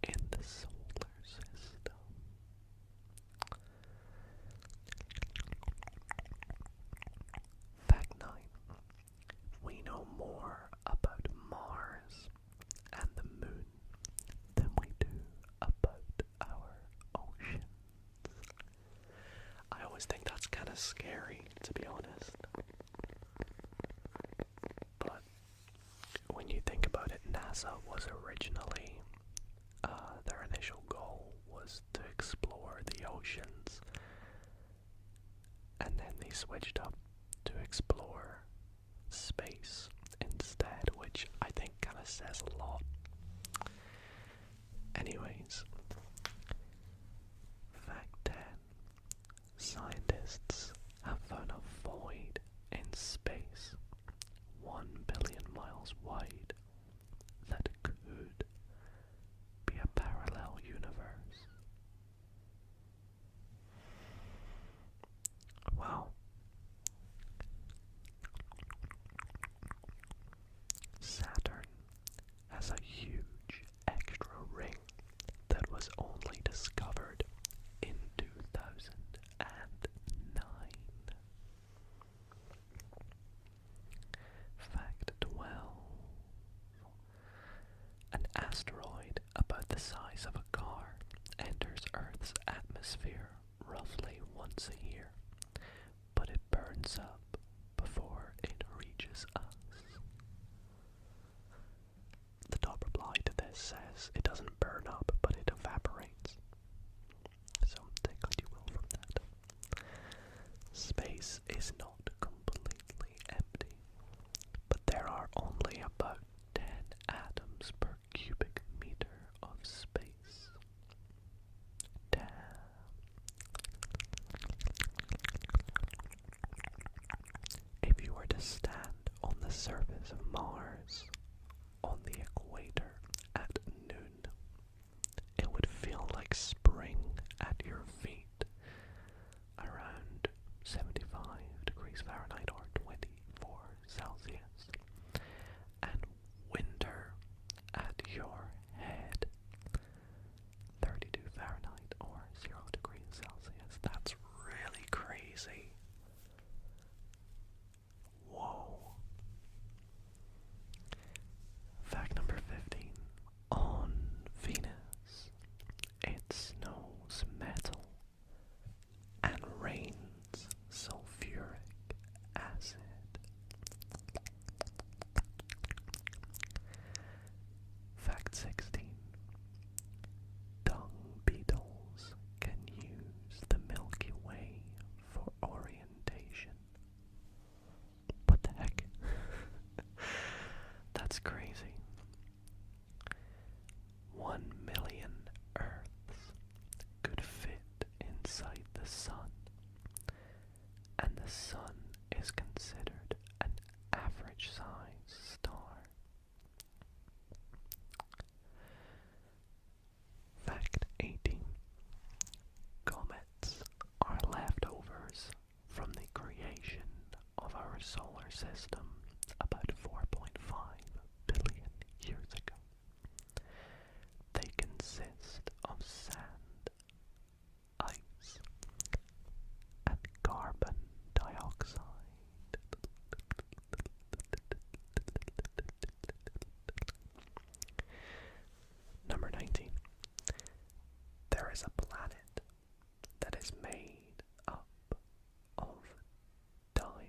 in the solar system. Fact 9. We know more about Mars and the moon than we do about our oceans. I always think that's kind of scary, to be honest. But when you think about it, NASA was originally, their initial goal was to explore the oceans. And then they switched up to explore space instead, which I think kind of says a lot. Anyways, fact 10. Scientists have found a void in space 1 billion miles wide that could be a parallel universe. Wow. Saturn has a huge extra ring that was only discovered in 2009. Fact 12. An asteroid about the size of a car enters Earth's atmosphere roughly once a year, but it burns up before it reaches us. The top reply to this says it doesn't burn up, but it evaporates. So take what you will from that. Space is not completely empty, but there are only about 10 atoms per cubic meter of space. Damn. If you were to stand on the surface of Mars on the equator at noon, it would feel like spring at your feet, around 75 degrees Fahrenheit or 24 Celsius, and winter at your head, 32 Fahrenheit or 0 degrees Celsius. That's really crazy. Whoa. Fact number 15. On Venus, it snows metal and rains sulfuric acid. Fact 16. Dung beetles can use the Milky Way for orientation. What the heck? That's crazy. 1 million Earths could fit inside the sun, and the sun is considered an average-sized star. Fact 18. Comets are leftovers from the creation of our solar system about 4.5 billion years ago. They consist of sand, ice, and carbon dioxide. Number 19. There is a planet that is made up of diamonds.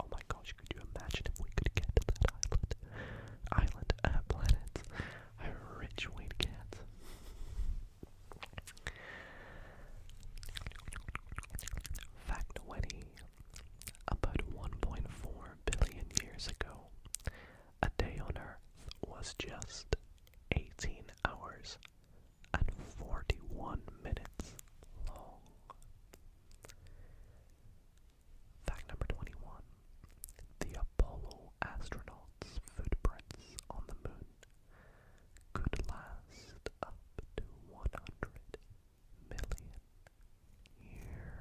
Oh my gosh, could you imagine if we could get to that planet, how rich we'd get. Fact 20. About 1.4 billion years ago, a day on Earth was just 18 hours and 41 minutes long. Fact number 21. The Apollo astronauts' footprints on the moon could last up to 100 million years.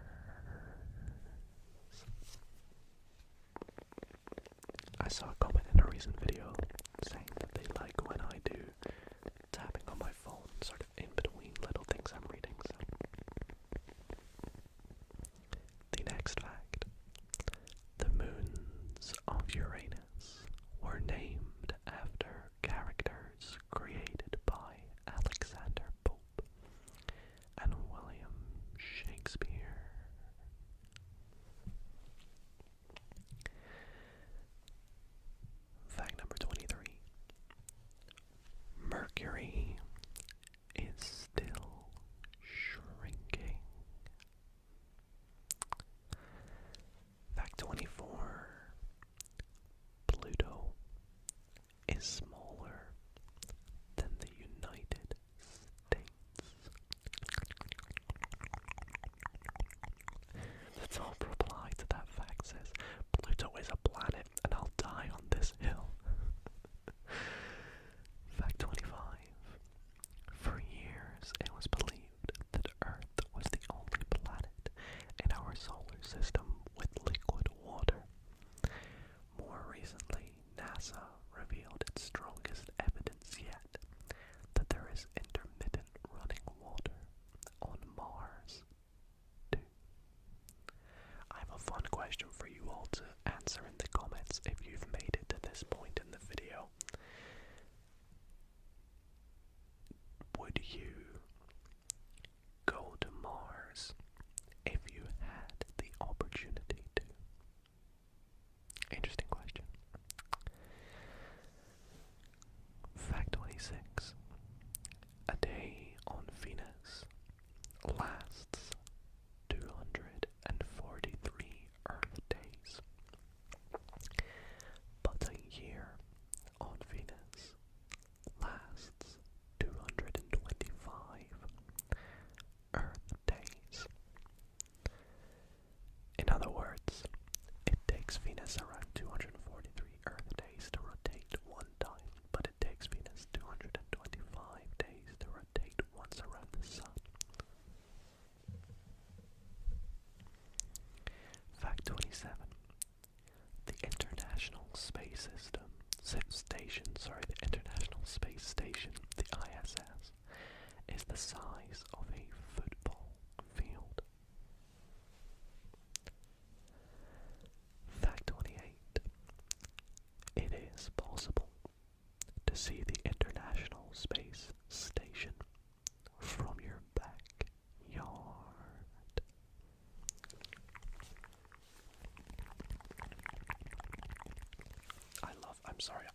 I saw a comment in a recent video saying that they like when I takes Venus around 243 Earth days to rotate one time, but it takes Venus 225 days to rotate once around the Sun. Fact 27. The International Space Station, the ISS, is the size of a football field. Fact 28. It is possible to see the International Space Station from your backyard.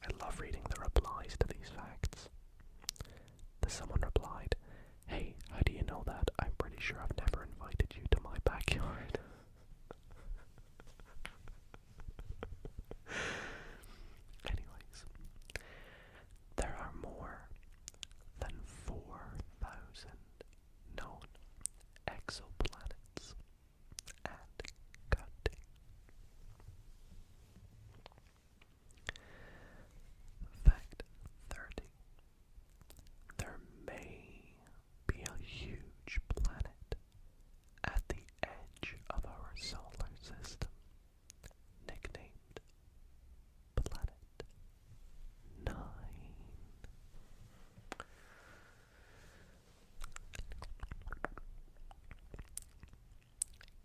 I love reading the replies to these facts. Someone replied, "Hey, how do you know that? I'm pretty sure I've never invited you to my backyard." Anyways, there are more than 4,000 known exoplanets and counting. Fact 30. There may be a huge planet at the edge of our solar system, nicknamed Planet 9.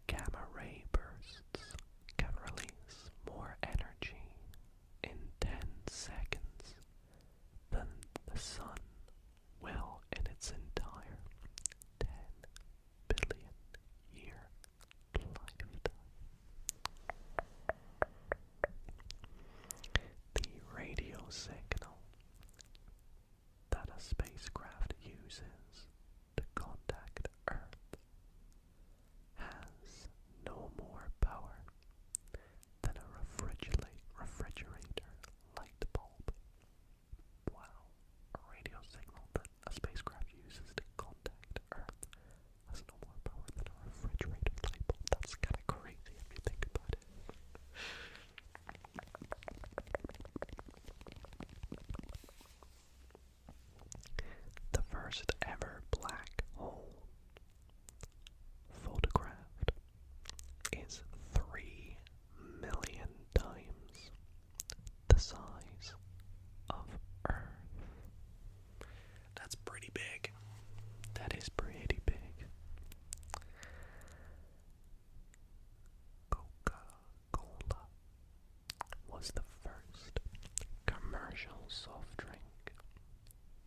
Gamma ray bursts can release more energy in 10 seconds than the Sun will in its entire 10 billion year lifetime. The radio signal that a spacecraft uses to contact Earth has no more power than a refrigerator light bulb. Wow, a radio signal that a spacecraft uses to contact Earth has no more power than a refrigerator light bulb. That's kind of crazy if you think about it. The first ever black hole photographed is 3 million times the size of Earth. That's pretty big. That is pretty big. Coca-Cola was the first commercial soft drink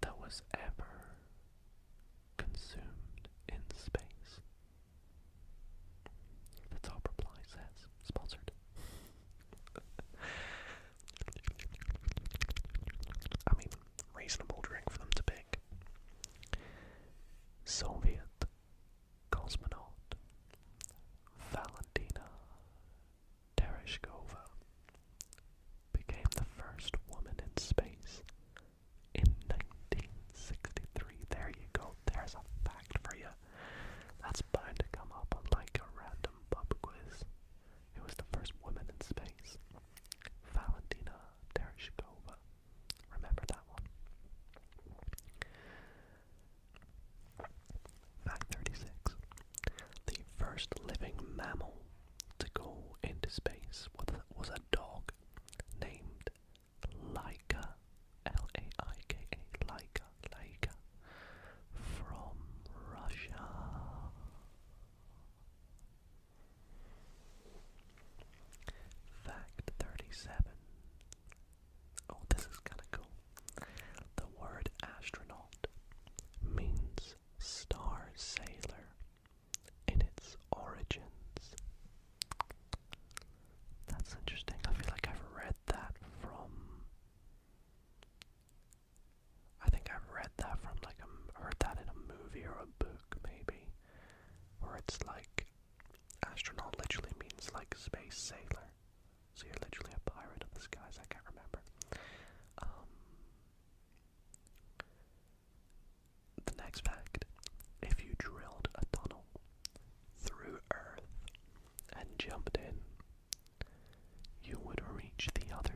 that was ever consumed in space. The top reply says, sponsored. I mean, reasonable drink for them to pick. Soviet cosmonaut Valentina Tereshkova became the first woman in space in 1969.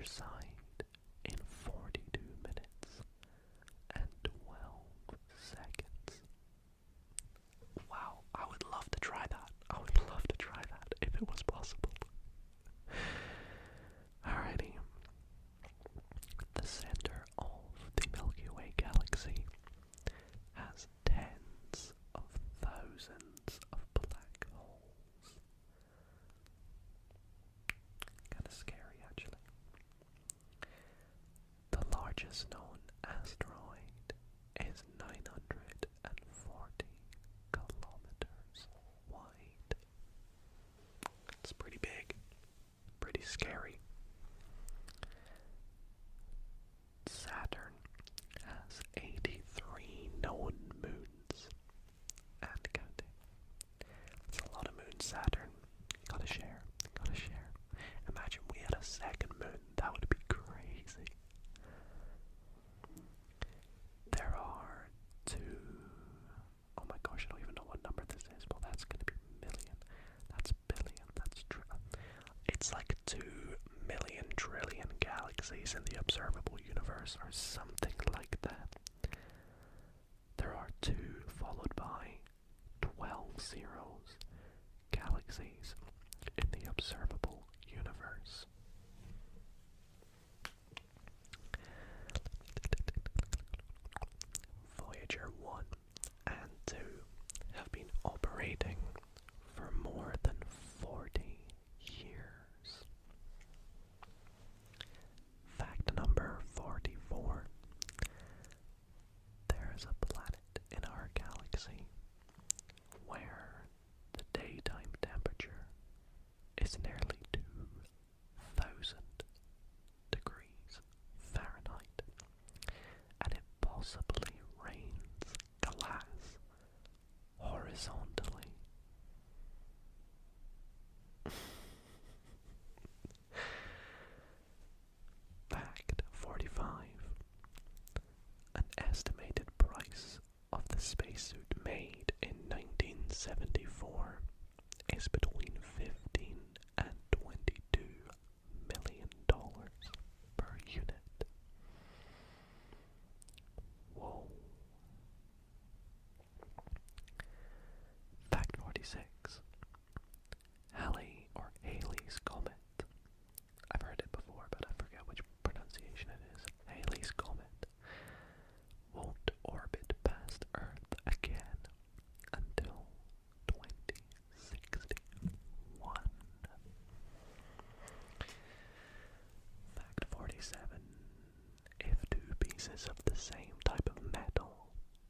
side in 42 minutes and 12 seconds. Wow, I would love to try that. I would love to try that if it was possible. Alrighty. The center of the Milky Way galaxy has tens of thousands of black holes. Kinda scary, actually. The largest known asteroid is 940 kilometers wide. It's pretty big, pretty scary. Saturn has 83 known moons and counting. It's a lot of moons, Saturn. Gotta share, gotta share. Imagine we had a second moon, that would be crazy. There are oh my gosh, I don't even know what number this is, but that's gonna be million, that's billion, that's it's like 2 million trillion galaxies in the observable universe, or something like that. There are 2 followed by 12 zeros galaxies in the observable universe. Voyager 1 and 2 have been operating for more than 40 years. Fact number 44. There is a planet in our galaxy where the daytime temperature is nearly 2,000 degrees Fahrenheit, and it possibly rains glass horizontally. Fact 45. An estimated price of the spacesuit made in 1974 is between $15 and $22 million per unit. Whoa. Fact 46. Halley's Comet. I've heard it before, but I forget which pronunciation it is. Halley's Comet won't orbit past Earth again until 2061. Fact 47. If 2 pieces of the same type of metal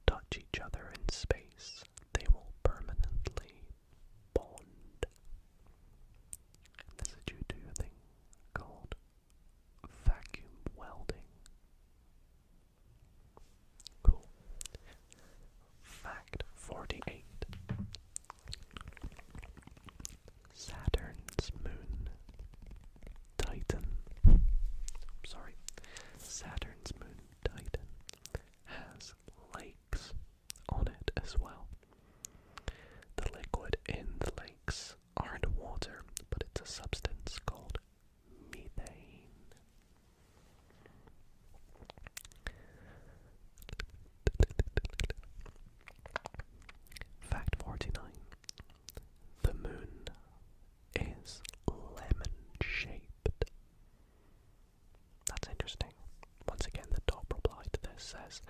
touch each other in space, they will permanently bond. This is due to a thing called vacuum welding. Cool. Fact 48. Saturn's moon, Titan. Saturn's moon, Titan, has lakes on it as well. The liquid in the lakes aren't water, but it's a substance called methane. Fact 49. The moon is lemon-shaped. That's interesting. Once again, the top reply to this says,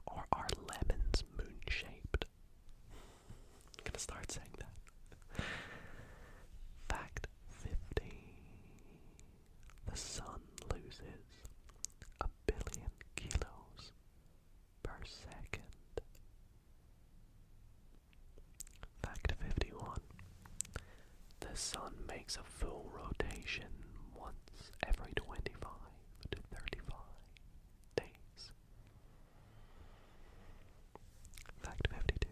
are lemons moon-shaped? I'm gonna start saying that. Fact 50. The sun loses 1 billion kilos per second. Fact 51. The sun makes a full rotation once every 25 to 35 days. Fact 52.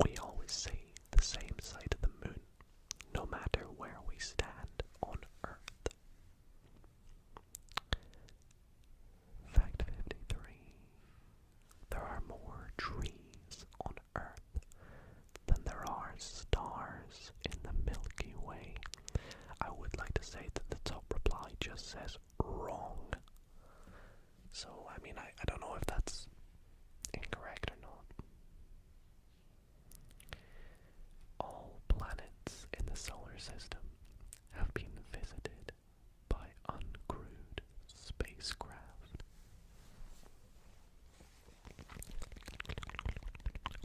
We always see the same side of the moon, no matter where we stand on Earth. Fact 53. There are more trees on Earth than there are stars in the Milky Way. I would like just says wrong. So, I mean, I don't know if that's incorrect or not. All planets in the solar system have been visited by uncrewed spacecraft.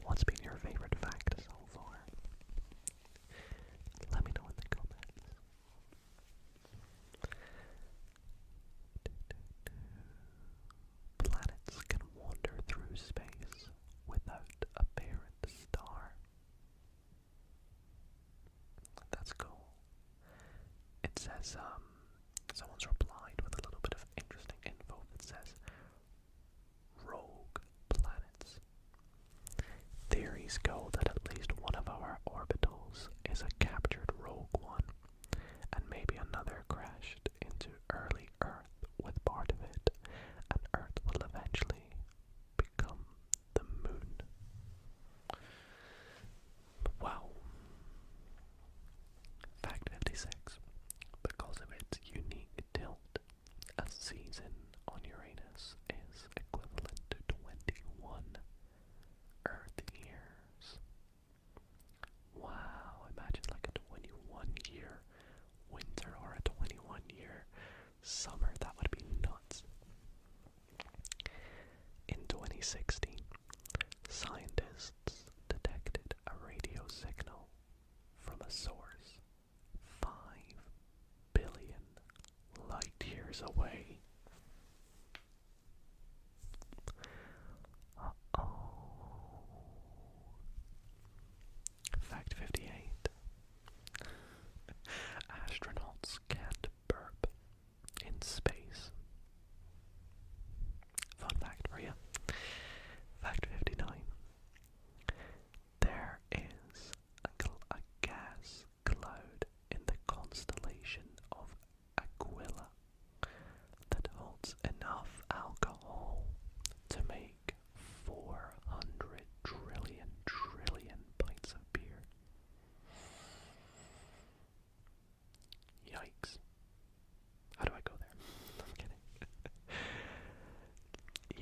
What's been your favorite fact so far? Let me know in the comments. Planets can wander through space without a parent star. That's cool. It says, someone's replied with a little bit of interesting info that says, rogue planets. Theories go that at least one of our orbitals is a captured rogue one, and maybe another crashed into early Earth with part of it, and Earth will eventually become the moon. Wow. Fact 56. Because of its unique tilt, a season on Uranus is equivalent to 21 Earth years. Wow, imagine like a 21-year winter or a 21-year summer. That would be nuts. In 2016, scientists detected a radio signal from a source 5 billion light years away. Uh-oh. Fact 58. Astronauts can't burp in space. Fun fact for you. Fact 59. There is a gas cloud in the constellation of Aquila that holds enough alcohol to make 400 trillion pints of beer. Yikes. How do I go there? I'm kidding.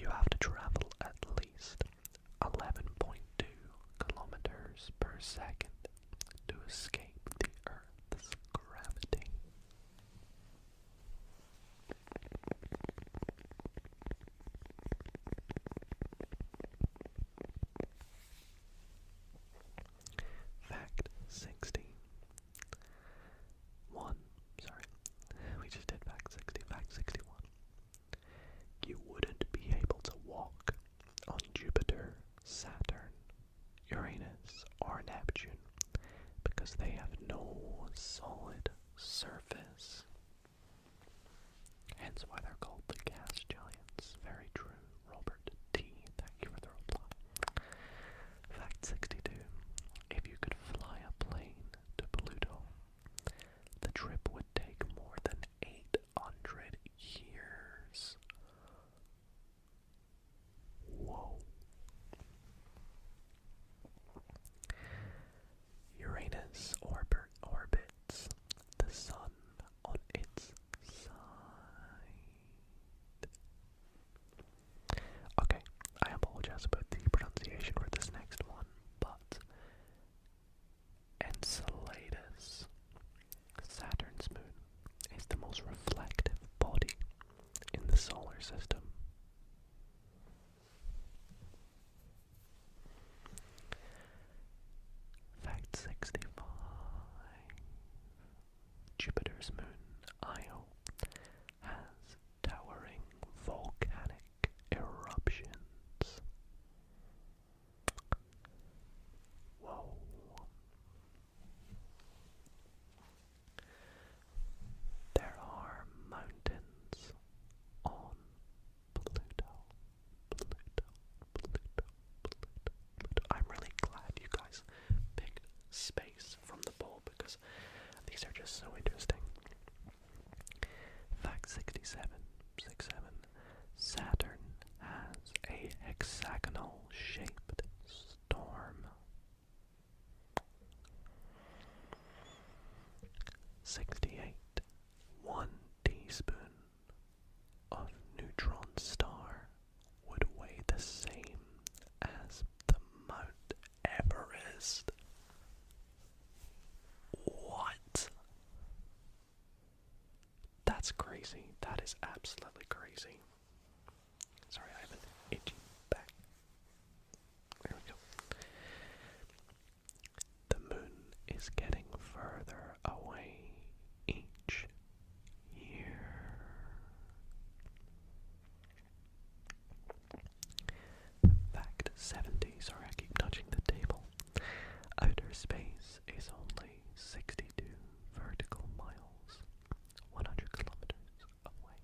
You have to travel at least 11.2 kilometers per second to escape the Earth's gravity. Fact 60. We just did fact 60. Fact 61. You wouldn't be able to walk on Jupiter, Saturn, Uranus, or Neptune because they have no solid surface. Hence why they're called the gas giants. Very true, Robert T. Thank you for the reply. Fact 62. If you could fly a plane to Pluto, the trip would take more than 800 years. Whoa. Uranus orbits the sun on its side. Okay, I apologize about the pronunciation for this next one, but Enceladus, Saturn's moon, is the most reflective body in the solar system. Fact 65. Jupiter's moon, Io, has towering volcanic eruptions. Whoa. There are mountains on Pluto. I'm really glad you guys picked space from the poll because these are just so interesting. Fact 67. Saturn has a hexagonal shaped storm. 68. 1 teaspoon crazy. That is absolutely crazy. Sorry, I have an itchy back. There we go. The moon is getting further away each year. Fact 70. Sorry, I keep touching the table. Outer space is only 62 vertical miles, 100 kilometers away.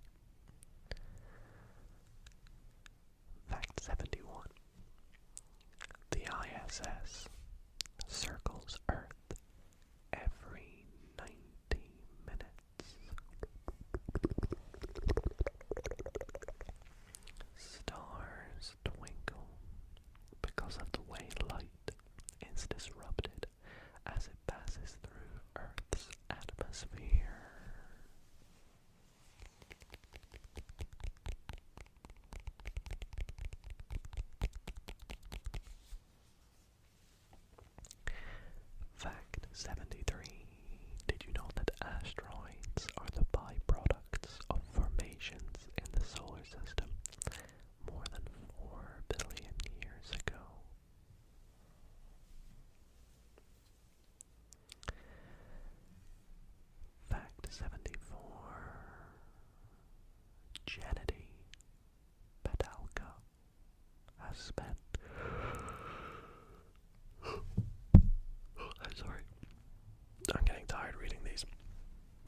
Fact 71. The ISS circles Earth every 90 minutes. Stars twinkle because of the way light is disrupted as it passes through Earth's atmosphere. Fact 73. Did you know that asteroids are the byproducts of formations in the solar system more than 4 billion years ago? Fact 74. Yeti Pedalka has spent I'm sorry. I'm getting tired reading these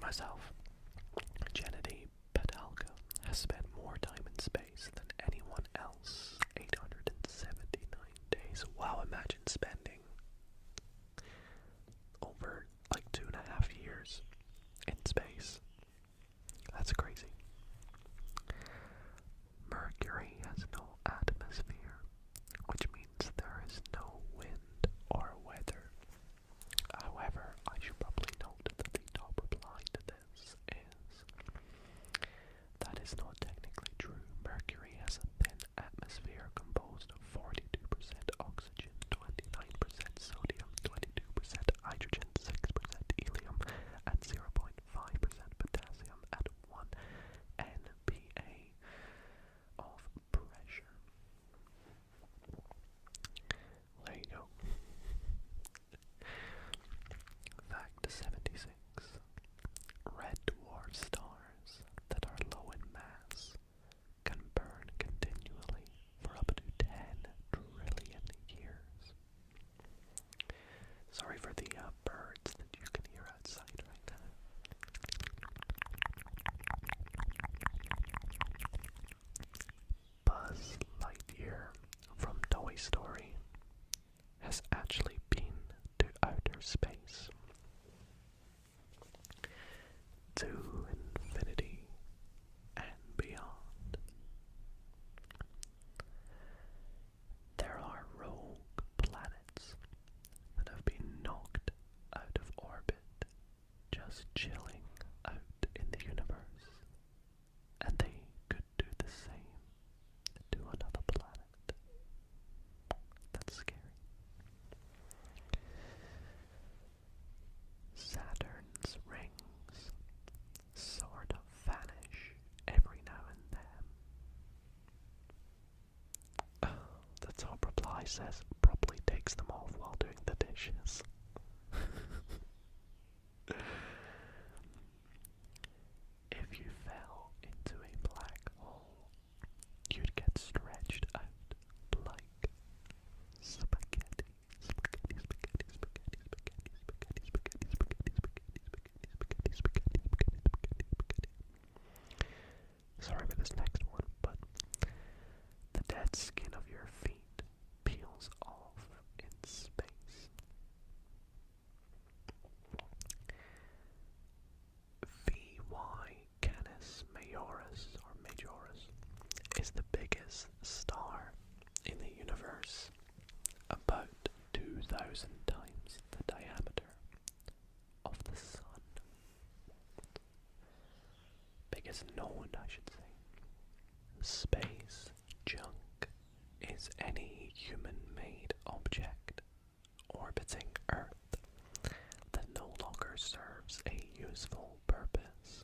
myself. Yeti Pedalka has spent more time in space than anyone else. 879 days. Wow, imagine spending over like 2.5 years in space. That's crazy. Mercury has no atmosphere, which means there is no wind or weather. However, I should probably note that the top reply to this is that is not technically true. Mercury has a thin atmosphere composed of 42% oxygen, 29% sodium, 22% hydrogen, 6% helium, and 0.5% potassium at 1 NPa of pressure. There you go. Fact 76. Red dwarf stars that are low in mass can burn continually for up to 10 trillion years. Sorry for the birds that you can hear outside right now. Buzz Lightyear from Toy Story has actually been to outer space. To infinity and beyond. There are rogue planets that have been knocked out of orbit, just chilling out in the universe, and they could do the same to another planet. That's scary. Saturn's rings sort of vanish every now and then. The top reply says probably takes them off while doing the dishes. If you fell into a black hole, you'd get stretched out like spaghetti, spaghetti, spaghetti, spaghetti, spaghetti, spaghetti, spaghetti, spaghetti, spaghetti, spaghetti, spaghetti, spaghetti, spaghetti. Sorry for this next one, but the dead skin of your feet peels off in space. VY Canis Majoris is the biggest star in the universe, about 2,000 times the diameter of the sun. Biggest known, I should say. Space junk is any human-made object orbiting Earth that no longer serves a useful purpose.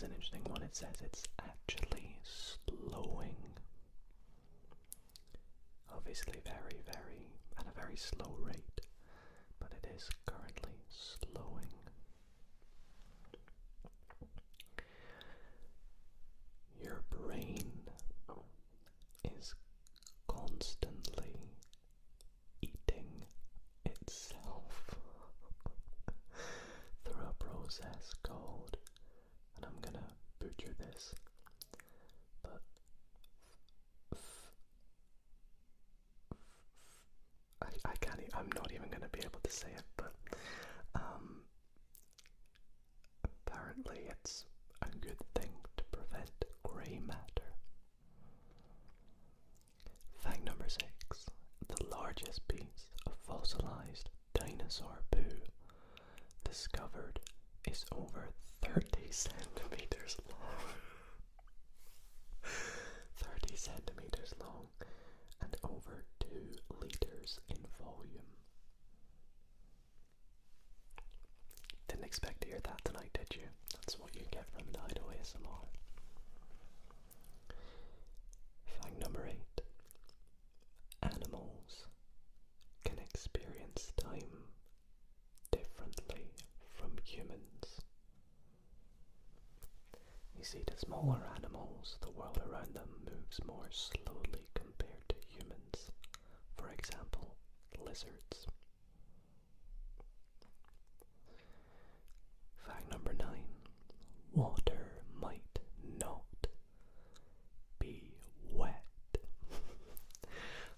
is an interesting one. It says it's actually slowing. Obviously very, very, at a very slow rate, but it is currently slowing. Your brain is constantly eating itself through a process called, and I'm gonna butcher this, but I can't, I'm not even gonna be able to say it, but apparently it's a good thing to prevent grey matter. Fact number 6. The largest piece of fossilized dinosaur poo discovered is over 30 centimeters long. 30 centimeters long and over 2 liters in volume. Didn't expect to hear that tonight, did you? That's what you get from Dido ASMR. Fact number 8. Animals can experience time differently from humans. You see, to smaller animals, the world around them moves more slowly compared to humans. For example, lizards. Fact number 9. Water might not be wet.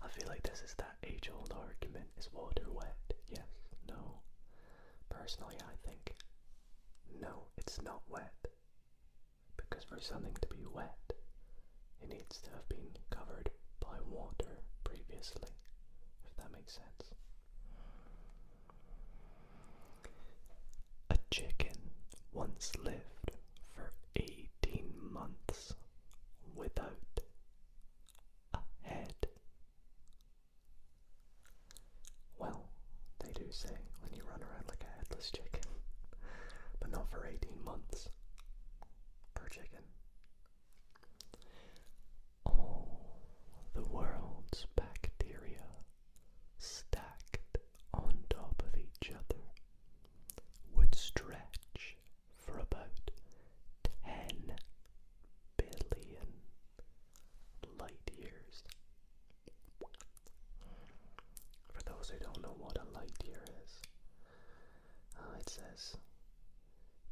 I feel like this is that age-old argument. Is water wet? Yes, no. Personally, I think no, it's not wet. Because for something to be wet, it needs to have been covered by water previously, if that makes sense. A chicken once lived for 18 months without a head. Well, they do say when you run around like a headless chicken, but not for 18 months per chicken. All the world's bacteria stacked on top of each other would stretch for about 10 billion light years. For those who don't know what a light year is, it says,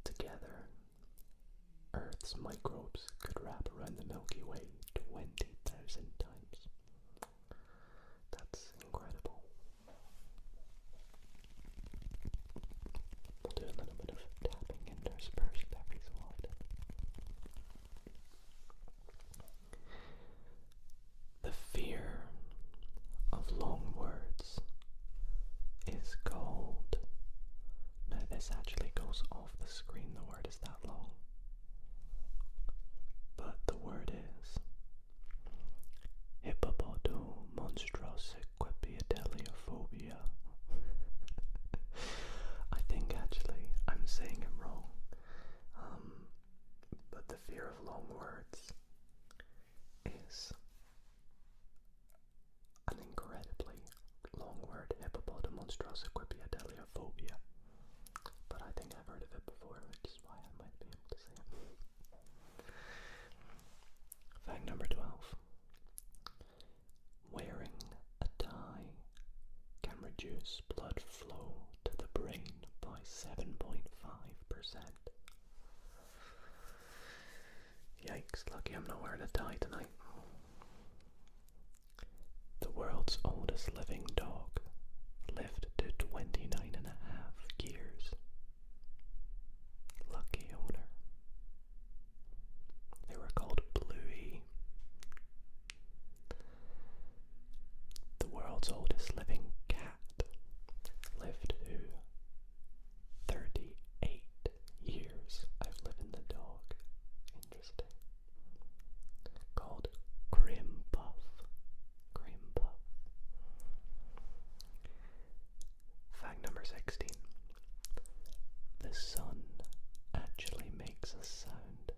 together, Earth's microbes could wrap around the Milky Way 20,000 times. That's incredible. We'll do a little bit of tapping interspersed every so often. The fear of long words is called, now this actually goes off the screen, the word is that long, but the word is hippopotomonstrosiquipideliophobia. I think actually I'm saying it wrong, but the fear of long words is an incredibly long word, hippopotomonstrosiquipideliophobia, but I think I've heard of it before, which is why I might be able to say it. Fact number 12. Wearing a tie can reduce blood flow to the brain by 7.5%. Yikes, lucky I'm not wearing a tie tonight. The world's oldest living dog lived to 29.5 years. Lucky owner. They were called Bluey. The world's oldest living cat lived to 38 years. I've lived in the dog. Interesting. Called Grim Puff. Grim Puff. Fact number 16. The sun actually makes a sound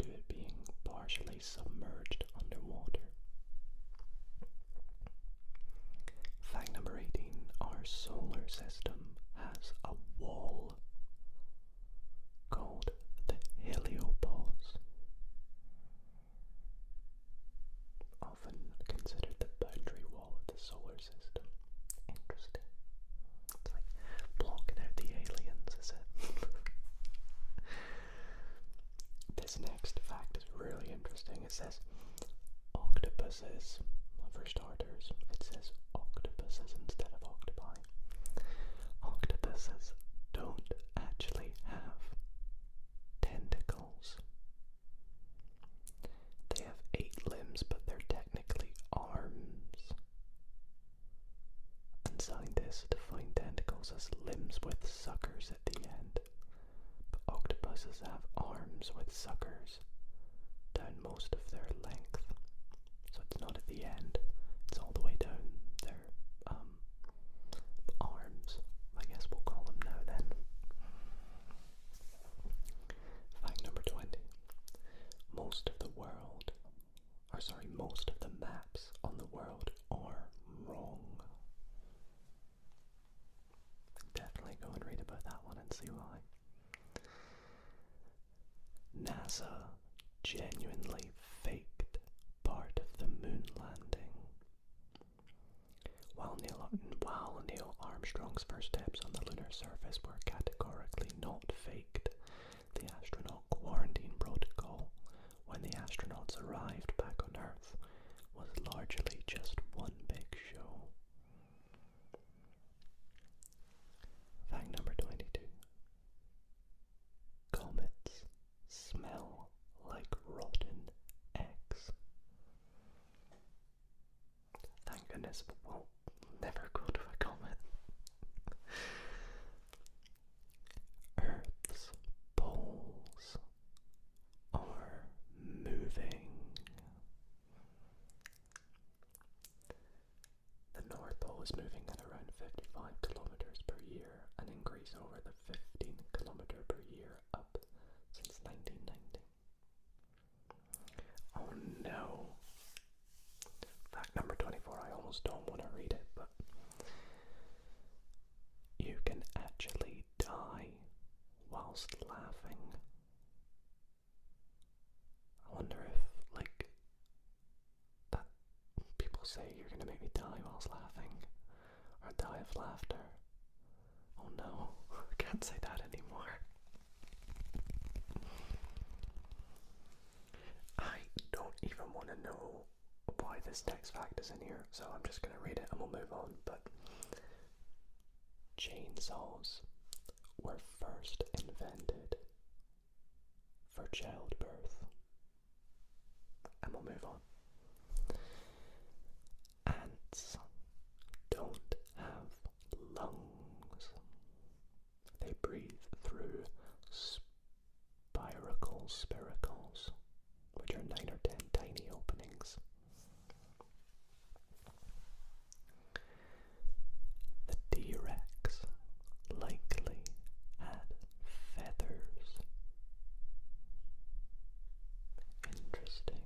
to it being partially submerged underwater. Fact number 18, our solar system has a wall called the heliopause, often considered the boundary wall of the solar system. Interesting. It's like blocking out the aliens, is it? This next fact is really interesting. It says octopuses, for starters, it says octopuses instead of octopi. Octopuses don't actually have tentacles. They have 8 limbs, but they're technically arms. And scientists define tentacles as limbs with suckers at the end. But octopuses have arms with suckers down most of their length. So it's not at the end, it's all the way down their arms, I guess we'll call them now then. Fact number 20. Most of the maps on the world are wrong. Definitely go and read about that one and see why. NASA genuinely faked part of the moon landing. While Neil Armstrong's first steps on the lunar surface were categorically not faked, the astronaut quarantine protocol when the astronauts arrived back on Earth was largely just one big show. Fact number 22. Comets smell like rotten eggs. Thank goodness we'll never go to a comet. Earth's poles are moving. The North Pole is moving at around 55 kilometers per year, an increase over the 15 kilometer per year up since 1990. Oh no. Fact number 24, I almost don't want to read it, but you can actually die whilst laughing. I wonder if, that people say you're gonna make me die whilst laughing, or die of laughter. Oh no, I can't say that anymore. I don't even want to know why this next fact is in here, so I'm just gonna read it and we'll move on. But chainsaws were first invented for childbirth. And we'll move on. Ants don't have lungs. They breathe through spiracles, which are 9 or 10 tiny openings. The T-Rex likely had feathers. Interesting.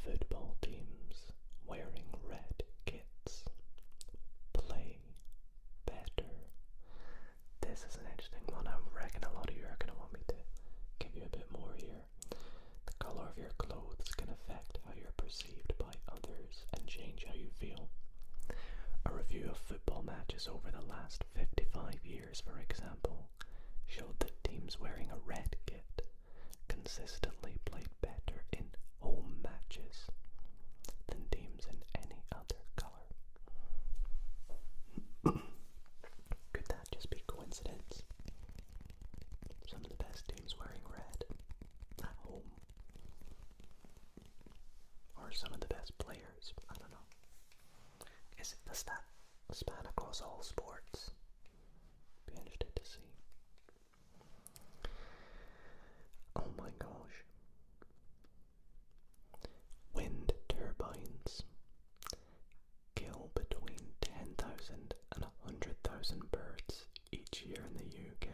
Football teams wearing red kits play better. This is an interesting one. I reckon a lot of you are going to want me to give you a bit more here. The colour of your clothes can affect how you're perceived by others and change how you feel. A review of football matches over the last 55 years, for example, showed that teams wearing a red kit consistently played better in home matches than teams in any other colour. Could that just be coincidence? Some of the best teams wearing red at home. Or some of the best players, I don't know. Does that span across all sports? Be interested to see. Oh my gosh. Wind turbines kill between 10,000 and 100,000 birds each year in the UK.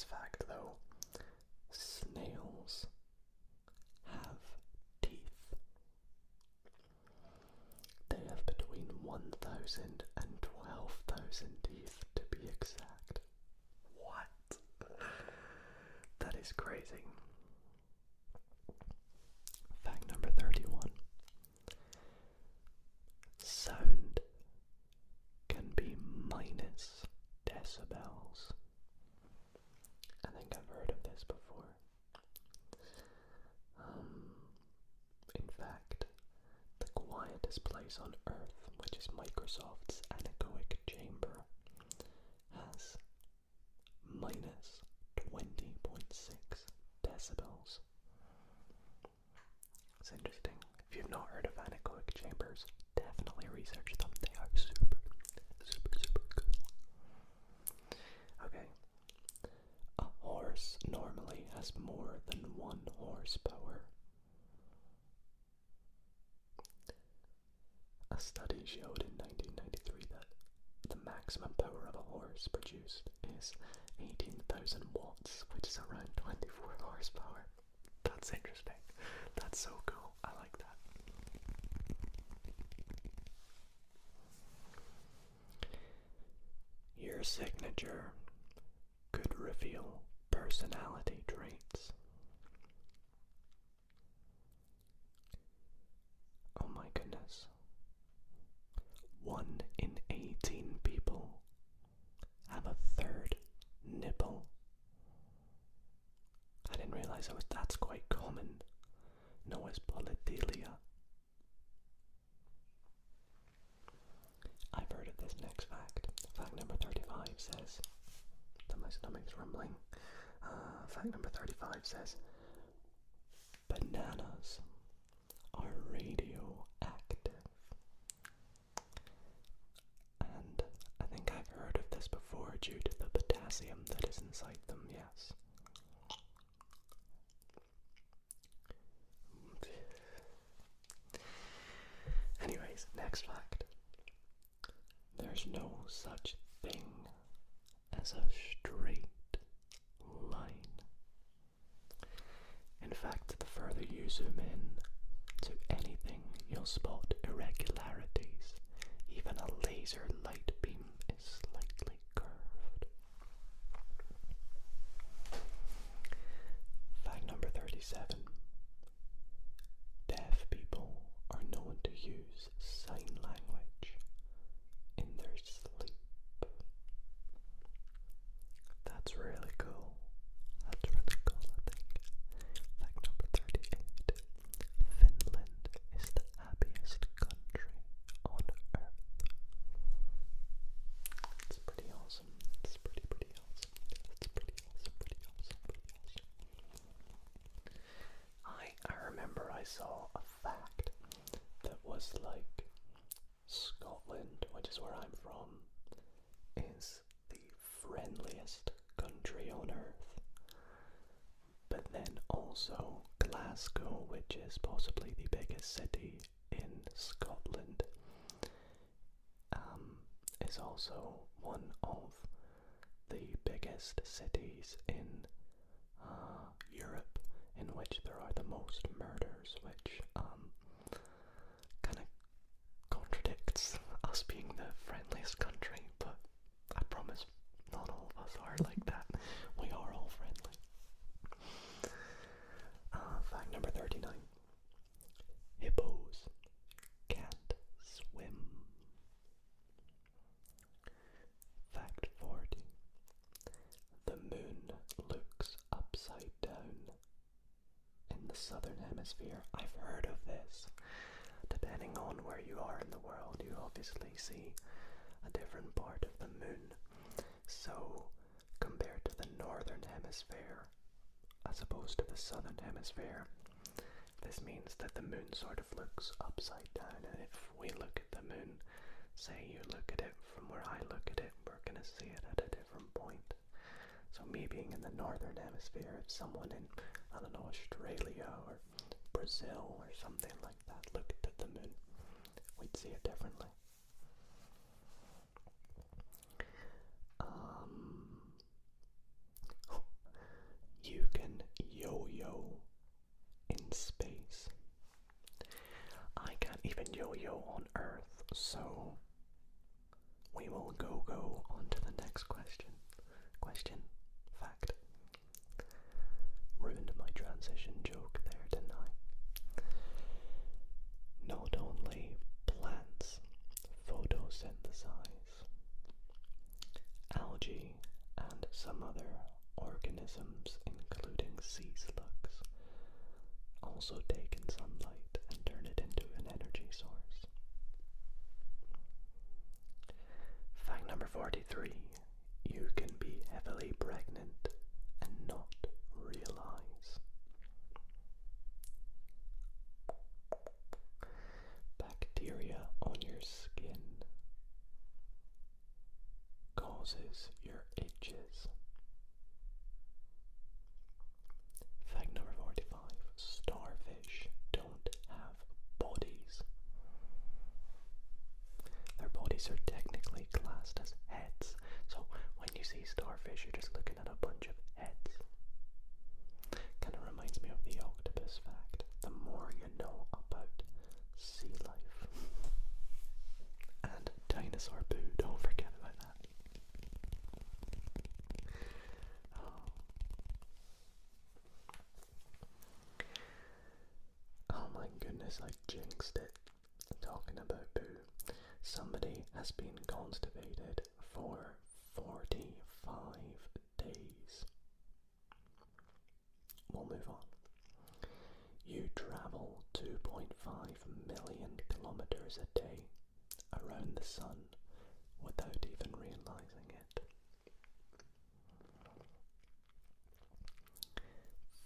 this fact though. Snails have teeth. They have between 1,000 and 12,000 teeth to be exact. What? That is crazy. Fact number 31. Sound can be minus decibels. I think I've heard of this before. In fact, the quietest place on Earth, which is Microsoft's anechoic chamber, has minus 20.6 decibels. It's interesting. If you've not heard of anechoic chambers, definitely research them. They are super, super, super cool. Okay. A horse normally has more than 1 horsepower. A study showed in 1993 that the maximum power of a horse produced is 18,000 watts, which is around 24 horsepower. That's interesting. That's so cool. I like that. Your signature could reveal personality traits. Oh my goodness. 1 in 18 people have a third nipple. I didn't realize that's quite common. Known as polythelia. I've heard of this next fact. Fact number 35 says, my stomach's rumbling. Fact number 35 says, bananas are radioactive. And I think I've heard of this before due to the potassium that is inside them, yes. Anyways, next fact. There's no such thing as a straight line. In fact, the further you zoom in to anything, you'll spot irregularities. Even a laser light beam is slightly curved. Fact number 37. Deaf people are known to use sign language in their sleep. That's really cool. That's really cool, I think. Fact number 38. Finland is the happiest country on Earth. It's pretty awesome. It's pretty awesome. It's pretty awesome. I remember I saw a fact that was like Scotland, which is where I'm from, is the friendliest country on Earth. But then also Glasgow, which is possibly the biggest city in Scotland, is also one of the biggest cities in Europe, in which there are the most murders, which kind of contradicts us being the friendliest country, but I promise not all of us are like that. We are all friendly. Fact number 39. Hippos can't swim. Fact 40. The moon looks upside down in the southern hemisphere. I've heard of this. Depending on where you are in the world, you obviously see a different part of the moon. So, compared to the northern hemisphere, as opposed to the southern hemisphere, this means that the moon sort of looks upside down. And if we look at the moon, say you look at it from where I look at it, we're going to see it at a different point. So me being in the northern hemisphere, if someone in, I don't know, Australia or Brazil or something like that looked at the moon, we'd see it differently. will go on to the next question. Fact. Ruined my transition joke there, didn't I? Not only plants photosynthesize, algae and some other organisms, including sea slugs, also take in sunlight and turn it into an energy source. Fact number 43. You can be heavily pregnant and not realize. Bacteria on your skin causes your itches. Fact number 45. Starfish don't have bodies. Their bodies are technically classed as heads. So when you see starfish, you're just looking at a bunch of heads. Kind of reminds me of the octopus fact. The more you know about sea life. And dinosaur poo, don't forget about that. Oh my goodness, I jinxed it. Talking about poo. Somebody has been constipated for 45 days. We'll move on. You travel 2.5 million kilometers a day around the sun without even realizing it.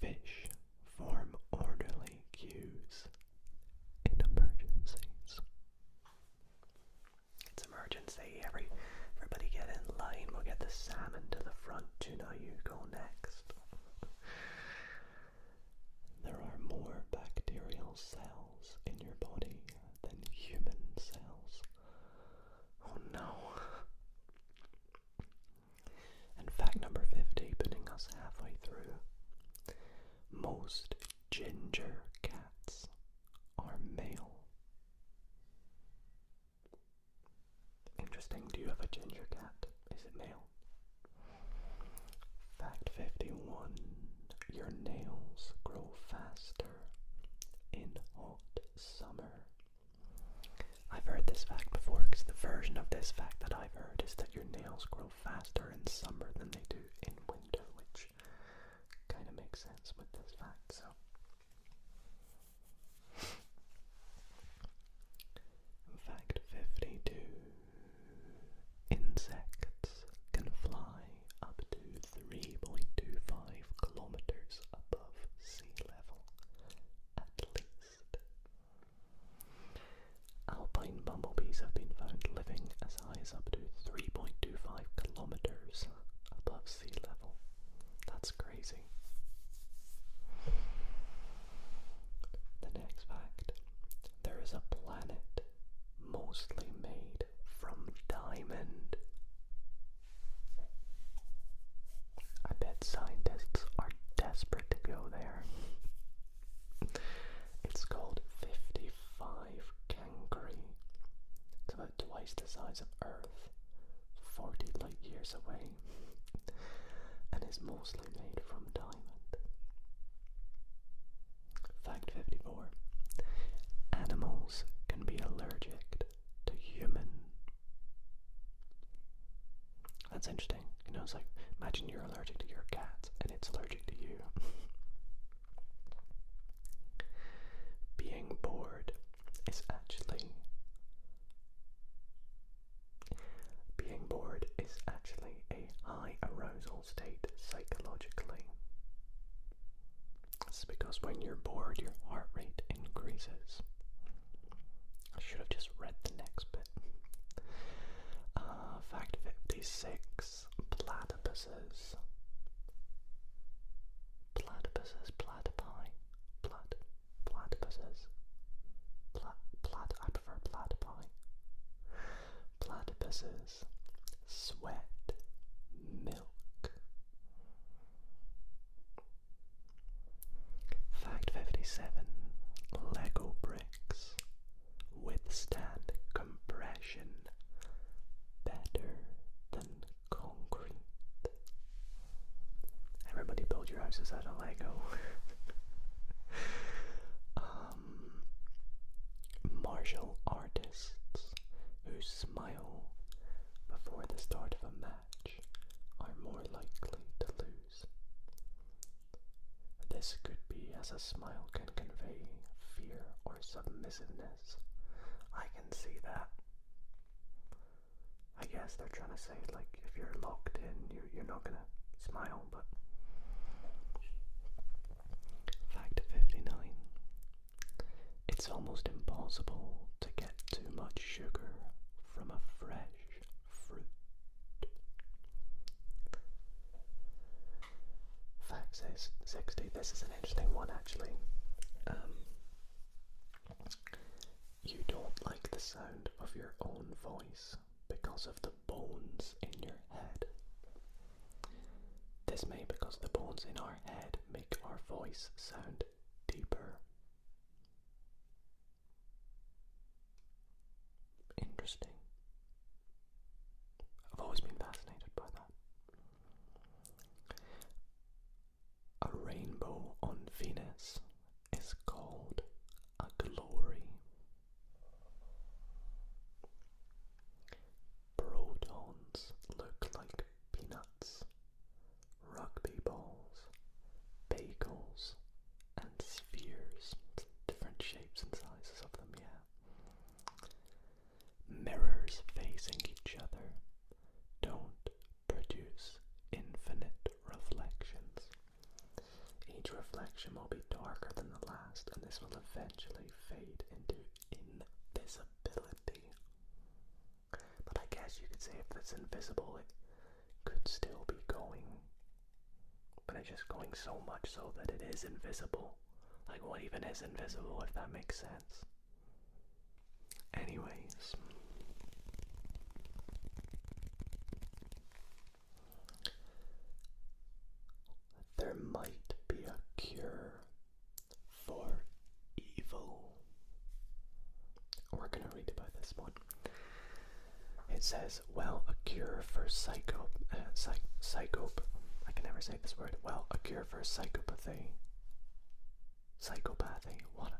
Fish form orderly queues in emergencies. It's emergency. Everybody get in line. We'll get the salmon to the front. Tuna, you go next. There are more bacterial cells in your body than human cells. Oh no. And fact number 50, putting us halfway through. Most ginger cats are male. Interesting. Do you have a ginger cat? Is it male? Fact 51. Your nails grow faster in hot summer. I've heard this fact before, because the version of this fact that I've heard is that your nails grow faster in summer than they do in winter, which kind of makes sense with this fact, so. Fact 52. Insects can fly up to 3.25 kilometers above sea level, at least. Alpine bumblebees have been found living as high as up to 3.25 kilometers above sea level. That's crazy. The next fact. There is a planet mostly made from diamond. I bet scientists are desperate to go there. It's called 55 Enquiries. It's about twice the size of Earth, 40 light years away, and is mostly made from diamond. Fact 54. Animals can be allergic to human. That's interesting. You know, it's like, imagine you're allergic to your cat and it's allergic to you. Being bored is actually a high arousal state psychologically. It's because when you're bored, your heart rate increases. I should have just read the next bit. Fact 56. Platypuses. Platypuses, platypi. Platypuses. I prefer platypi. Platypuses sweat milk. Fact 57. Lego bricks withstand compression better houses out of Lego. Martial artists who smile before the start of a match are more likely to lose. This could be as a smile can convey fear or submissiveness. I can see that. I guess they're trying to say, like, if you're locked in, you're not gonna smile, but... Fact 59. It's almost impossible to get too much sugar from a fresh fruit. Fact 60. This is an interesting one, actually. You don't like the sound of your own voice because of the bones in your head. This may because the bones in our head make our voice sound deeper. Interesting. I've always been fascinated by that. A rainbow on Venus is called a glory. Protons look like peanuts, rugby balls, bagels, and spheres. Different shapes and sizes of them, yeah. Mirrors facing each other don't produce infinite reflections. Each reflection will be darker than the last, and this will eventually fade into invisibility. But I guess you could say if it's invisible, it could still be going. But it's just going so much so that it is invisible. Like, what even is invisible, if that makes sense? Anyways. There might be a cure for evil. We're going to read about this one. It says, well, a cure for I can never say this word. Well, a cure for psychopathy. Psychopathy. What?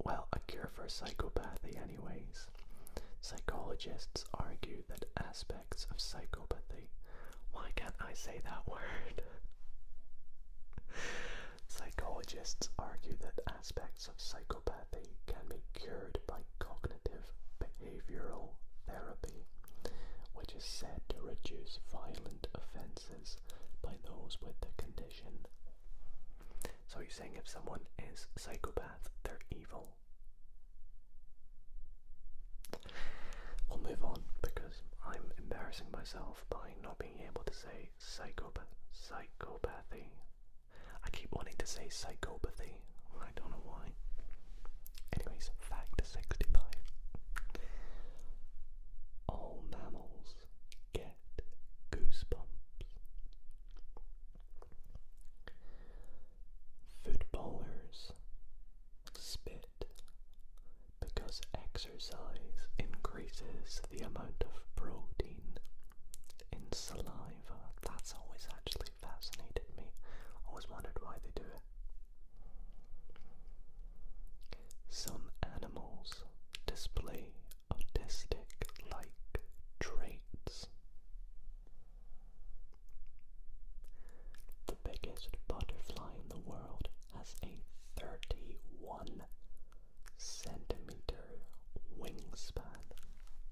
Well, a cure for psychopathy anyways. Psychologists argue that aspects of psychopathy... Why can't I say that word? Psychologists argue that aspects of psychopathy can be cured by cognitive behavioral therapy, which is said to reduce violent offences by those with the condition. So you're saying if someone is psychopath, they're evil? We'll move on because I'm embarrassing myself by not being able to say psychopathy. I keep wanting to say psychopathy. I don't know why. Anyways, fact 65. All mammals get goosebumps. Footballers spit because exercise increases the amount of protein in saliva. That's always actually fascinated me. Always wondered why they do it. Some animals display autistic-like traits. The biggest butterfly in the world has a 31 centimeter wingspan.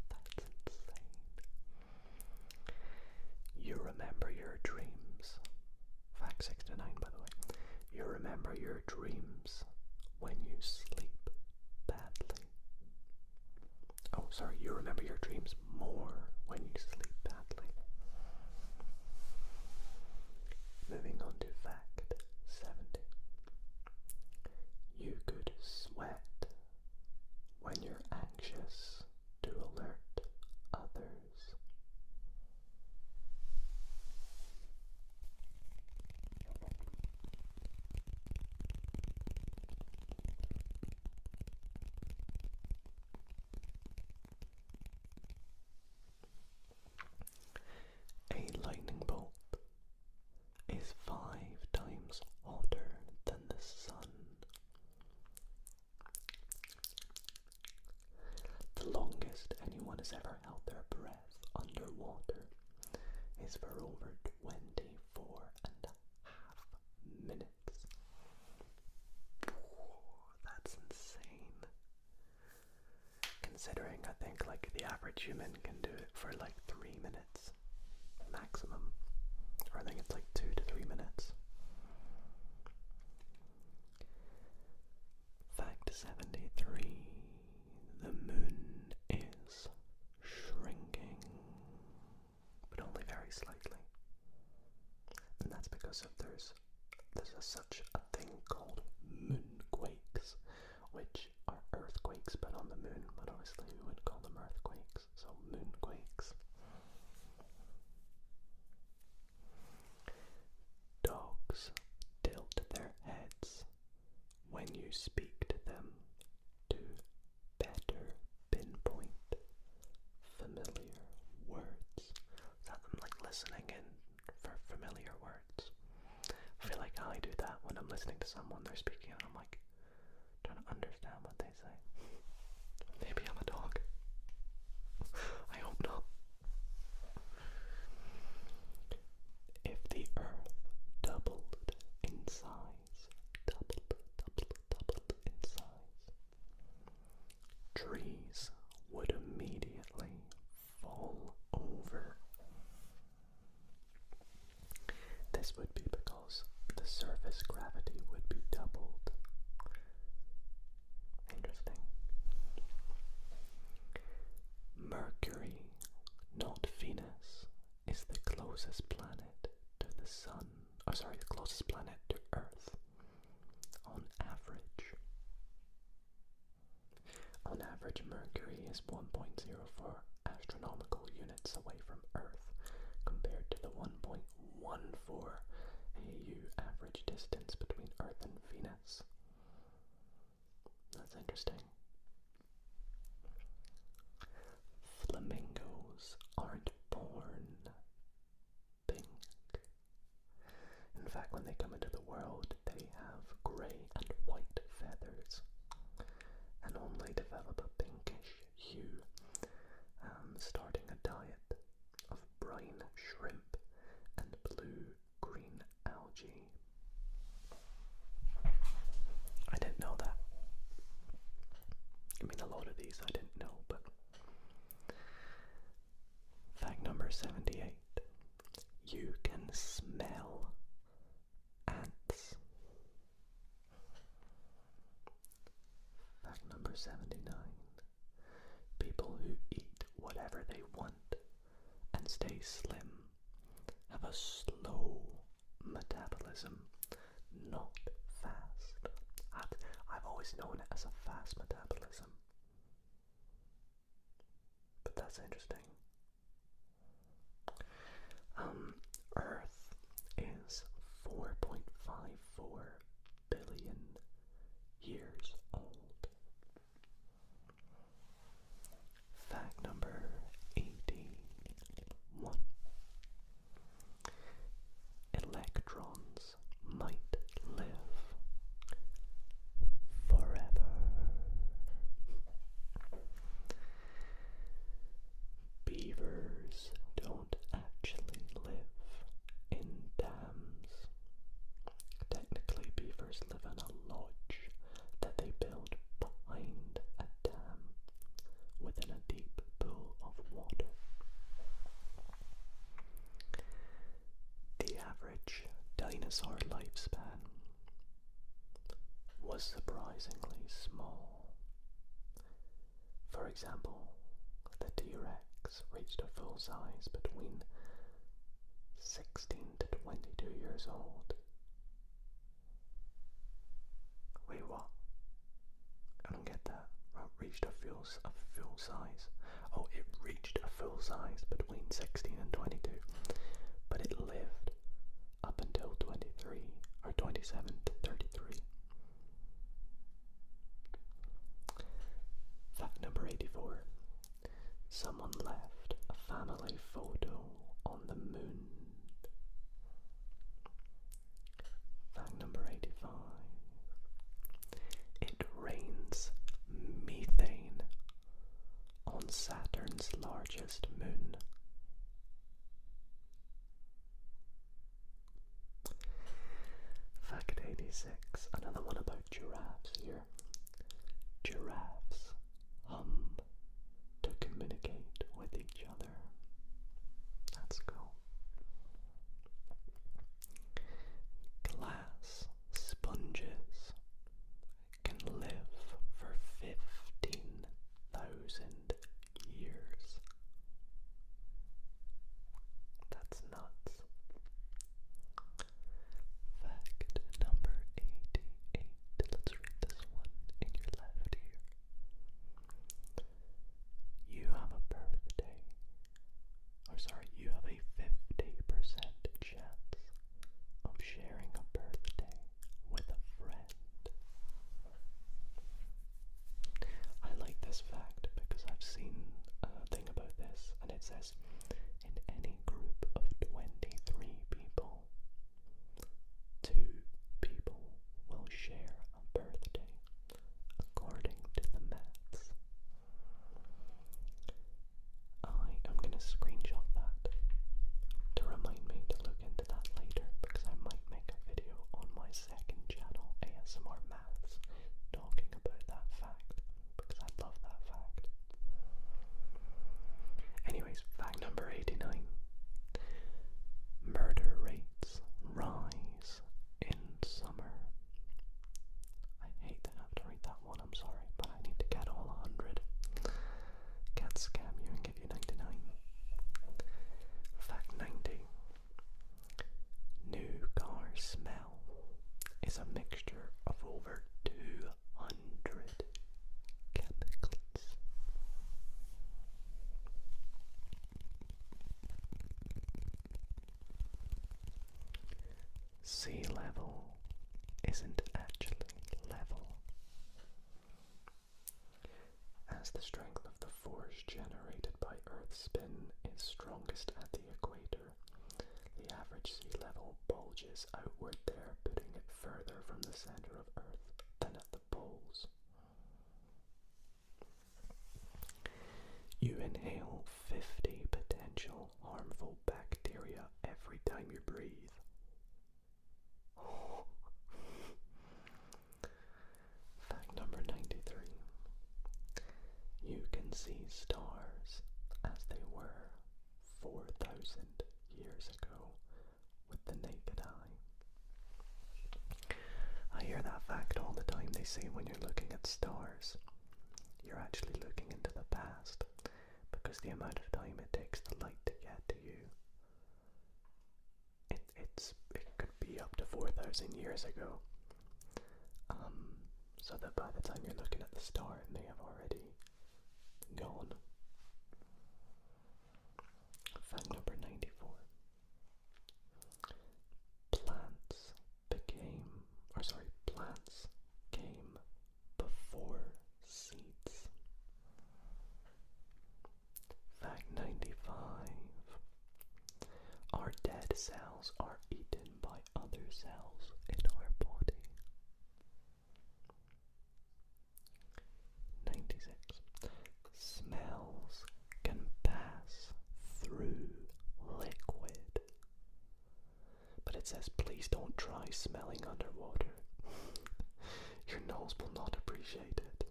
That's insane. You remember your dreams. Fact 69, by the way. You remember your dreams when you sleep badly. Oh, sorry, you remember your dreams more when you sleep badly. Moving on to fact 70. You could sweat when you're anxious to alert others. underwater is for over 24.5 minutes. That's insane. Considering I think like the average human can do it for like 3 minutes maximum. Or I think it's like 2 to 3 minutes. Fact 73. The moon is shrinking, but only very slightly. And that's because of there's such a thing called moonquakes, which are earthquakes but on the moon, but obviously we would call them earthquakes, so moonquakes. Dogs tilt their heads when you speak to them to better pinpoint familiar words. Is that them like listening in for familiar words? I feel like I do that when I'm listening to someone, they're speaking and I'm like trying to understand what they say. Maybe I'm a dog. I hope not. If the earth doubled in size, doubled in size, trees would immediately fall over. This would be because the surface gravity would be doubled. Interesting. Mercury, not Venus, is the closest planet to the Sun. The closest planet to Earth on average. On average, Mercury is 1.04 astronomical units away from Earth, compared to the 1.14 AU average distance between Earth and Venus. That's interesting. Flamingos aren't born pink. In fact, when they come into the world, they have grey and white feathers and only develop a pinkish hue, starting a diet of brine shrimp and blue-green algae. I didn't know that. I mean, a lot of these I didn't know, but fact number 78. You can smell ants. Fact number 79. People who eat whatever they want and stay slim have a slow metabolism, not fast. I've always known it as a fast metabolism, but that's interesting. Earth is 4.54 billion years old. Fact number 81. Electrons might live forever. Beavers don't actually live in dams. Technically, beavers live in a lodge that they build behind a dam within a deep pool of water. The average dinosaur lifespan was surprisingly small. For example, the T-Rex reached a full size between 16 to 22 years old. Wait, what? I don't get that. Reached a full size. Oh, it reached a full size between 16 and 22, but it lived up until 23 or 27 to 33. Fact number 84. Someone left a family photo on the moon. Fact number 85. It rains methane on Saturn's says, in any group of 23 people, 2 people will share a birthday, according to the maths. I am going to screenshot that to remind me to look into that later, because I might make a video on my second channel, ASMR Maths, talking about that fact, because I love that fact. Anyways, fact number 89. Murder rates rise in summer. I hate to have to read that one, I'm sorry, but I need to get all 100. Can't scam you and give you 99. Fact 90. New car smell is a mixture of over 200 chemicals. Sea level isn't actually level. As the strength of the force generated by Earth's spin is strongest at the equator, the average sea level bulges outward there, putting it further from the center of Earth than at the poles. You inhale 50 potential harmful bacteria every time you breathe. Fact number 93. You can see stars as they were 4,000 years ago with the naked eye. I hear that fact all the time. They say when you're looking at stars, you're actually looking into the past, because the amount of time it takes the light to get to you, it could be up to 4,000 years ago. So that by the time you're looking at the star, it may have already gone. Fact number 94. Plants came before seeds. Fact 95. Our dead cells are eaten by other cells in our body. 96. Smells can pass through liquid. But it says please don't try smelling underwater. Your nose will not appreciate it.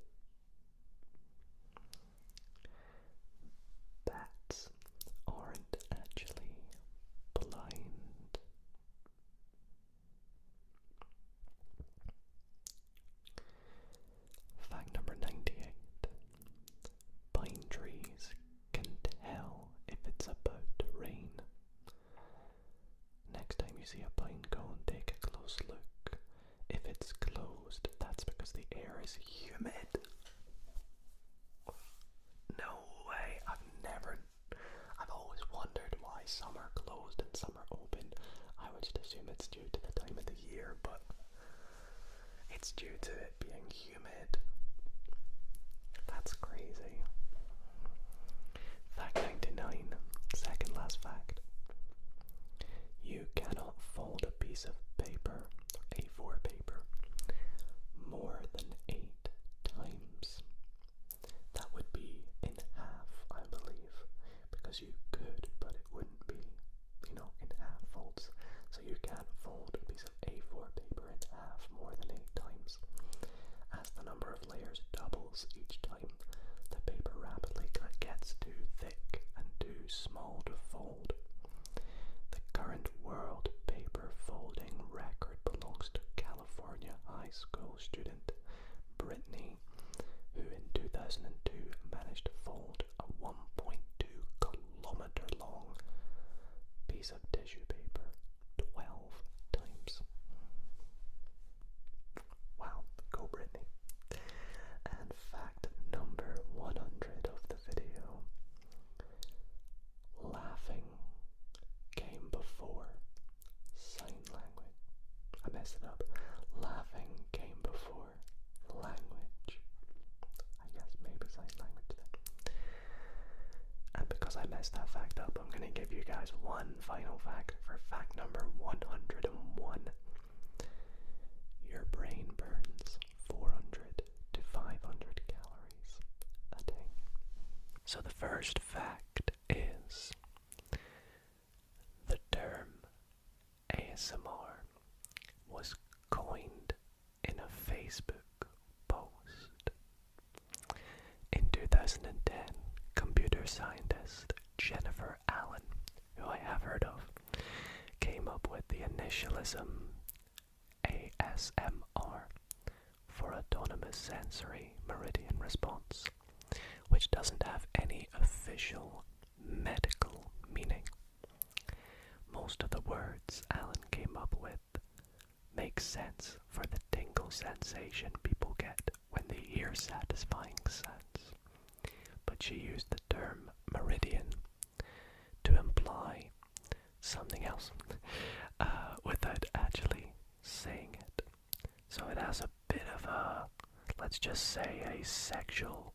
Bats aren't actually blind. Fact number 98. Pine trees can tell if it's about to rain. Next time you see a pine cone, take a close look. If it's closed, that's because the air is humid. No way. I've always wondered why some are closed and some are open. I would just assume it's due to the time of the year, but it's due to it being humid. That's crazy. Fact 99, second last fact. You cannot fold a piece of paper, A4 paper, more than 8 times. That would be in half, I believe, because you could, but it wouldn't be, in half folds. So you can't fold a piece of A4 paper in half more than 8 times. As the number of layers doubles each time, the paper rapidly gets too thick and too small to fold. The current world paper folding record belongs to California high school student Brittany, who in 2002 managed to fold a 1.2 kilometer long piece of tissue paper 12 times. Wow, go Brittany. And fact number 100 of the video. Laughing came before sign language. I messed it up. Laughing came before language. I guess maybe sign mess that fact up, I'm going to give you guys one final fact for fact number 101. Your brain burns 400 to 500 calories a day. So the first fact is the term ASMR was coined in a Facebook post. In 2010, computer scientist Jennifer Allen, who I have heard of, came up with the initialism ASMR for Autonomous Sensory Meridian Response, which doesn't have any official medical meaning. Most of the words Allen came up with make sense for the tingle sensation people get when they hear satisfying sounds, but she used the term meridian to imply something else without actually saying it. So it has a bit of a, let's just say, a sexual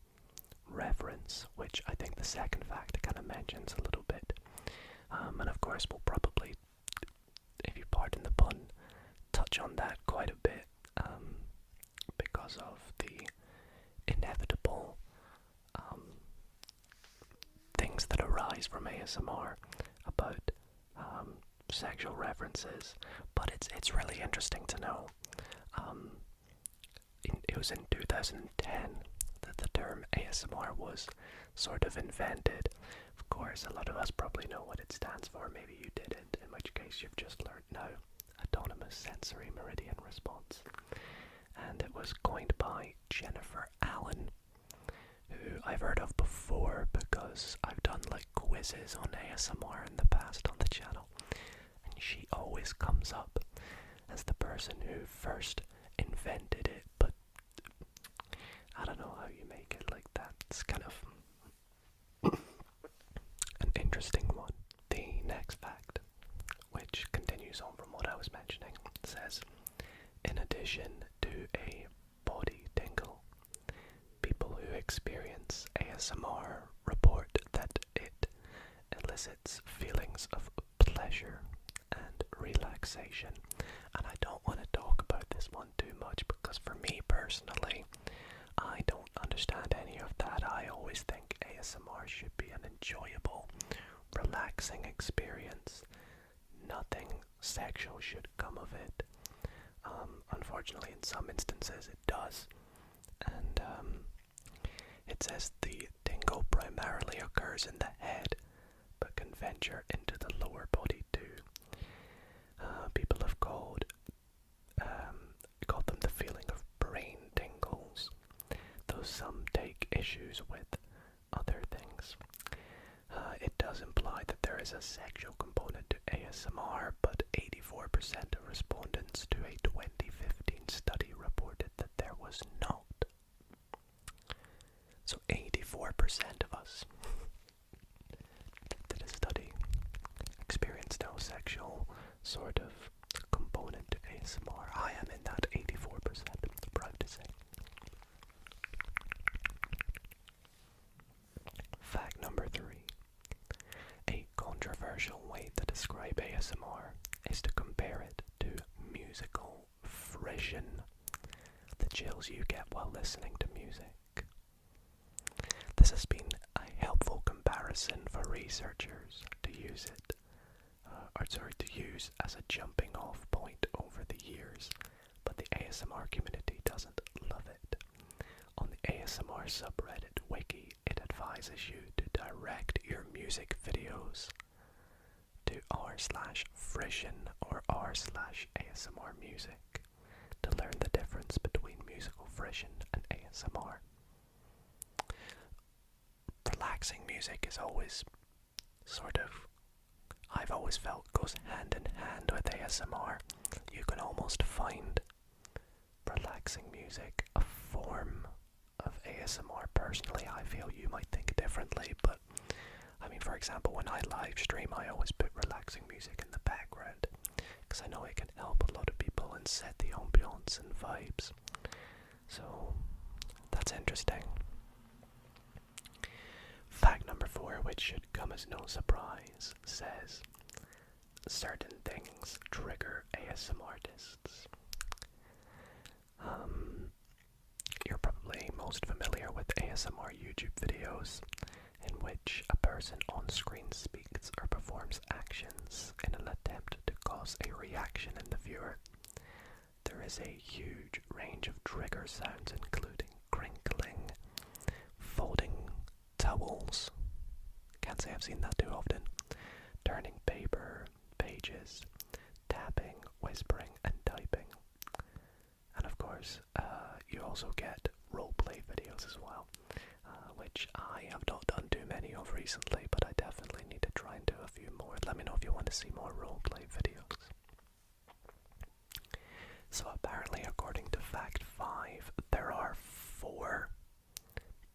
reference, which I think the second fact kind of mentions a little bit. And of course we'll probably, if you pardon the pun, touch on that quite a bit because of the inevitable things that arise from ASMR about sexual references. But it's really interesting to know. It was in 2010 that the term ASMR was sort of invented. Of course, a lot of us probably know what it stands for. Maybe you didn't, in which case you've just learned now. Autonomous Sensory Meridian Response. And it was coined by Jennifer Allen, who I've heard of before because I've done like quizzes on ASMR in the past on the channel, and she always comes up as the person who first invented it, but I don't know how you make it like that. It's kind of an interesting one. The next fact, which continues on from what I was mentioning, says, in addition to a body tingle, people who experience ASMR report that it elicits feelings of pleasure and relaxation. And I don't want to talk about this one too much because for me personally, I don't understand any of that. I always think ASMR should be an enjoyable, relaxing experience. Nothing sexual should come of it. Unfortunately, in some instances it does. And it says the tingle primarily occurs in the head, but can venture into the lower body too. People have called them the feeling of brain tingles, though some take issues with other things. It does imply that there is a sexual component to ASMR, but 84% of respondents to a 2015 study reported that there was not. So 84% of us did a study experienced no sexual sort of component to ASMR. I am in that 84%, I'm proud to say. Fact number 3. A controversial way to describe ASMR is to compare it to musical frisson, the chills you get while listening to music. This has been a helpful comparison for researchers to use as a jumping off point over the years, but the ASMR community doesn't love it. On the ASMR subreddit wiki, it advises you to direct your music videos to r/frisson or r/ASMR music to learn the difference between musical frisson and ASMR. Relaxing music is always I've always felt goes hand in hand with ASMR. You can almost find relaxing music a form of ASMR. Personally, I feel you might think differently, but I mean, for example, when I live stream, I always put relaxing music in the background because I know it can help a lot of people and set the ambiance and vibes. So that's interesting. Fact number 4, which should come as no surprise, says certain things trigger ASMR artists. You're probably most familiar with ASMR YouTube videos in which a person on screen speaks or performs actions in an attempt to cause a reaction in the viewer. There is a huge range of trigger sounds, including crinkling, folding towels, can't say I've seen that too often, turning pages, tapping, whispering, and typing. And of course, you also get roleplay videos as well, which I have not done too many of recently, but I definitely need to try and do a few more. Let me know if you want to see more roleplay videos. So apparently, according to fact 5, there are 4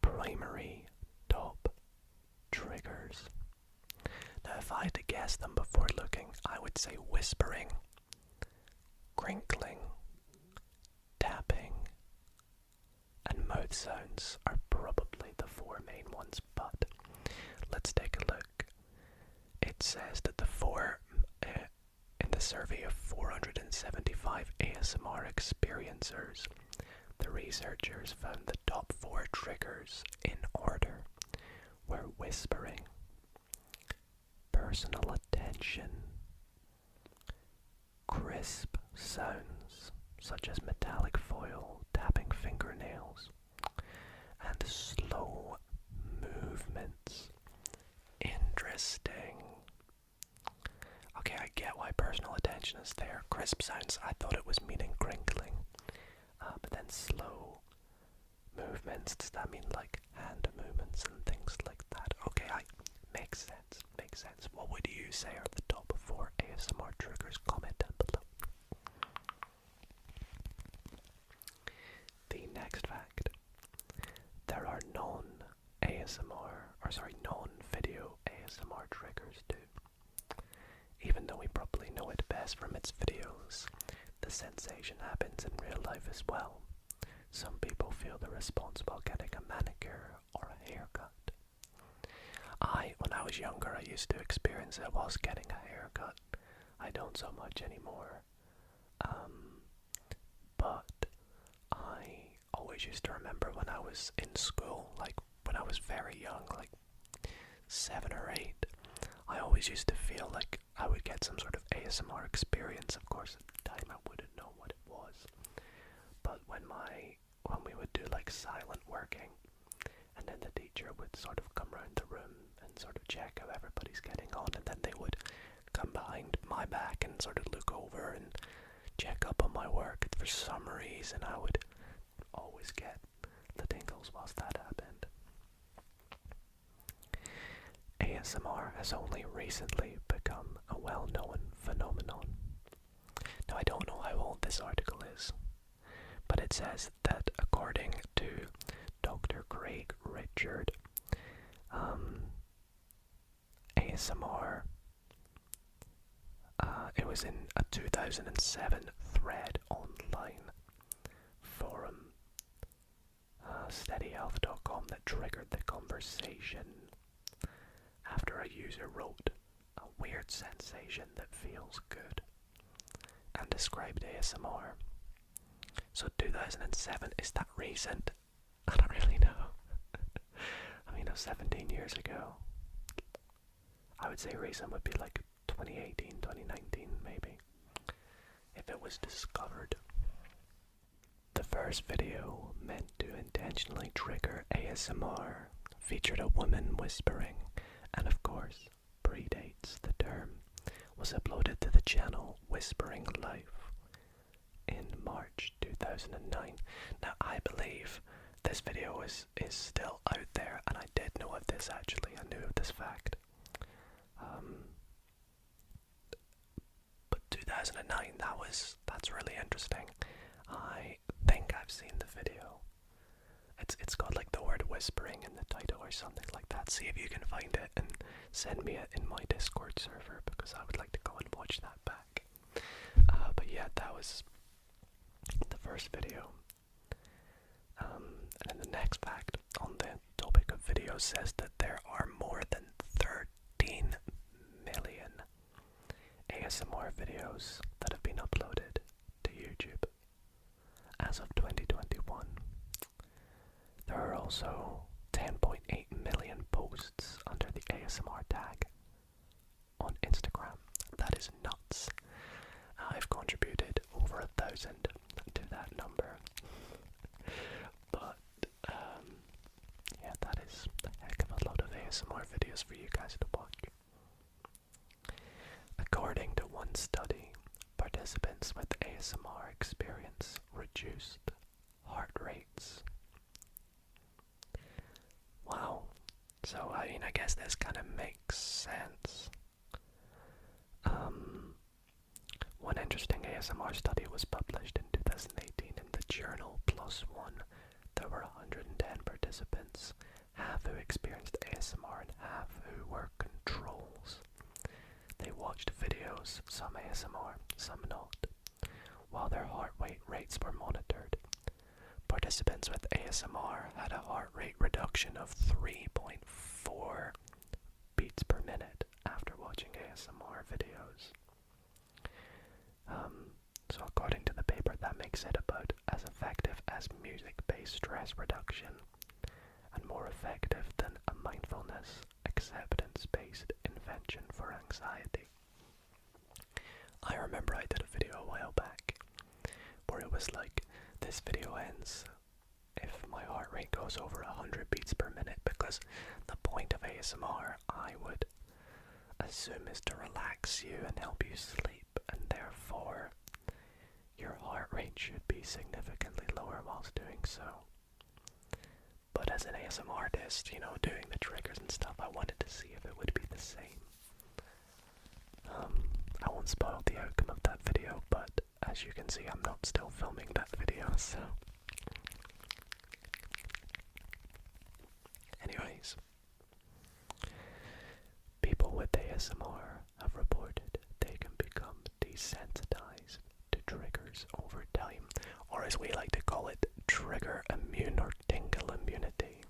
primary top triggers. Now, if I had to guess them before looking, I would say whispering, crinkling, tapping, and mouth sounds are probably the 4 main ones, but let's take a look. It says that in the survey of 475 ASMR experiencers, the researchers found the top 4 triggers in order were whispering, personal attention, crisp sounds such as metallic foil, tapping fingernails, and slow movements. Interesting. Okay, I get why personal attention is there. Crisp sounds, I thought it was meaning crinkling. But then slow movements, does that mean like hand movements and things like that? Okay, makes sense. What would you say are the top 4 ASMR triggers? Comment down below. The next fact. There are non-video ASMR triggers too. Even though we probably know it best from its videos, the sensation happens in real life as well. Some people feel the response while getting a manicure or a haircut. When I was younger, I used to experience it whilst getting a haircut. I don't so much anymore. But I always used to remember when I was in school, like when I was very young, like 7 or 8, I always used to feel like I would get some sort of ASMR experience. Of course, at the time I wouldn't know what it was. But when we would do like silent working, and then the teacher would sort of come around the room and sort of check how everybody's getting on, and then they would come behind my back and sort of look over and check up on my work. For some reason, I would always get the tingles whilst that happened. ASMR has only recently become a well-known phenomenon. Now, I don't know how old this article is, but it says that according to Dr. Craig Richard, ASMR, it was in a 2007 thread online forum, steadyhealth.com, that triggered the conversation after a user wrote a weird sensation that feels good and described ASMR. So 2007, is that recent? I don't really know. I mean, 17 years ago. I would say recent would be like 2018, 2019 maybe, if it was discovered. The first video, meant to intentionally trigger ASMR, featured a woman whispering, and of course predates the term, was uploaded to the channel Whispering Life in March 2009. Now, I believe this video is still out there, and I did know of this actually. I knew of this fact. But 2009, that's really interesting. I think I've seen the video. It's got like the word whispering in the title or something like that. See if you can find it and send me it in my Discord server, because I would like to go and watch that back. But yeah, that was the first video. And then the next fact on the topic YouTube video says that there are more than 13 million ASMR videos that have been uploaded to YouTube as of 2021. There are also 10.8 million posts under the ASMR tag on Instagram. That is nuts. I've contributed over 1,000 to that number. But, yeah, that is a heck of a lot of ASMR videos for you guys to watch. According to one study, participants with ASMR experience reduced heart rates. Wow. So, I mean, I guess this kind of makes sense. One interesting ASMR study was published in 2018 in the journal PLOS ONE. There were 110 participants, half who experienced ASMR and half who were controls. They watched videos, some ASMR, some not, while their heart rates were monitored. Participants with ASMR had a heart rate reduction of 3.4 beats per minute after watching ASMR videos. So according to the paper, that makes it about as effective as music-based stress reduction and more effective than a mindfulness, acceptance-based intervention for anxiety. I remember I did a video a while back where it was like, this video ends if my heart rate goes over 100 beats per minute, because the point of ASMR, I would assume, is to relax you and help you sleep, and therefore your heart rate should be significantly lower whilst doing so. But as an ASMR artist, you know, doing the triggers and stuff, I wanted to see if it would be the same. I won't spoil the outcome of that video, but as you can see, I'm not still filming that video, so... Anyways, people with ASMR have reported they can become desensitized to triggers over time, or as we like to call it, trigger immune or tingle immunity.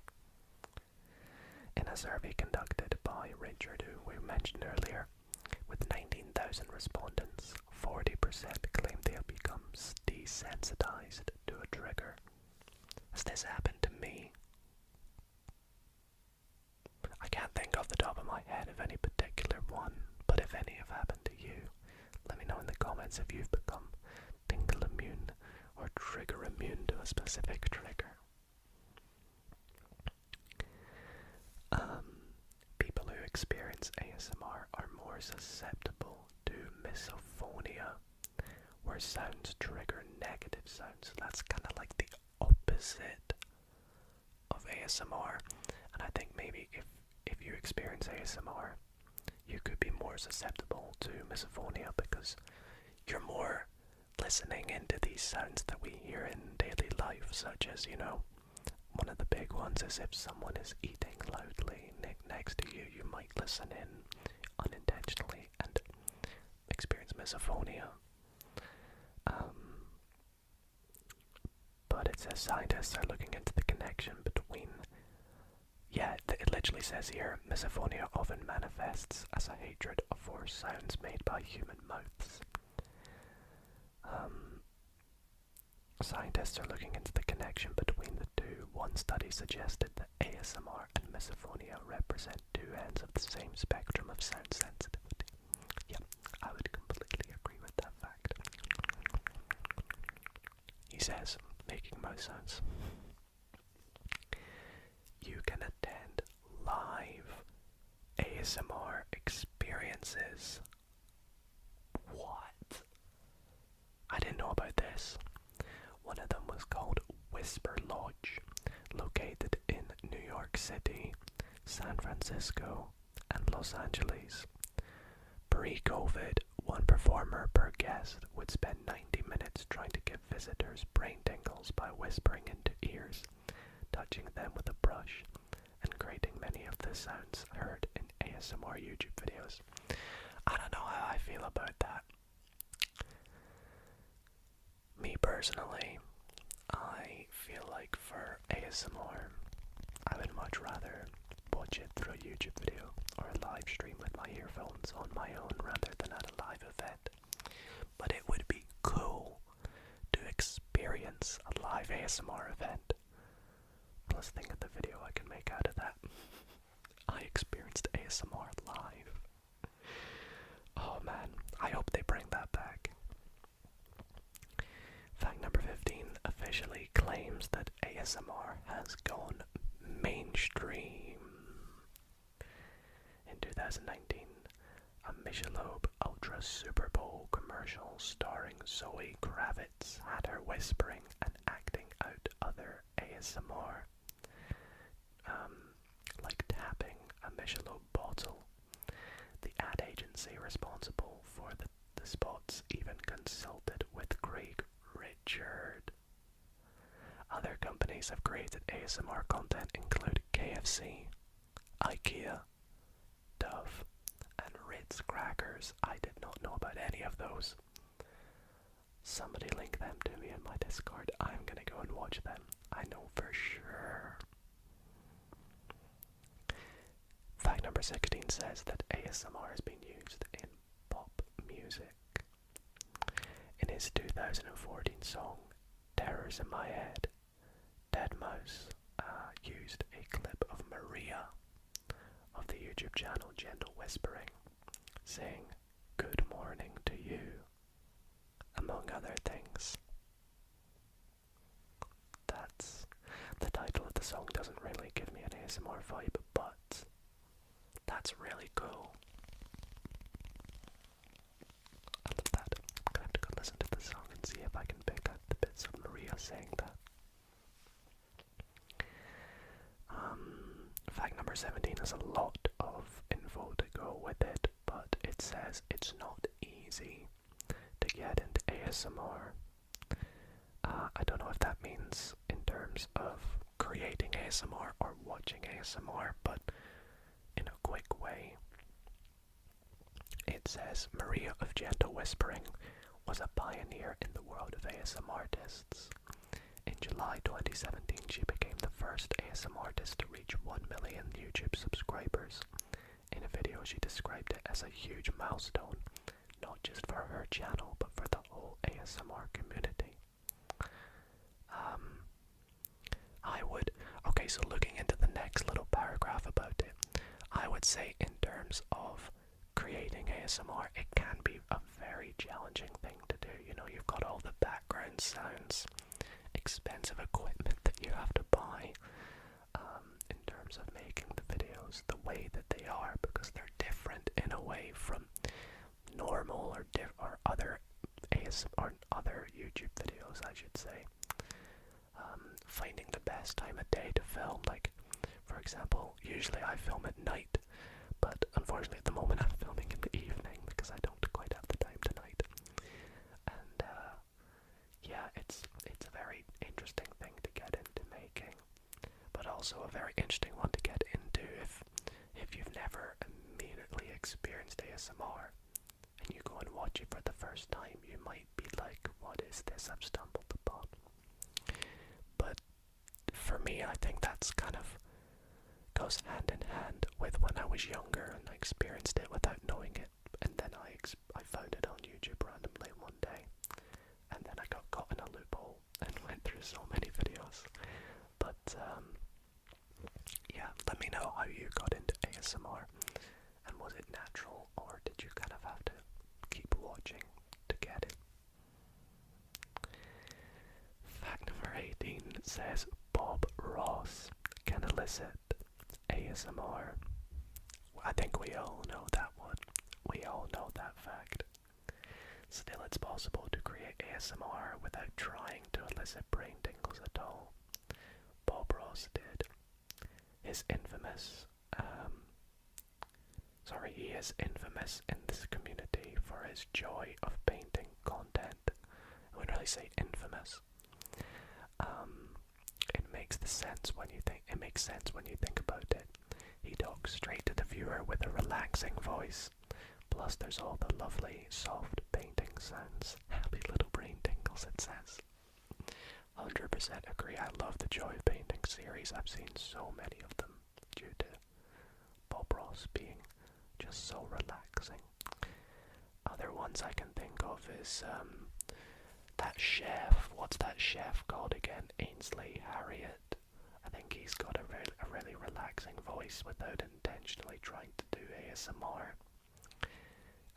In a survey conducted by Richard, who we mentioned earlier, with 19,000 respondents, 40% claim they have become desensitized to a trigger. Has this happened to me? I can't think off the top of my head of any particular one, but if any have happened to you, let me know in the comments if you've become tingle immune or trigger immune to a specific trigger. People who experience ASMR are more susceptible to misophonia, where sounds trigger negative sounds. That's kind of like the opposite of ASMR, and I think maybe if you experience ASMR, you could be more susceptible to misophonia because you're more listening into these sounds that we hear in daily life, such as, you know, one of the big ones is if someone is eating loudly next to you, you might listen in unintentionally and experience misophonia. But it says scientists are looking into the connection between... it literally says here, misophonia often manifests as a hatred for sounds made by human mouths. Scientists are looking into the connection between the two. One study suggested that ASMR and misophonia represent two ends of the same spectrum of sound sensitivity. Yeah, I would completely agree with that fact. He says, making mouth sounds. You can attend live ASMR experiences. What? I didn't know about this. One of them was called Whisper Lodge, located in New York City, San Francisco, and Los Angeles. Pre-COVID, one performer per guest would spend 90 minutes trying to give visitors brain tingles by whispering into ears, touching them with a brush, and creating many of the sounds heard in ASMR YouTube videos. I don't know how I feel about that. Me personally, I feel like for ASMR, I I would much rather watch it through a YouTube video or a live stream with my earphones on my own rather than at a live event. But it would be cool to experience a live ASMR event. Plus think of the video I can make out of that. I experienced ASMR live. Oh man, I hope they bring that back. Fact number 15 officially claims that ASMR has gone mainstream. In 2019, a Michelob Ultra Super Bowl commercial starring Zoe Kravitz had her whispering and acting out other ASMR, like tapping a Michelob bottle. The ad agency responsible for the spots even consulted with Craig Richard. Other companies have created ASMR content include KFC, IKEA, Dove, and Ritz Crackers. I did not know about any of those. Somebody link them to me in my Discord. I'm gonna go and watch them. I know for sure. Fact number 16 says that ASMR has been used in pop music. In his 2014 song, Terrors in My Head, deadmau5 used a clip of Maria of the YouTube channel Gentle Whispering saying "Good morning to you," among other things. That's the title of the song. Doesn't really give me an ASMR vibe, but that's really cool. I love that. I'm gonna have to go listen to the song and see if I can pick out the bits of Maria saying that. Fact number 17 has a lot of info to go with it, but it says it's not easy to get into ASMR. I don't know if that means in terms of creating ASMR or watching ASMR, but in a quick way. It says Maria of Gentle Whispering was a pioneer in the world of ASMR artists. In July 2017, she became the first ASMR artist to reach 1 million YouTube subscribers. In a video, she described it as a huge milestone, not just for her channel, but for the whole ASMR community. So looking into the next little paragraph about it, I would say in terms of creating ASMR, it can be a very challenging thing to do. You know, you've got all the background sounds, expensive equipment that you have to buy, in terms of making the videos the way that they are, because they're different in a way from normal or other other YouTube videos, I should say. Finding the best time of day to film, like for example, usually I film at night, but unfortunately at the moment I'm filming in the evening because I don't quite have the time tonight. And yeah, it's a very interesting thing to get into making, but also a very interesting one to get into if you've never immediately experienced ASMR and you go and watch it for the first time. You might be like, what is this I've stumbled upon? But for me, I think that's kind of goes hand in hand with when I was younger and I experienced it without knowing it, and then I found it on YouTube randomly one day, and then I got caught in a loophole and went through so many videos. But yeah, let me know how you got into ASMR, and was it natural or did you kind of have to keep watching to get it? Fact number 18 says Bob Ross can elicit ASMR. I think we all know that one. We all know that fact. Still, it's possible to create ASMR without trying to elicit brain tingles at all. Bob Ross did. He is infamous in this community for his joy of painting content. I wouldn't really say infamous. It makes sense when you think about it. He talks straight to the viewer with a relaxing voice. Plus there's all the lovely, soft painting sounds. Happy little brain tingles, it says. 100% agree. I love the Joy of Painting series. I've seen so many of them due to Bob Ross being just so relaxing. Other ones I can think of is that chef. What's that chef called again? Ainsley Harriott. I think he's got a really relaxing voice without intentionally trying to do ASMR.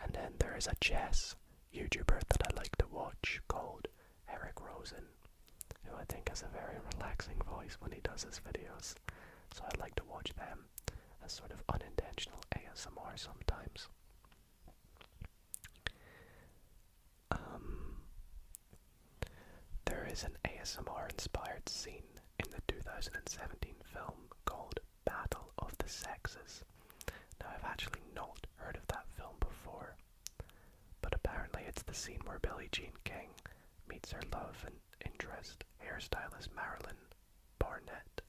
And then there is a chess YouTuber that I like to watch called Eric Rosen, who I think has a very relaxing voice when he does his videos. So I like to watch them as sort of unintentional ASMR sometimes. There is an ASMR-inspired scene in the 2017 film called Battle of the Sexes. Now, I've actually not heard of that film before, but apparently it's the scene where Billie Jean King meets her love and interest, hairstylist Marilyn Barnett.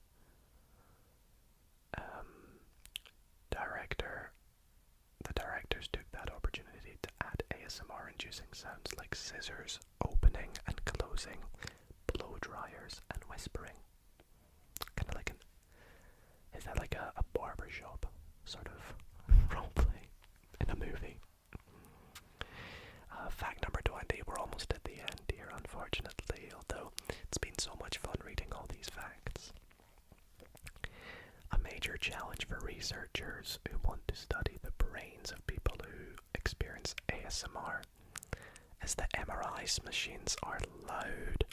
The directors took that opportunity to add ASMR-inducing sounds like scissors opening and closing, blow dryers, and whispering. Kind of like is that like a barbershop sort of roleplay in a movie? Fact number 20, we're almost at the end here, unfortunately, although it's been so much fun reading all these facts. A major challenge for researchers who want to study the brains of people who experience ASMR is that MRI machines are loud,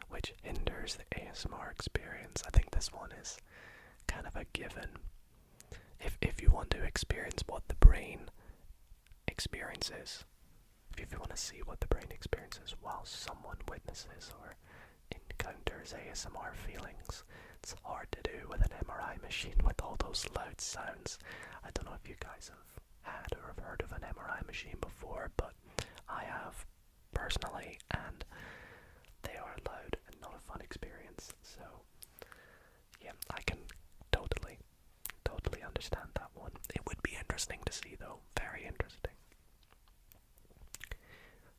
which hinders the ASMR experience. I think this one is kind of a given. If you want to experience what the brain experiences, if you want to see what the brain experiences while someone witnesses or encounters ASMR feelings, it's hard to do with an MRI machine with all those loud sounds. I don't know if you guys have had or have heard of an MRI machine before, but I have personally, and they are loud and not a fun experience. So yeah, I can totally understand that one. It would be interesting to see though, very interesting.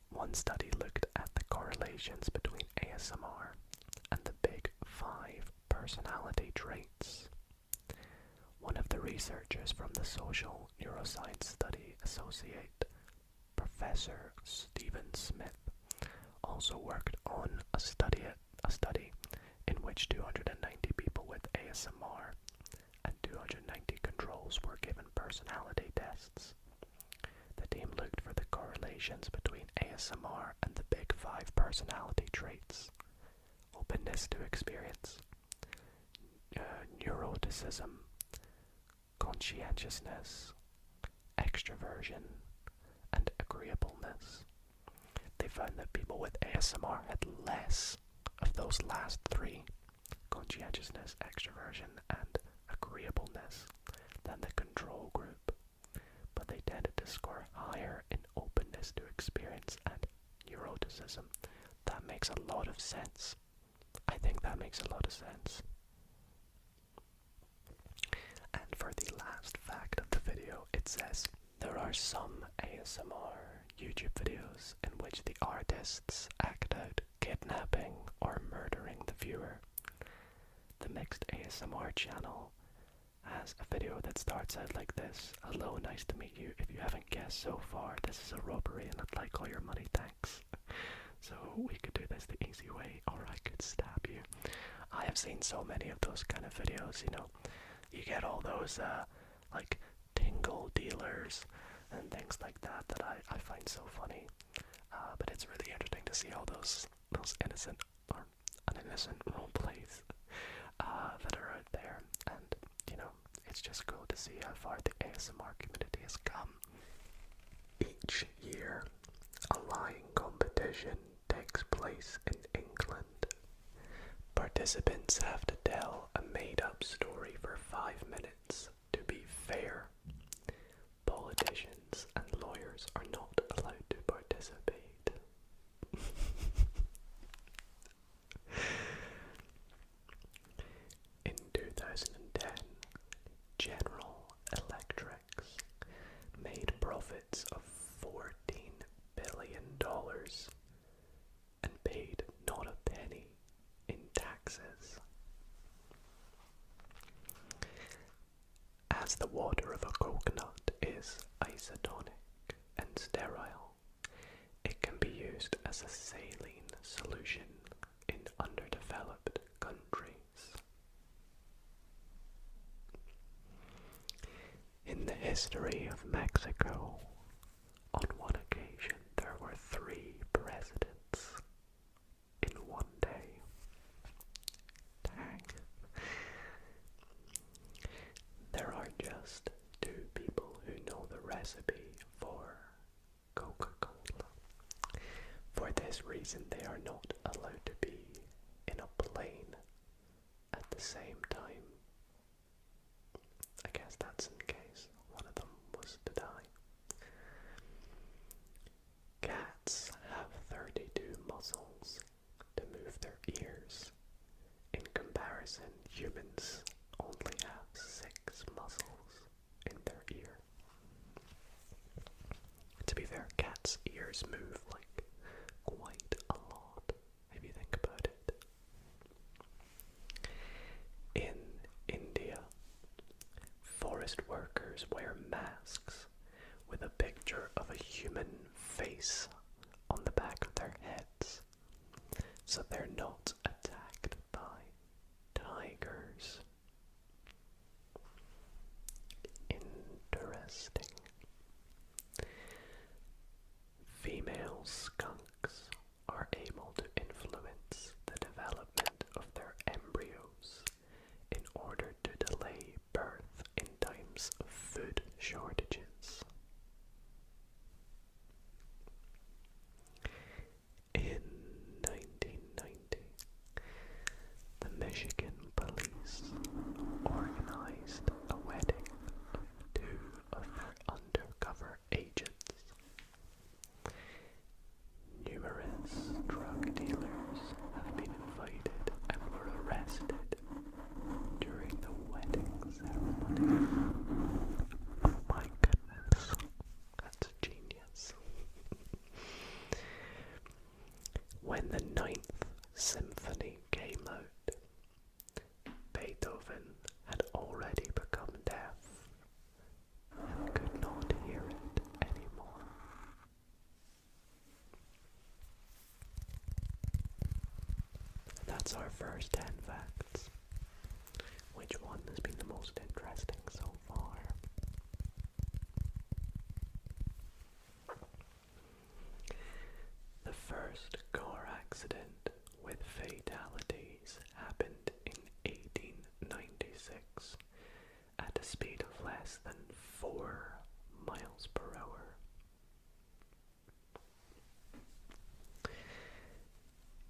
One study looked at the correlations between ASMR and the big 5 personality traits. One of the researchers from the Social Neuroscience Study Associate, Professor Stephen Smith, also worked on a study in which 290 people with ASMR and 290 controls were given personality tests. The team looked for the correlations between ASMR and the big 5 personality traits: openness to experience, neuroticism, conscientiousness, extroversion, and agreeableness. They found that people with ASMR had less of those last 3, conscientiousness, extroversion, and agreeableness, than the control group, but they tended to score higher in openness to experience and neuroticism. That makes a lot of sense. I think that makes a lot of sense. And for the last fact of the video, it says, there are some ASMR YouTube videos in which the artists act out kidnapping or murdering the viewer. The Mixed ASMR channel has a video that starts out like this: hello, nice to meet you. If you haven't guessed so far, this is a robbery and I'd like all your money, thanks. So we could do this the easy way, or I could stab you. I have seen so many of those kind of videos, you know. You get all those like tingle dealers and things like that I find so funny. But it's really interesting to see all those innocent or uninnocent role plays that are out there, and you know, it's just cool to see how far the ASMR community has come. Each year, a lying competition takes place in England. Participants have to tell a made-up story for 5 minutes to be fair. Politicians and lawyers are not allowed to participate. In 2010, General Electric made profits of $14 billion and paid not a penny isotonic and sterile. It can be used as a saline solution in underdeveloped countries. In the history of Mexico, on one occasion there were 3 presidents in one day. Dang. There are just 2 people who know the recipe for Coca-Cola. For this reason, they are not allowed to be in a plane at the same time. I guess that's in case one of them was to die. Cats have 32 muscles to move their ears. In comparison, humans only have 6 muscles in their ear. To be fair, cats' ears move like quite a lot, if you think about it. In India, forest workers wear masks with a picture of a human face on the back of their heads, so they're not attacked by tigers. Interesting. Female skunks are able to influence the development of their embryos in order to delay birth in times of food shortages. In 1990, the Michigan police organized a wedding of 2 of their undercover agents. Numerous drug dealers have been invited and were arrested during the wedding ceremony. Oh my goodness, that's genius. When the 9th Symphony came out, Beethoven had already become deaf and could not hear it anymore. That's our first 10 facts. Which one has been the most interesting so far? The first car accident with fatalities happened in 1896 at a speed of less than 4 miles per hour.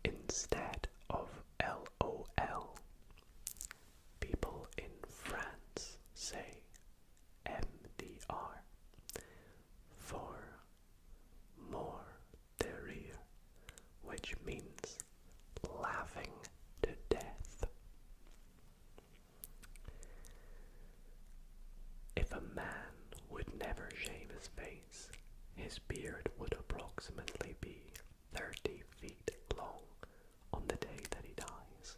Instead of LOL, people in France say MDR for more de rire, which means laughing to death. If a man would never shave his face, his beard would approximately be 30 feet long on the day that he dies.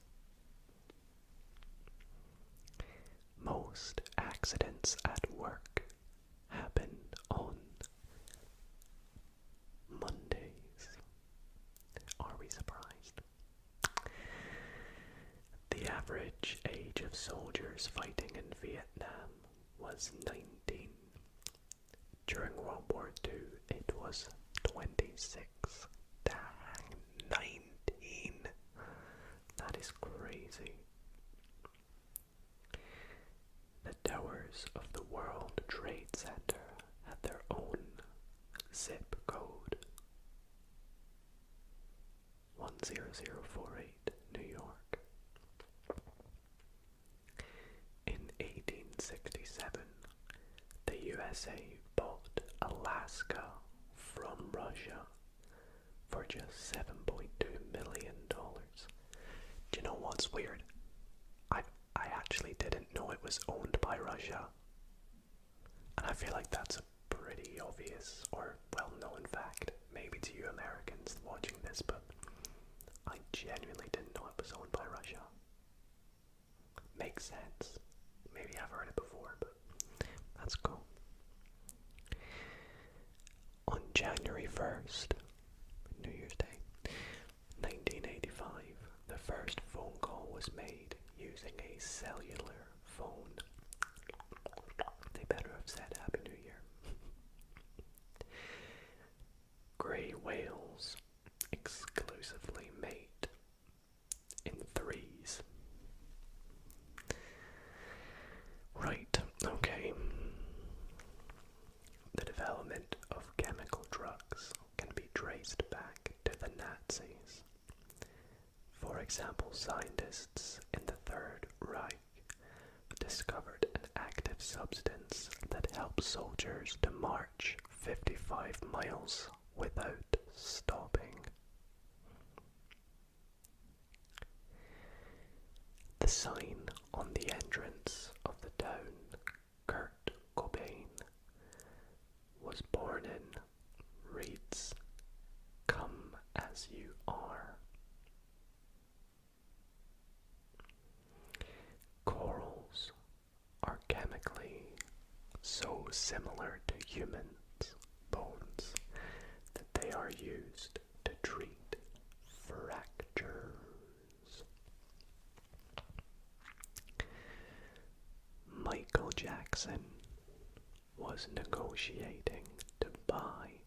Most accidents at work happen on Mondays. Are we surprised? The average age of soldiers fighting in Vietnam was 19. During World War II, it was 26. Dang, 19. That is crazy. The towers of the World Trade Center had their own zip code. 10048, New York. In 1867, the USA bought Alaska from Russia for just $7.2 million. Do you know what's weird? I actually didn't know it was owned by Russia. And I feel like that's a pretty obvious or well-known fact, maybe to you Americans watching this, but I genuinely didn't know it was owned by Russia. Makes sense. Maybe I've heard it before, but that's cool. On January 1st, New Year's Day, 1985, the first phone call was made using a cellular phone. They better have said Happy New Year. Grey whales exclusively mate in threes. Right, okay. The development of chemical drugs can be traced back to the Nazis. For example, scientists in the Third Reich discovered an active substance that helps soldiers to march 55 miles without stopping. The sign on the entrance of the town Kurt Cobain was born in reads, "Come as you are." Corals are chemically so similar to humans' bones that they are used to treat fractures. Michael Jackson was negotiating to buy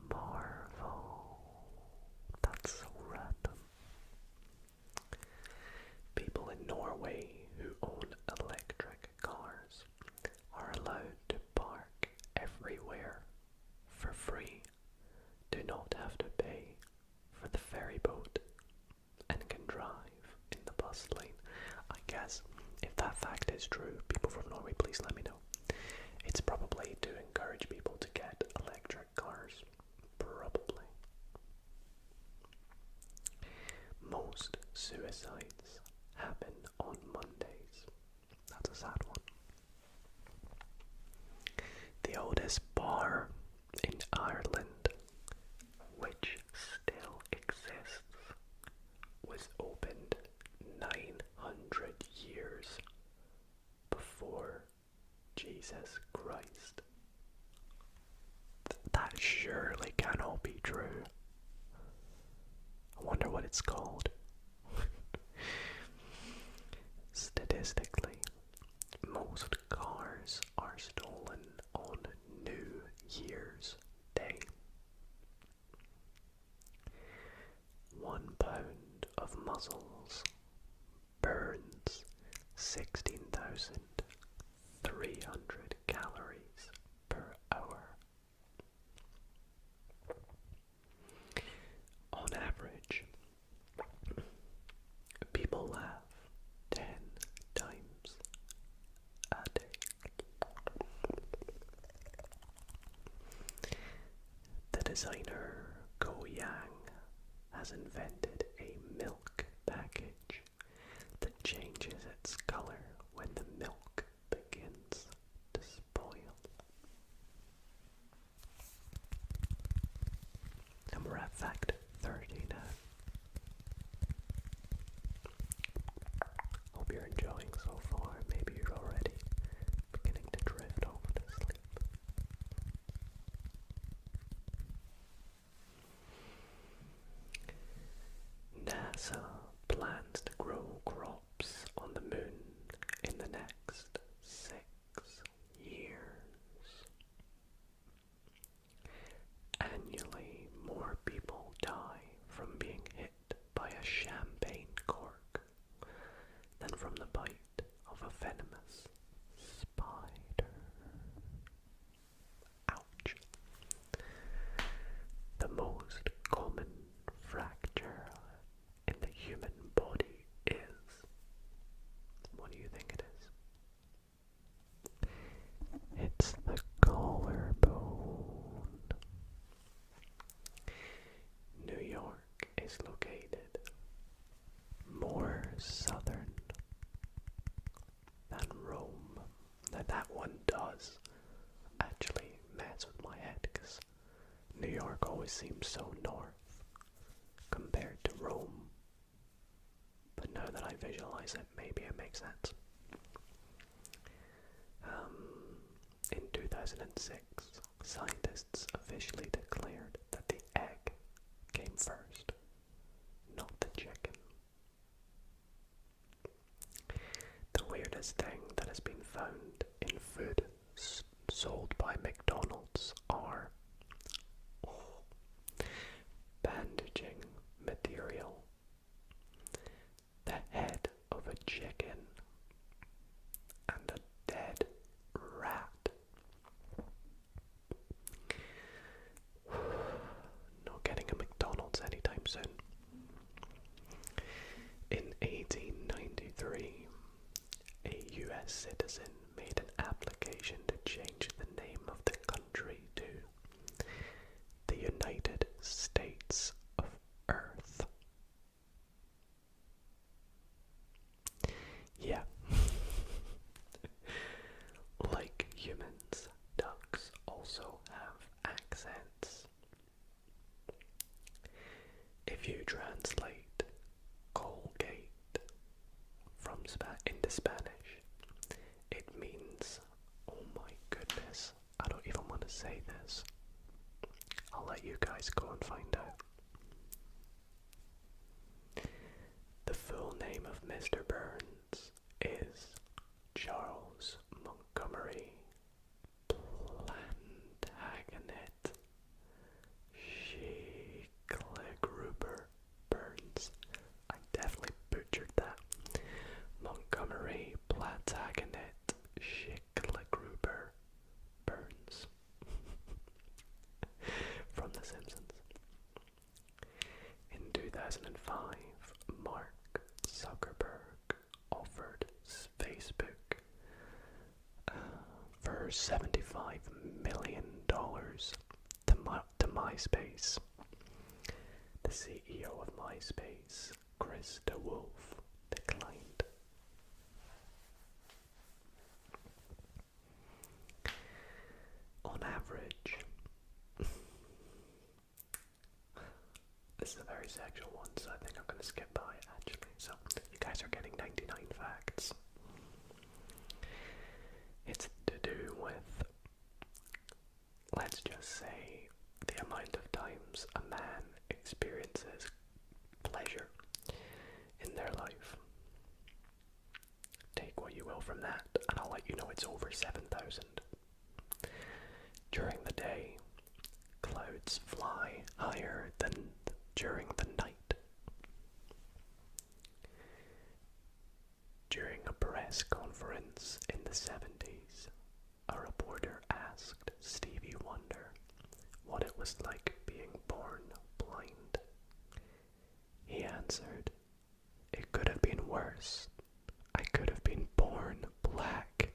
Marvel. That's so random. People in Norway who own electric cars are allowed to park everywhere for free, do not have to pay for the ferry boat, and can drive in the bus lane. I guess if that fact is true, people from Norway, please let me know. It's probably to encourage people to get electric cars. Probably. Most suicides happen on Mondays. That's a sad one. The oldest bar in Ireland, which still exists, was opened 900 years before Jesus Christ. That surely cannot be true. I wonder what it's called. Statistically, most cars are stolen on New Year's Day. 1 pound of mussels burns 16,300 calories per hour. On average, people laugh 10 times a day. The designer Go Yang has invented a milk package that changes its color when the milk begins to spoil. And we're at fact 30 now. Hope you're enjoying so far. Maybe you're already beginning to drift off to sleep. NASA plans to grow crops on the moon in the next 6 years. Annually, more people die from being hit by a champagne cork than from the bite of a venomous spider. Ouch. The most common fracture in the human body is, what do you think it is? It's the collarbone. New York is located more southern than Rome. Now that one does actually mess with my head, because New York always seems so north compared to Rome. But now that I visualize it, maybe it makes sense. In 2000 2006, scientists officially declared that the egg came first, not the chicken. The weirdest thing that has been found in food sold by McDonald's are bandaging material, the head of a chicken, and a dead rat. Not getting a McDonald's anytime soon. In 1893, a US citizen made an application to change the name of the country to the United States of Earth. Yeah. Like humans, ducks also have accents. If you translate Colgate into Spanish, it means, oh my goodness, I don't even want to say this. I'll let you guys go and find out. The full name of Mr. Burns is Charles Montgomery Plantagenet Schicklgruber Burns. I definitely butchered that. Montgomery Plantagenet Schicklgruber Burns. From The Simpsons. In 2005, Mark Zuckerberg offered Facebook for $75 million to MySpace. The CEO of MySpace, Chris DeWolf, declined. On average, this is a very sexual one, so I think I'm going to skip by it actually. So, you guys are getting 99 facts. It's to do with, let's just say, the amount of times a man experiences pleasure in their life. Take what you will from that, and I'll let you know it's over 7,000. During the day, clouds fly higher than during the night. During a press conference in the 70s, a reporter asked Stevie Wonder what it was like being born blind. He answered, "It could have been worse. I could have been born black."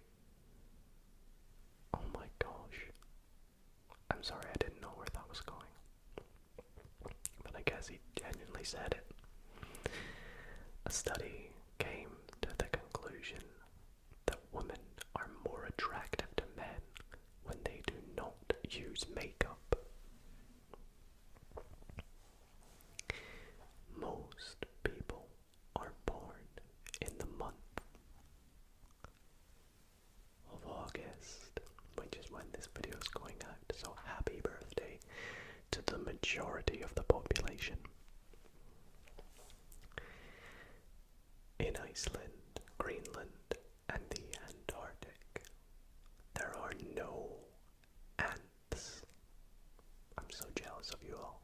Oh my gosh. I'm sorry, I didn't know where that was going. But I guess he genuinely said it. A study came to the conclusion that women are more attractive to men when they do not use makeup. Most people are born in the month of August, which is when this video is going out. So happy birthday to the majority of the population. In Iceland, Greenland, and the Antarctic, there are no ants. I'm so jealous of you all.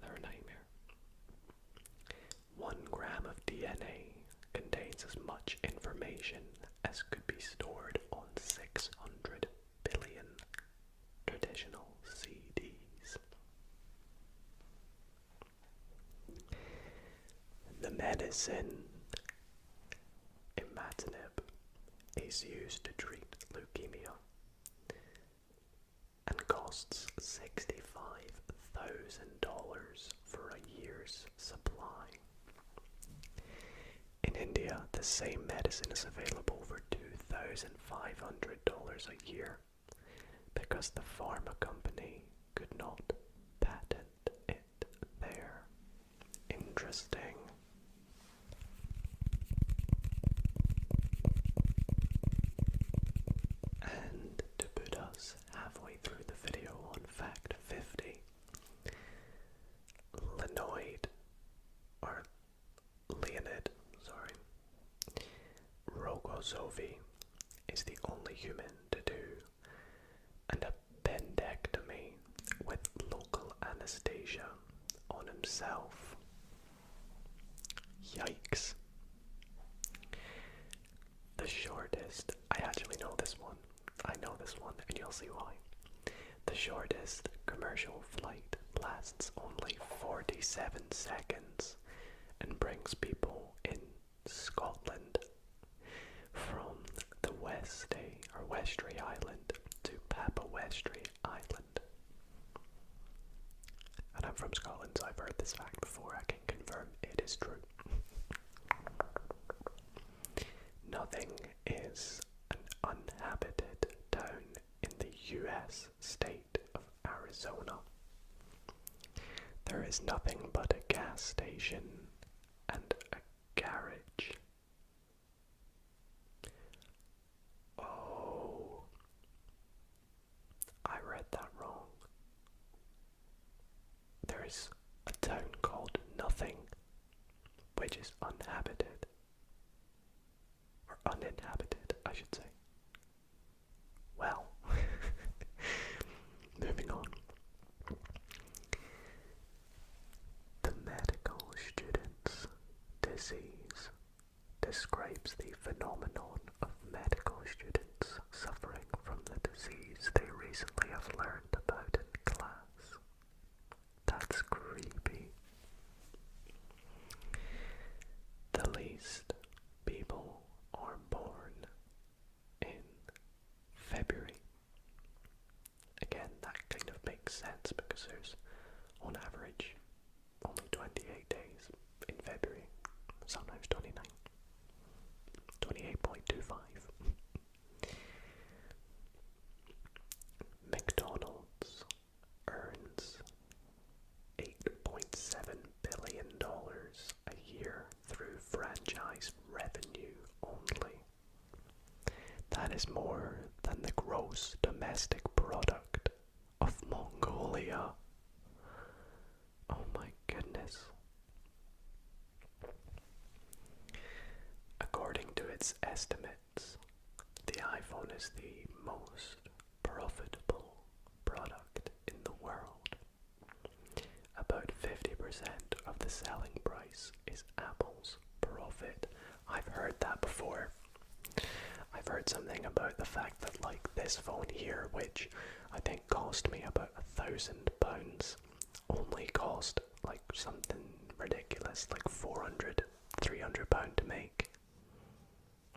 They're a nightmare. 1 gram of DNA contains as much information as could be stored on 600 billion traditional CDs. The medicine imatinib is used to treat leukemia and costs $65,000 for a year's supply. In India, the same medicine is available for $2,500 a year because the pharma company could not patent it there. Interesting. And laparoscopy is the only human to do an appendectomy with local anesthesia on himself. Yikes. The shortest, I actually know this one. I know this one, and you'll see why. The shortest commercial flight lasts only 47 seconds and brings people in Scotland from the Westray Island to Westray Island. And I'm from Scotland, so I've heard this fact before. I can confirm it is true. Nothing is an uninhabited town in the US state of Arizona. There is nothing but a gas station and a garage. Oh, I read that wrong. There is a town called Nothing, which is uninhabited. Or uninhabited, I should say. Well, moving on. The medical student's disease describes the phenomenon of medical students suffering from the disease they recently have learned about in class. That's creepy. The least people are born in February. Again, that kind of makes sense because there's, on average, only 28 days in February, sometimes 29. 28.25. McDonald's earns $8.7 billion a year through franchise revenue only. That is more than the gross domestic product of Mongolia. Oh my goodness. According to its estimates, the iPhone is the most profitable product in the world. About 50% of the selling price is Apple's profit. I've heard that before. I've heard something about the fact that like this phone here, which I think cost me about £1,000, only cost like something ridiculous, like £400, £300 to make.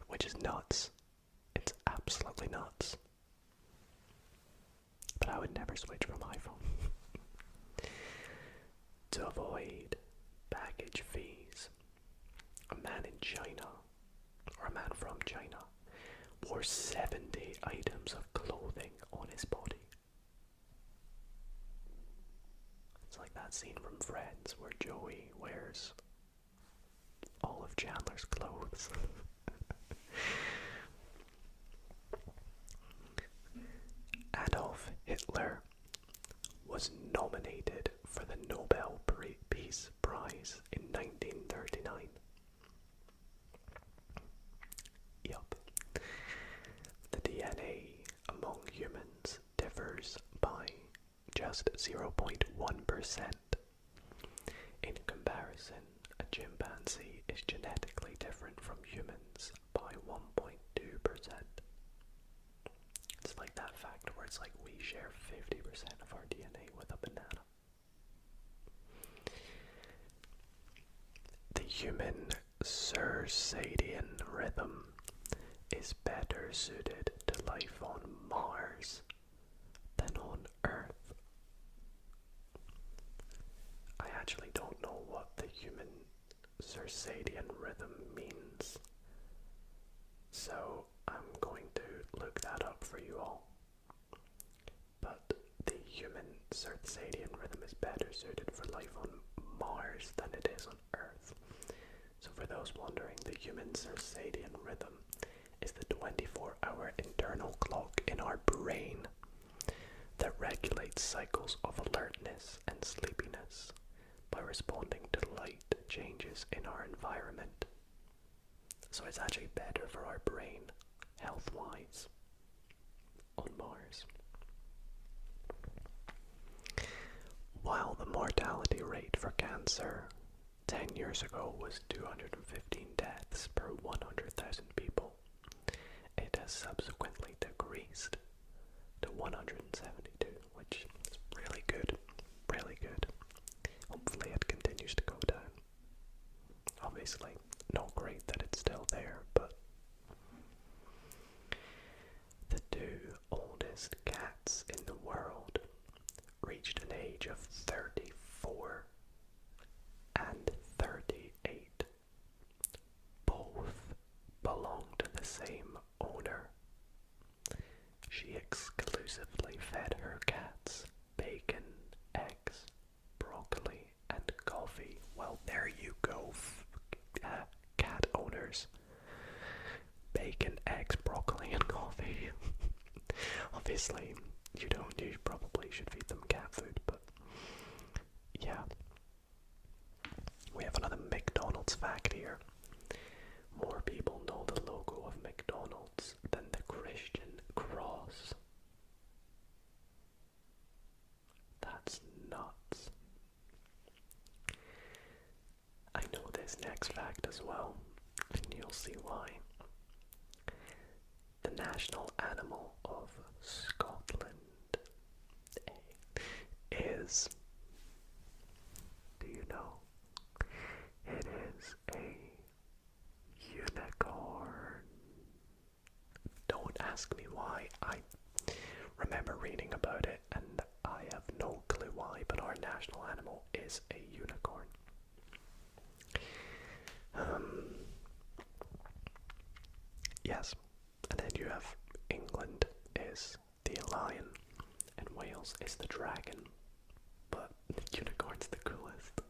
Which is nuts. It's absolutely nuts. But I would never switch from iPhone. To avoid baggage fees, a man in China, or a man from China, wore 70 items of clothing on his body. It's like that scene from Friends where Joey wears all of Chandler's clothes. Adolf Hitler was nominated for the Nobel Peace Prize in 1939. Yup. The DNA among humans differs by just 0.1%. In comparison, a chimpanzee is genetically different from humans by 1.2%. It's like that fact where it's like we share 50% of our DNA with a banana. The human circadian rhythm is better suited to life on Mars than on Earth. I actually don't know what the human circadian rhythm means, so I'm going to look that up for you all. But the human circadian rhythm is better suited for life on Mars than it is on Earth. So for those wondering, the human circadian rhythm is the 24-hour internal clock in our brain that regulates cycles of alertness and sleepiness by responding to light changes in our environment. So it's actually better for our brain, health-wise, on Mars. While the mortality rate for cancer 10 years ago was 215 deaths per 100,000 people, it has subsequently decreased to 172, which is really good, really good. Hopefully it continues to go down. Obviously, not great that it's still there, but the two oldest cats in the world reached an age of 34 and 38. Both belong to the same owner. She exclusively fed her cats bacon, eggs, broccoli, and coffee. Well, there you go, cat owners. Bacon, eggs, broccoli, and coffee. Obviously, you probably should feed them cat food, but yeah. We have another McDonald's fact here. More people know the logo of McDonald's than the Christian cross. That's nuts. I know this next fact as well, and you'll see why. The national animal of Scotland is, do you know? It is a unicorn. Don't ask me why. I remember reading about it and I have no clue why, but our national animal is a unicorn. Yes, and then you have England is the lion and Wales is the dragon, but the unicorn's the coolest.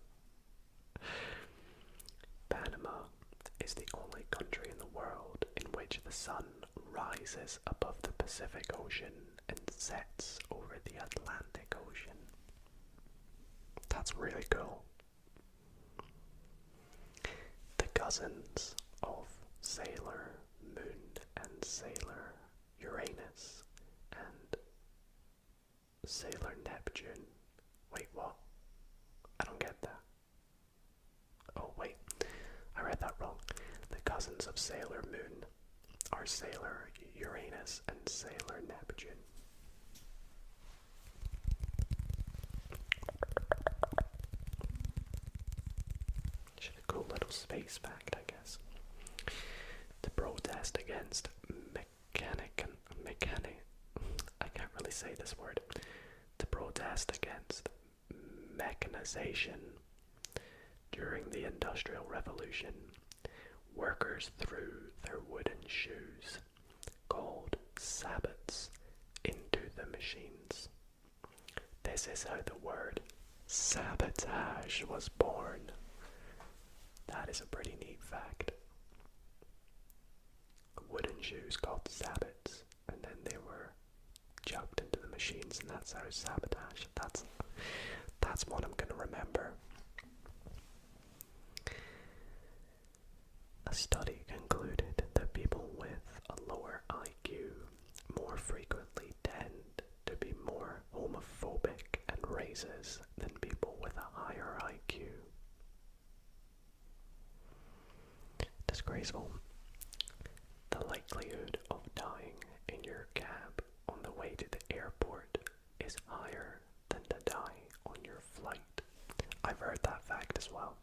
Panama is the only country in the world in which the sun rises above the Pacific Ocean and sets over the Atlantic Ocean. That's really cool. The cousins of Sailor Moon and Sailor Uranus and Sailor Neptune. Wait, what? I don't get that. Oh, wait. I read that wrong. The cousins of Sailor Moon are Sailor Uranus and Sailor Neptune. Just a cool little space fact, I guess. To protest against I can't really say this word. To protest against mechanization during the Industrial Revolution, workers threw their wooden shoes, called sabots, into the machines. This is how the word sabotage was born. That is a pretty neat fact. Wooden shoes called sabots, and then they were chucked into the machines, and that's how sabotage. That's one I'm gonna remember. A study concluded that people with a lower IQ more frequently tend to be more homophobic and racist than people with a higher IQ. Disgraceful. The likelihood of dying in your cab on the way to the airport is higher than to die on your flight. I've heard that fact as well.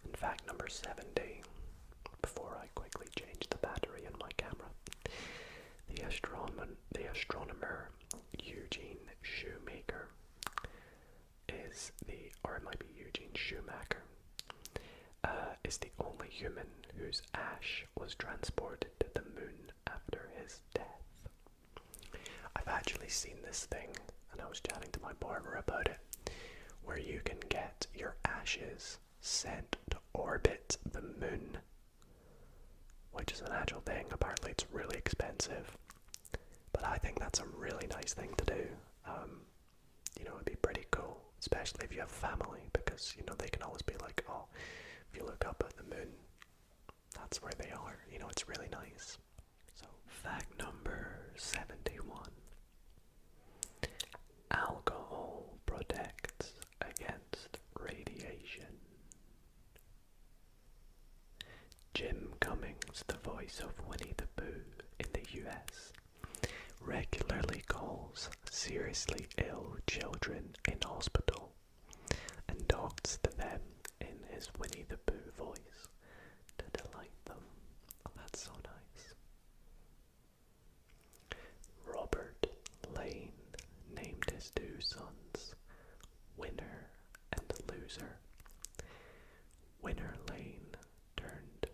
In fact, number 70, before I quickly change the battery in my camera, the astronomer Eugene Shoemaker is the only human whose ash was transported to the moon after his death. I've actually seen this thing, and I was chatting to my barber about it, where you can get your ashes sent to orbit the moon, which is an actual thing. Apparently it's really expensive, but I think that's a really nice thing to do. It'd be pretty cool, especially if you have family, because they can always be like, oh, if you look up at the moon, that's where they are. You know, it's really nice. So, fact number 71. Alcohol protects against radiation. Jim Cummings, the voice of Winnie the Pooh in the US, regularly calls seriously ill children in hospital and talks to them in his Winnie the Pooh voice to delight them. Oh, that's so nice. Robert Lane named his two sons Winner and Loser. Winner Lane turned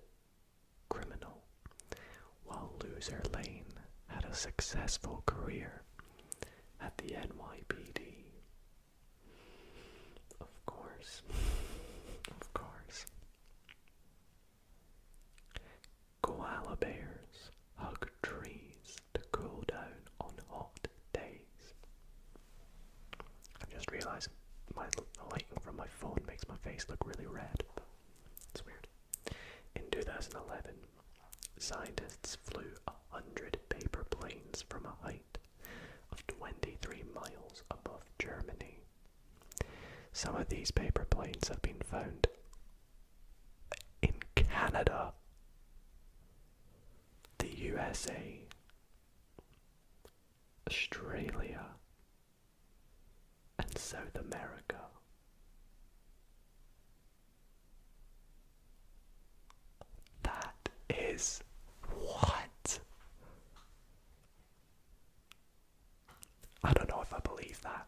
criminal, while Loser Lane had a successful career at the NYPD. Of course. Of course. Koala bears hug trees to cool down on hot days. I've just realised the lighting from my phone makes my face look really red. It's weird. In 2011, scientists flew 100 paper planes from a height of 23 miles above Germany. Some of these paper planes have been found in Canada, the USA, Australia, and South America. That is what? I don't know if I believe that.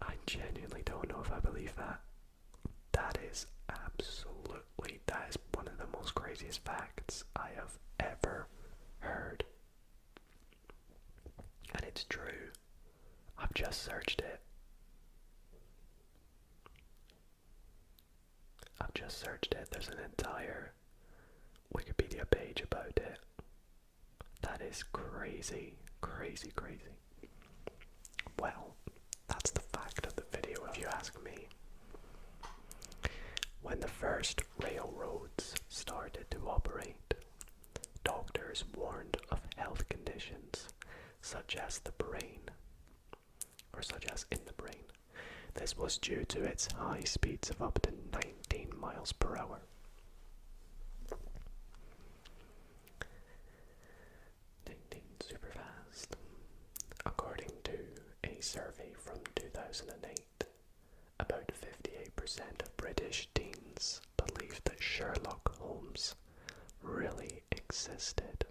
I genuinely don't know if I believe that. That is one of the most craziest facts I have ever heard. And it's true. I've just searched it. There's an entire Wikipedia page about it. That is crazy. Crazy. Well, that's the fact of the video, if you ask me. When the first railroads started to operate, doctors warned of health conditions such as in the brain. This was due to its high speeds of up to 19 miles per hour. 19, super fast. According to a survey from 2008, about 58% of British teens believed that Sherlock Holmes really existed.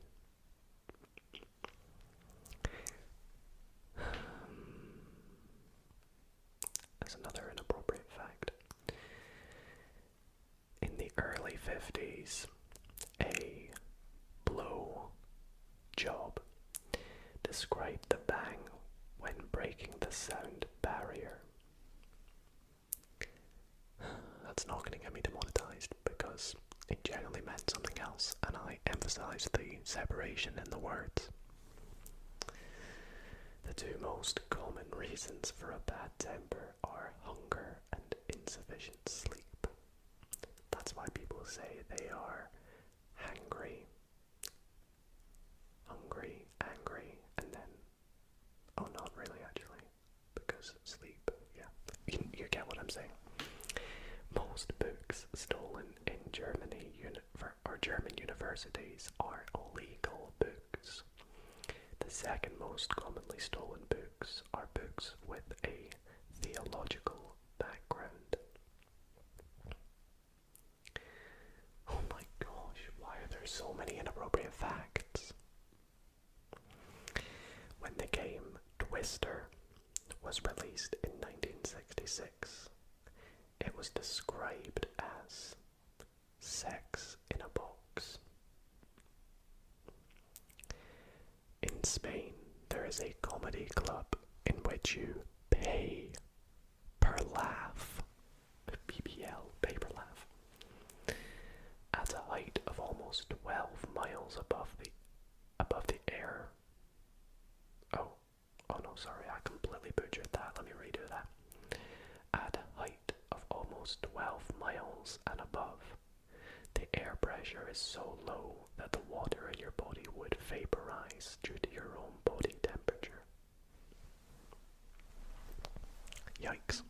There's another inappropriate fact. In the early 50s, a blow job described the bang when breaking the sound barrier. That's not going to get me demonetized because it generally meant something else, and I emphasized the separation in the words. The two most common reasons for a bad temper are hunger and insufficient sleep. That's why people say they are hangry, hungry, angry, and then, oh, not really actually, because sleep, yeah, you get what I'm saying. Most books stolen in Germany or German universities are illegal books. The second most commonly stolen books are books with a theological background. Oh my gosh, why are there so many inappropriate facts? When the game Twister was released in 1966, it was described as sex in a box. In Spain, there is a comedy club in which you pay per laugh, PPL, pay per laugh, at a height of almost 12 miles above the air. Oh no, sorry, I completely butchered that. Let me redo that. At a height of almost 12 miles and above, the pressure is so low that the water in your body would vaporize due to your own body temperature. Yikes.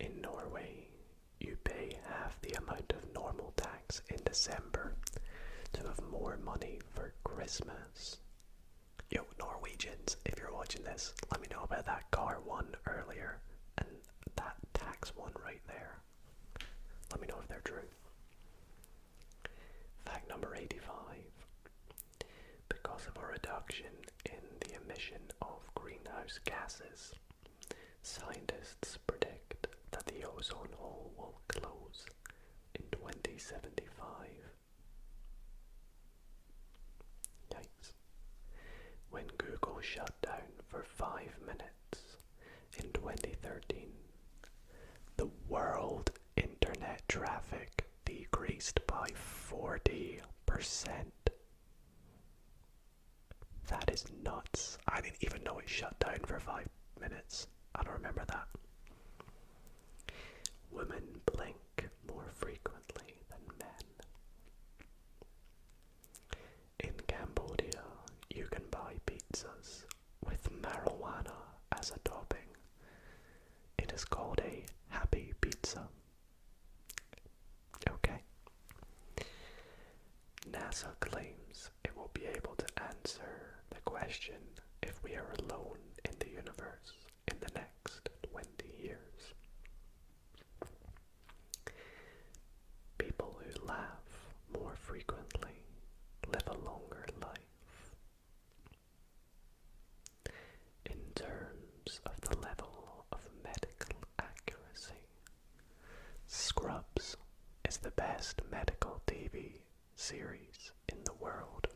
In Norway, you pay half the amount of normal tax in December to have more money for Christmas. Yo, Norwegians, if you're watching this, let me know about that car one earlier and that tax one right there. Let me know if they're true. Fact number 85. Because of a reduction in the emission of greenhouse gases, scientists predict that the ozone hole will close in 2075. Yikes. When Google shut down for 5 minutes in 2013, the world internet traffic decreased by 40%. That is nuts. I didn't even know it shut down for 5 minutes. I don't remember that. Women blink more frequently than men. In Cambodia, you can buy pizzas with marijuana as a topping. It is called a happy pizza. Okay. NASA claims it will be able to answer the question if we are alone in the universe in the next 20 years. People who laugh more frequently live a longer life. In terms of the level of medical accuracy, Scrubs is the best medical TV series in the world.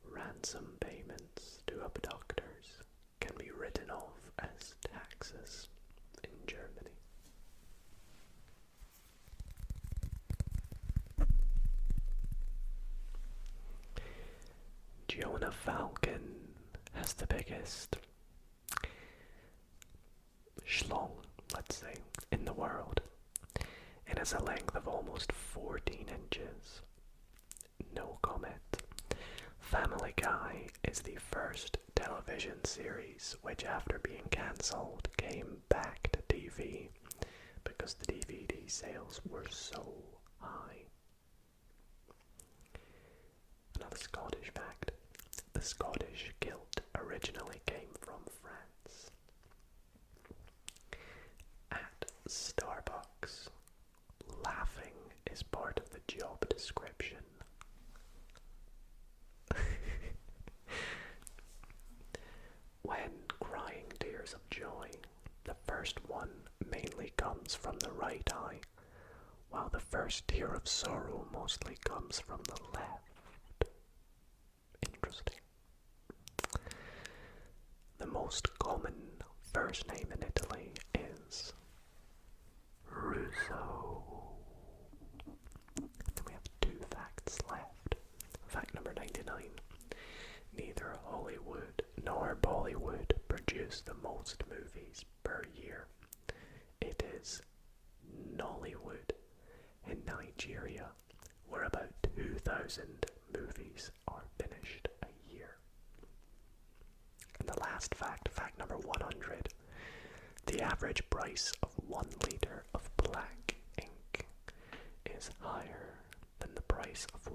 Ransom payments to abductors can be written off as taxes in Germany. Jonah Falcon has the biggest schlong, let's say, in the world. It has a length of almost 14 inches. No comment. Family Guy is the first television series which, after being cancelled, came back to TV because the DVD sales were so high. Another Scottish fact. The Scottish kilt originally came from France. At Starbucks, laughing is part of the job description. When crying tears of joy, the first one mainly comes from the right eye, while the first tear of sorrow mostly comes from the left. Interesting. The most common first name in Italy is Russo. Then we have 2 facts left. Fact number 99. Neither Hollywood nor Bollywood produce the most movies per year. It is Nollywood in Nigeria, where about 2,000 movies are finished a year. And the last fact, fact number 100. The average price of 1 liter of black ink is higher than the price of